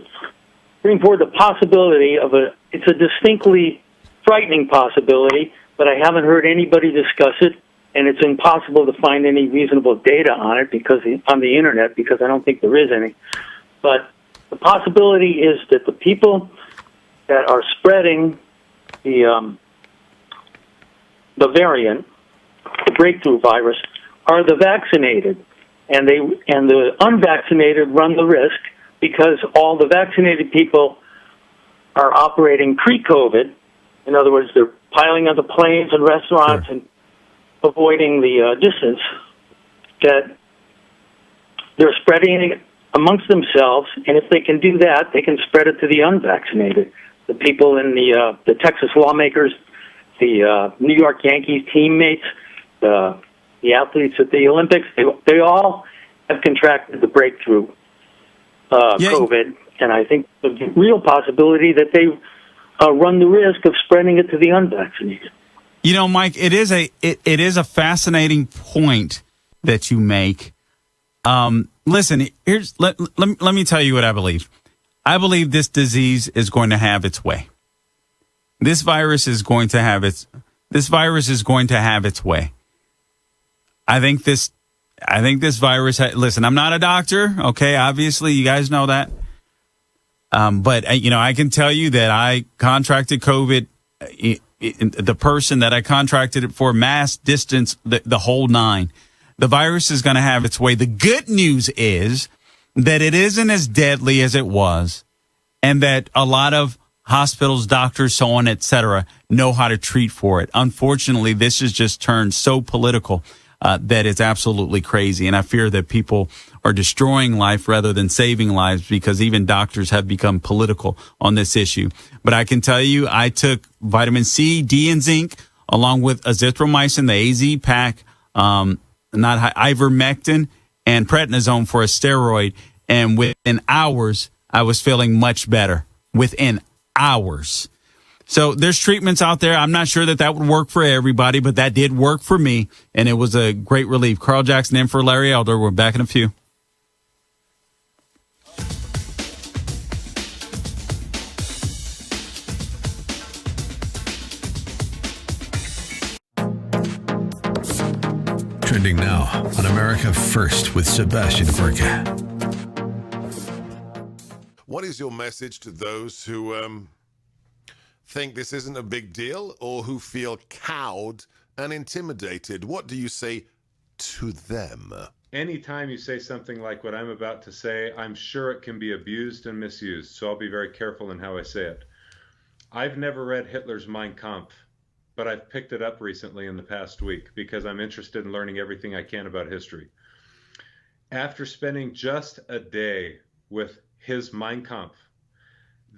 bring forward the possibility of it's a distinctly frightening possibility, but I haven't heard anybody discuss it, and it's impossible to find any reasonable data on it on the internet, because I don't think there is any. But the possibility is that the people that are spreading the variant, the breakthrough virus, are the vaccinated, and the unvaccinated run the risk, because all the vaccinated people are operating pre-COVID. In other words, they're piling onto planes and restaurants and avoiding the distance, that they're spreading it amongst themselves, and if they can do that, they can spread it to the unvaccinated. The people in the Texas lawmakers, the New York Yankees teammates, the athletes at the Olympics, they all have contracted the breakthrough COVID, and I think the real possibility that they run the risk of spreading it to the unvaccinated. You know, Mike, it is a fascinating point that you make. Listen, let me tell you what I believe. I believe this disease is going to have its way. This virus is going to have its way. I think this virus. Listen, I'm not a doctor. Okay, obviously, you guys know that. But I can tell you that I contracted COVID. The person that I contracted it for, mass, distance, the whole nine. The virus is going to have its way. The good news is that it isn't as deadly as it was, and that a lot of hospitals, doctors, so on, etc., know how to treat for it. Unfortunately, this has just turned so political that it's absolutely crazy, and I fear that people are destroying life rather than saving lives, because even doctors have become political on this issue. But I can tell you, I took vitamin C, D, and zinc, along with azithromycin, the AZ pack, ivermectin, and prednisone for a steroid, and within hours, I was feeling much better. Within hours. So there's treatments out there. I'm not sure that would work for everybody, but that did work for me, and it was a great relief. Carl Jackson in for Larry Elder. We're back in a few. Trending now on America First with Sebastian Gorka. What is your message to those who think this isn't a big deal, or who feel cowed and intimidated? What do you say to them? Anytime you say something like what I'm about to say, I'm sure it can be abused and misused, so I'll be very careful in how I say it. I've never read Hitler's Mein Kampf, but I've picked it up recently in the past week because I'm interested in learning everything I can about history. After spending just a day with his Mein Kampf,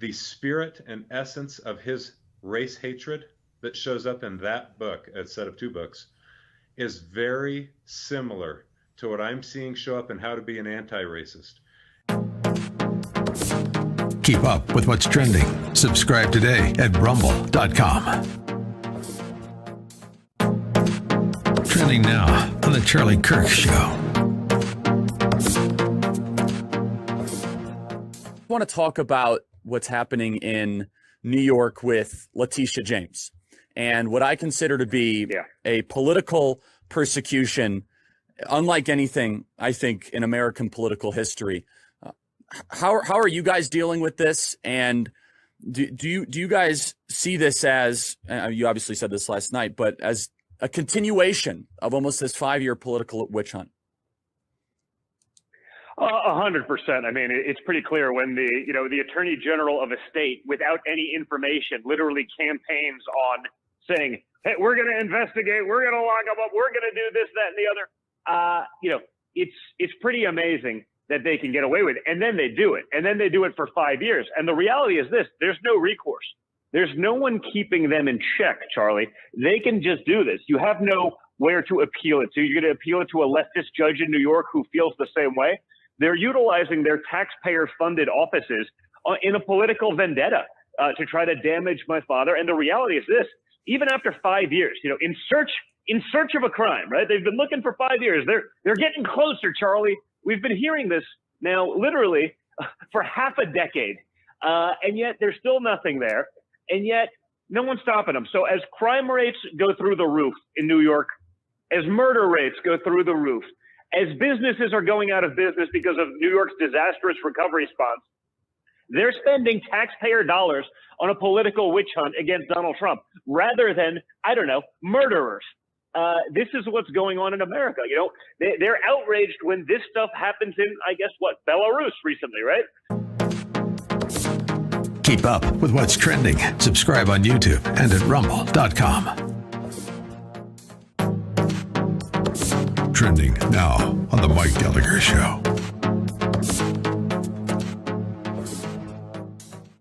the spirit and essence of his race hatred that shows up in that book, a set of two books, is very similar to what I'm seeing show up in How to Be an Anti-Racist. Keep up with what's trending. Subscribe today at rumble.com. Trending now on the Charlie Kirk Show. I want to talk about what's happening in New York with Letitia James and what I consider to be a political persecution unlike anything, I think, in American political history. How are you guys dealing with this? And do you guys see this as, you obviously said this last night, but as a continuation of almost this 5-year political witch hunt? 100%. I mean, it's pretty clear when the Attorney General of a state, without any information, literally campaigns on saying, "Hey, we're going to investigate, we're going to lock them up, we're going to do this, that, and the other." It's pretty amazing that they can get away with it, and then they do it, and then they do it for 5 years. And the reality is this: there's no recourse. There's no one keeping them in check, Charlie. They can just do this. You have no where to appeal it to. You're going to appeal it to a leftist judge in New York who feels the same way. They're utilizing their taxpayer-funded offices in a political vendetta to try to damage my father. And the reality is this: even after 5 years, in search of a crime, right? They've been looking for 5 years. They're getting closer, Charlie. We've been hearing this now literally for half a decade, and yet there's still nothing there, and yet no one's stopping them. So as crime rates go through the roof in New York, as murder rates go through the roof, as businesses are going out of business because of New York's disastrous recovery response, they're spending taxpayer dollars on a political witch hunt against Donald Trump rather than, murderers. This is what's going on in America. They're outraged when this stuff happens in, Belarus recently, right? Keep up with what's trending. Subscribe on YouTube and at rumble.com. Trending now on the Mike Gallagher Show.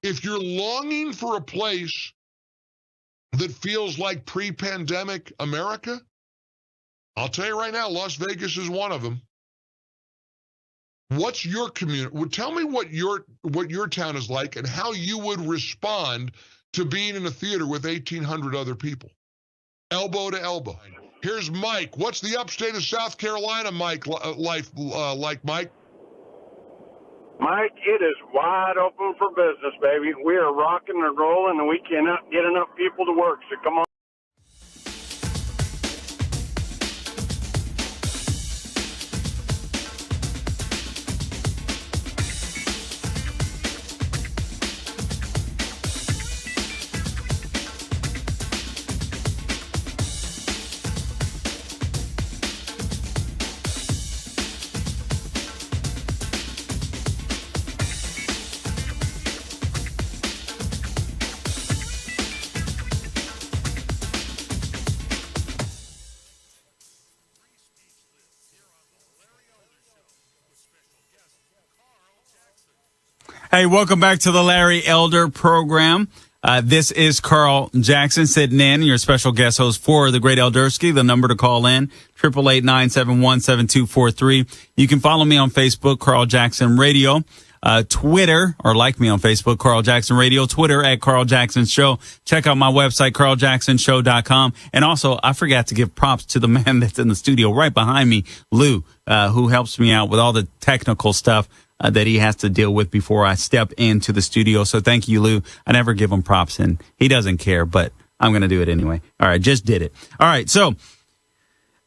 If you're longing for a place that feels like pre-pandemic America, I'll tell you right now, Las Vegas is one of them. What's your community? Well, tell me what your town is like and how you would respond to being in a theater with 1,800 other people, elbow to elbow. Here's Mike. What's the upstate of South Carolina, Mike, life like, Mike? Mike, it is wide open for business, baby. We are rocking and rolling, and we cannot get enough people to work, so come on. Hey, welcome back to the Larry Elder program. This is Carl Jackson sitting in, your special guest host for the Great Eldersky. The number to call in, 888-971-7243. You can follow me on Facebook, Carl Jackson Radio. Twitter, or like me on Facebook, Carl Jackson Radio. Twitter at Carl Jackson Show. Check out my website, carljacksonshow.com. And also, I forgot to give props to the man that's in the studio right behind me, Lou, who helps me out with all the technical stuff that he has to deal with before I step into the studio. So thank you, Lou. I never give him props, and he doesn't care, but I'm going to do it anyway. All right, just did it. All right, so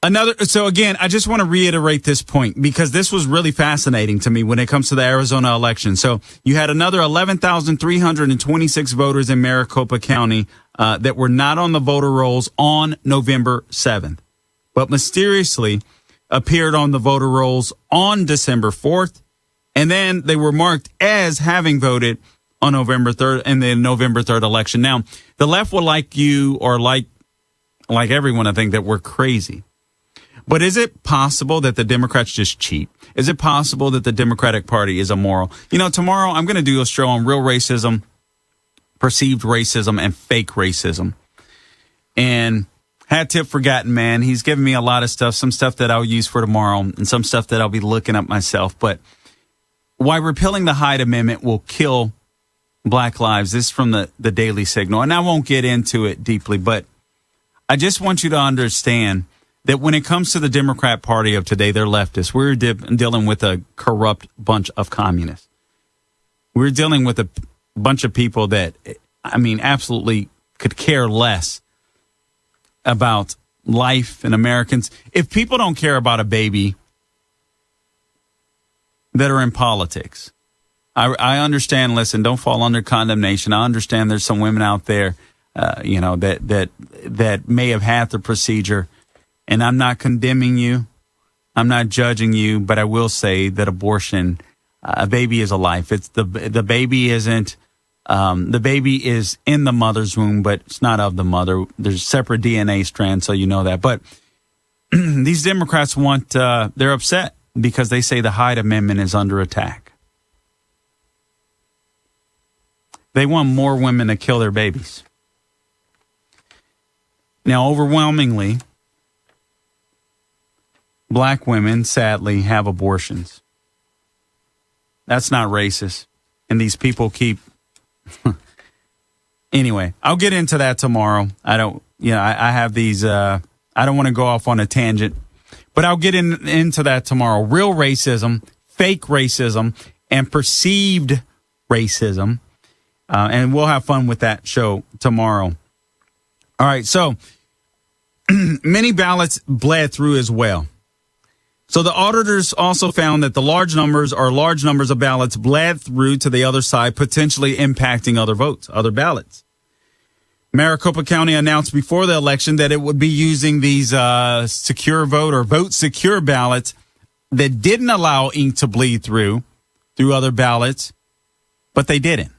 again, I just want to reiterate this point because this was really fascinating to me when it comes to the Arizona election. So you had another 11,326 voters in Maricopa County that were not on the voter rolls on November 7th, but mysteriously appeared on the voter rolls on December 4th. And then they were marked as having voted on November 3rd in the November 3rd election. Now, the left will like you or like everyone, I think, that we're crazy. But is it possible that the Democrats just cheat? Is it possible that the Democratic Party is immoral? Tomorrow I'm going to do a show on real racism, perceived racism, and fake racism. And hat tip for Gatton, man. He's given me a lot of stuff, some stuff that I'll use for tomorrow and some stuff that I'll be looking up myself. But why repealing the Hyde Amendment will kill black lives. This is from the Daily Signal. And I won't get into it deeply, but I just want you to understand that when it comes to the Democrat Party of today, they're leftists. We're dealing with a corrupt bunch of communists. We're dealing with a bunch of people that, absolutely could care less about life and Americans. If people don't care about a baby that are in politics, I understand. Listen, don't fall under condemnation. I understand there's some women out there, that may have had the procedure, and I'm not condemning you. I'm not judging you, but I will say that abortion, a baby is a life. It's the baby isn't. The baby is in the mother's womb, but it's not of the mother. There's separate DNA strands, so you know that. But these Democrats they're upset because they say the Hyde Amendment is under attack. They want more women to kill their babies. Now, overwhelmingly, black women, sadly, have abortions. That's not racist. And these people keep... Anyway, I'll get into that tomorrow. I have these... I don't want to go off on a tangent, but I'll get into that tomorrow. Real racism, fake racism, and perceived racism. And we'll have fun with that show tomorrow. All right, so many ballots bled through as well. So the auditors also found that the large numbers of ballots bled through to the other side, potentially impacting other ballots. Maricopa County announced before the election that it would be using these secure vote or vote secure ballots that didn't allow ink to bleed through other ballots, but they didn't.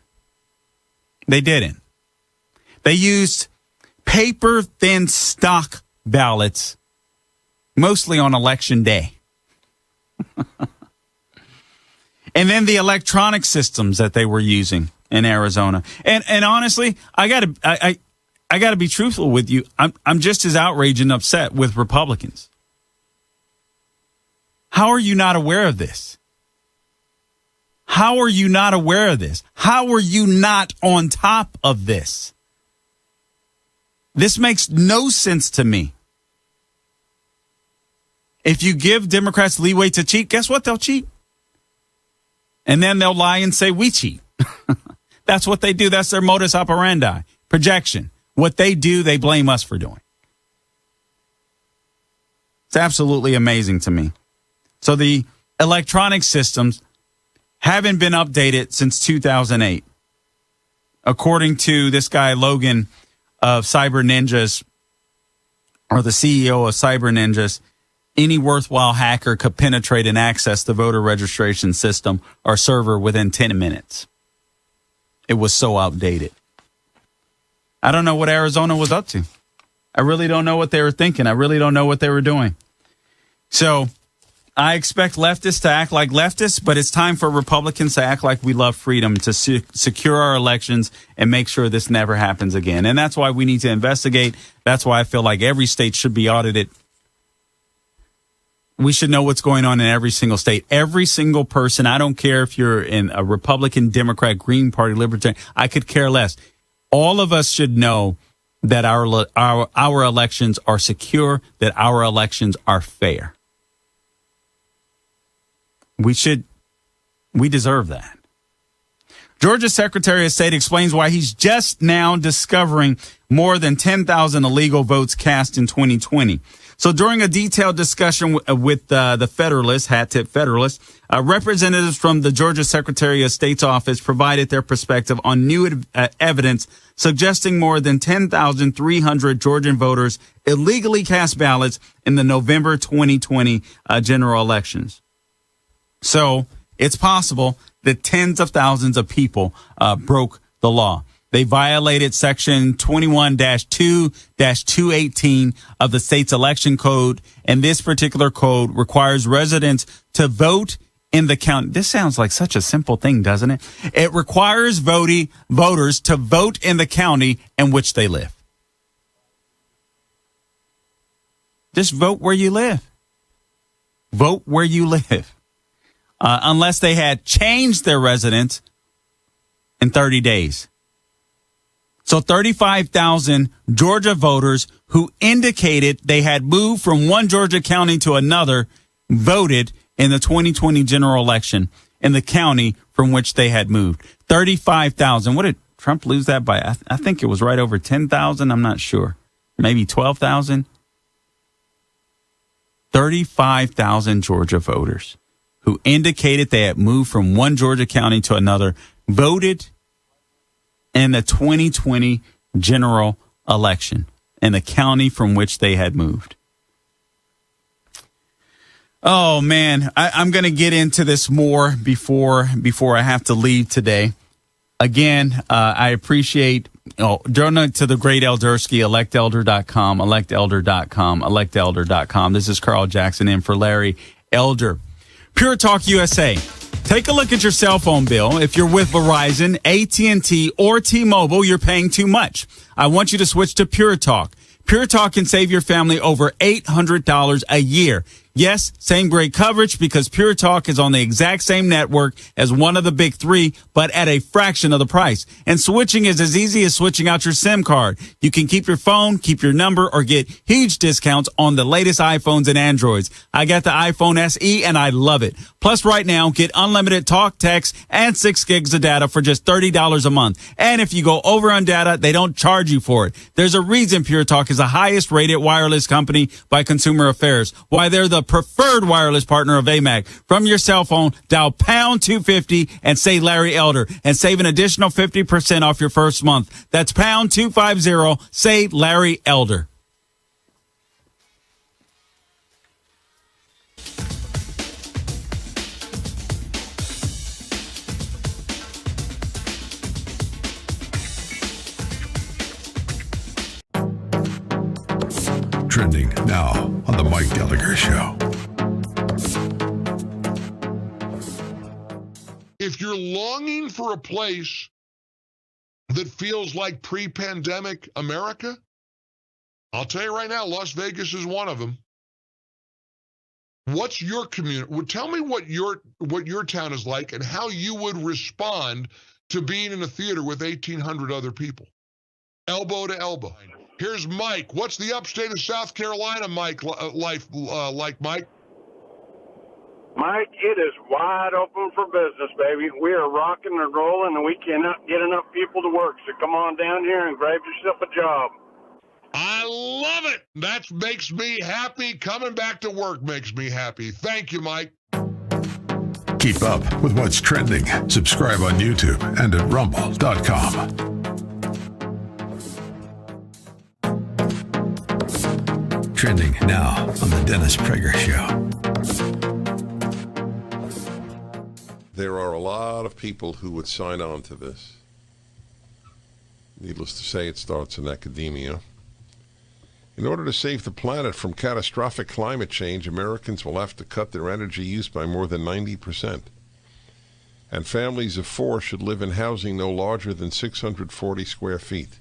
They used paper-thin stock ballots, mostly on election day. And then the electronic systems that they were using in Arizona. And honestly, I gotta be truthful with you. I'm just as outraged and upset with Republicans. How are you not aware of this? How are you not aware of this? How are you not on top of this? This makes no sense to me. If you give Democrats leeway to cheat, guess what? They'll cheat. And then they'll lie and say, we cheat. That's what they do. That's their modus operandi. Projection. What they do, they blame us for doing. It's absolutely amazing to me. So the electronic systems haven't been updated since 2008. According to this guy, Logan, of Cyber Ninjas, or the CEO of Cyber Ninjas, any worthwhile hacker could penetrate and access the voter registration system or server within 10 minutes. It was so outdated. I don't know what Arizona was up to. I really don't know what they were thinking. I really don't know what they were doing. So I expect leftists to act like leftists, but it's time for Republicans to act like we love freedom, to secure our elections and make sure this never happens again. And that's why we need to investigate. That's why I feel like every state should be audited. We should know what's going on in every single state. Every single person, I don't care if you're in a Republican, Democrat, Green Party, Libertarian, I could care less. All of us should know that our elections are secure, that our elections are fair. We deserve that. Georgia's Secretary of State explains why he's just now discovering more than 10,000 illegal votes cast in 2020. So during a detailed discussion with the Federalist, Hat Tip Federalist, representatives from the Georgia Secretary of State's office provided their perspective on new evidence suggesting more than 10,300 Georgian voters illegally cast ballots in the November 2020 general elections. So it's possible that tens of thousands of people broke the law. They violated Section 21-2-218 of the state's election code, and this particular code requires residents to vote in the county. This sounds like such a simple thing, doesn't it? It requires voters to vote in the county in which they live. Just vote where you live. Vote where you live. Unless they had changed their residence in 30 days. So 35,000 Georgia voters who indicated they had moved from one Georgia county to another voted in the 2020 general election in the county from which they had moved. 35,000. What did Trump lose that by? I think it was right over 10,000. I'm not sure. Maybe 12,000. 35,000 Georgia voters who indicated they had moved from one Georgia county to another voted in the 2020 general election in the county from which they had moved. Oh, man, I'm going to get into this more before I have to leave today. Again, I appreciate donate to the great Eldersky, electelder.com, electelder.com, electelder.com. This is Carl Jackson in for Larry Elder. Pure Talk USA. Take a look at your cell phone bill. If you're with Verizon, AT&T, or T-Mobile, you're paying too much. I want you to switch to Pure Talk. Pure Talk can save your family over $800 a year. Yes, same great coverage because Pure Talk is on the exact same network as one of the big three, but at a fraction of the price. And switching is as easy as switching out your SIM card. You can keep your phone, keep your number, or get huge discounts on the latest iPhones and Androids. I got the iPhone SE and I love it. Plus right now, get unlimited talk, text, and 6 gigs of data for just $30 a month. And if you go over on data, they don't charge you for it. There's a reason Pure Talk is the highest rated wireless company by Consumer Affairs. Why they're the preferred wireless partner of AMAC. From your cell phone, dial pound 250 and say Larry Elder and save an additional 50% off your first month. That's pound 250, say Larry Elder. Trending now on the Mike Gallagher Show. If you're longing for a place that feels like pre-pandemic America, I'll tell you right now, Las Vegas is one of them. What's your community? Tell me what your town is like and how you would respond to being in a theater with 1,800 other people, elbow to elbow. Here's Mike. What's the upstate of South Carolina, Mike, life like, Mike? Mike, it is wide open for business, baby. We are rocking and rolling, and we cannot get enough people to work. So come on down here and grab yourself a job. I love it. That makes me happy. Coming back to work makes me happy. Thank you, Mike. Keep up with what's trending. Subscribe on YouTube and at rumble.com. Trending now on the Dennis Prager Show. There are a lot of people who would sign on to this. Needless to say, it starts in academia. In order to save the planet from catastrophic climate change, Americans will have to cut their energy use by more than 90%. And families of 4 should live in housing no larger than 640 square feet.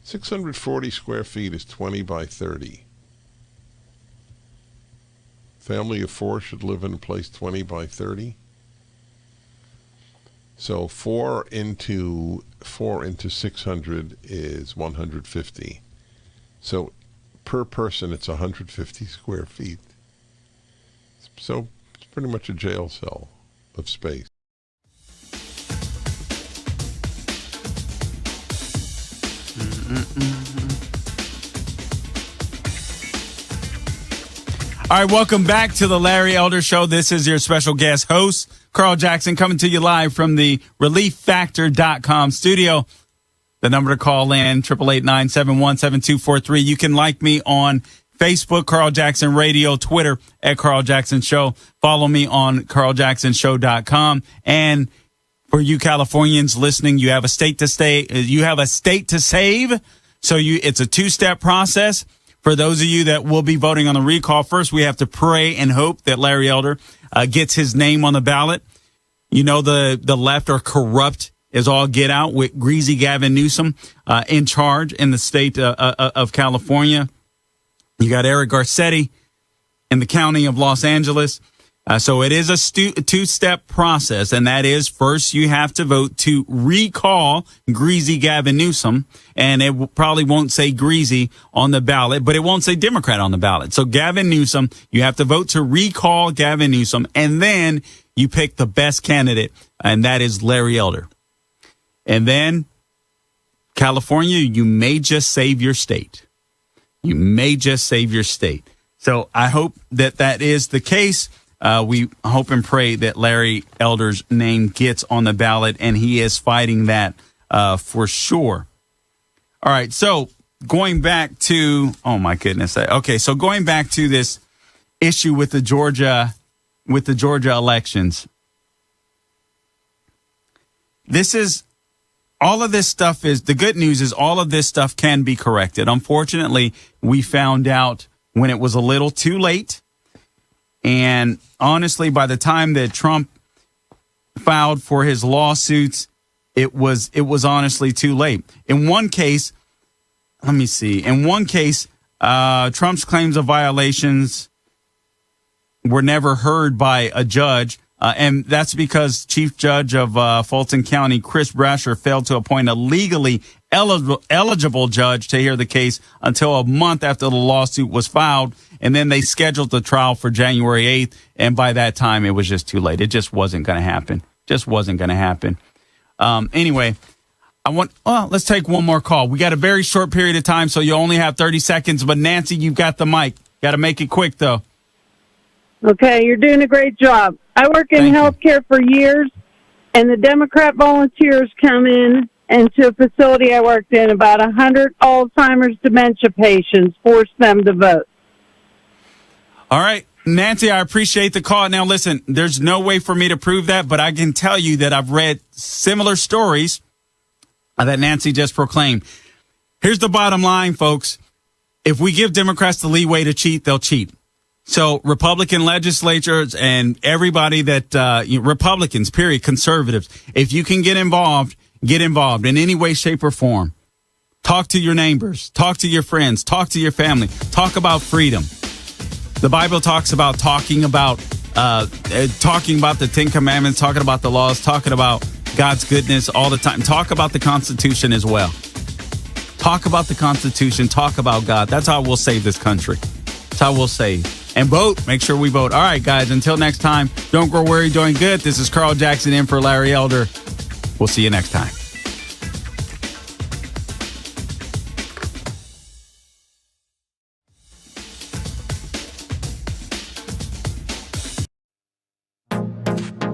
640 square feet is 20 by 30. Family of 4 should live in a place 20 by 30. So 4 into 600 is 150. So per person, it's 150 square feet. So it's pretty much a jail cell of space. All right, welcome back to the Larry Elder Show. This is your special guest host, Carl Jackson, coming to you live from the ReliefFactor.com studio. The number to call in, 888-971-7243. You can like me on Facebook, Carl Jackson Radio, Twitter at Carl Jackson Show. Follow me on carljacksonshow.com. And for you Californians listening, you have a state to stay. You have a state to save. So it's a 2-step process. For those of you that will be voting on the recall, first we have to pray and hope that Larry Elder gets his name on the ballot. You know, the left are corrupt as all get out with greasy Gavin Newsom in charge in the state of California. You got Eric Garcetti in the county of Los Angeles. So it is a 2-step process, and that is first you have to vote to recall greasy Gavin Newsom, and it probably won't say greasy on the ballot, but it won't say Democrat on the ballot. So Gavin Newsom, you have to vote to recall Gavin Newsom, and then you pick the best candidate, and that is Larry Elder. And then California, you may just save your state. You may just save your state. So I hope that is the case. We hope and pray that Larry Elder's name gets on the ballot, and he is fighting that for sure. All right, so going back to, oh my goodness. Okay, so going back to this issue with the Georgia elections. All of this stuff is, the good news is all of this stuff can be corrected. Unfortunately, we found out when it was a little too late. And honestly, by the time that Trump filed for his lawsuits, it was honestly too late. In one case, let me see. In one case, Trump's claims of violations were never heard by a judge. And that's because Chief Judge of Fulton County, Chris Brasher, failed to appoint a legally eligible judge to hear the case until a month after the lawsuit was filed. And then they scheduled the trial for January 8th. And by that time, it was just too late. It just wasn't going to happen. Anyway, let's take one more call. We got a very short period of time, so you only have 30 seconds. But Nancy, you've got the mic. Got to make it quick, though. Okay, you're doing a great job. I work in healthcare for years, and the Democrat volunteers come in into a facility I worked in. About 100 Alzheimer's dementia patients, force them to vote. All right, Nancy, I appreciate the call. Now, listen, there's no way for me to prove that, but I can tell you that I've read similar stories that Nancy just proclaimed. Here's the bottom line, folks. If we give Democrats the leeway to cheat, they'll cheat. So Republican legislatures and everybody that, Republicans, period, conservatives, if you can get involved in any way, shape, or form. Talk to your neighbors, talk to your friends, talk to your family, talk about freedom. The Bible talks about talking about the Ten Commandments, talking about the laws, talking about God's goodness all the time. Talk about the Constitution as well. Talk about the Constitution, talk about God. That's how we'll save this country. That's how we'll save. And vote. Make sure we vote. All right, guys, until next time, don't grow weary doing good. This is Carl Jackson in for Larry Elder. We'll see you next time.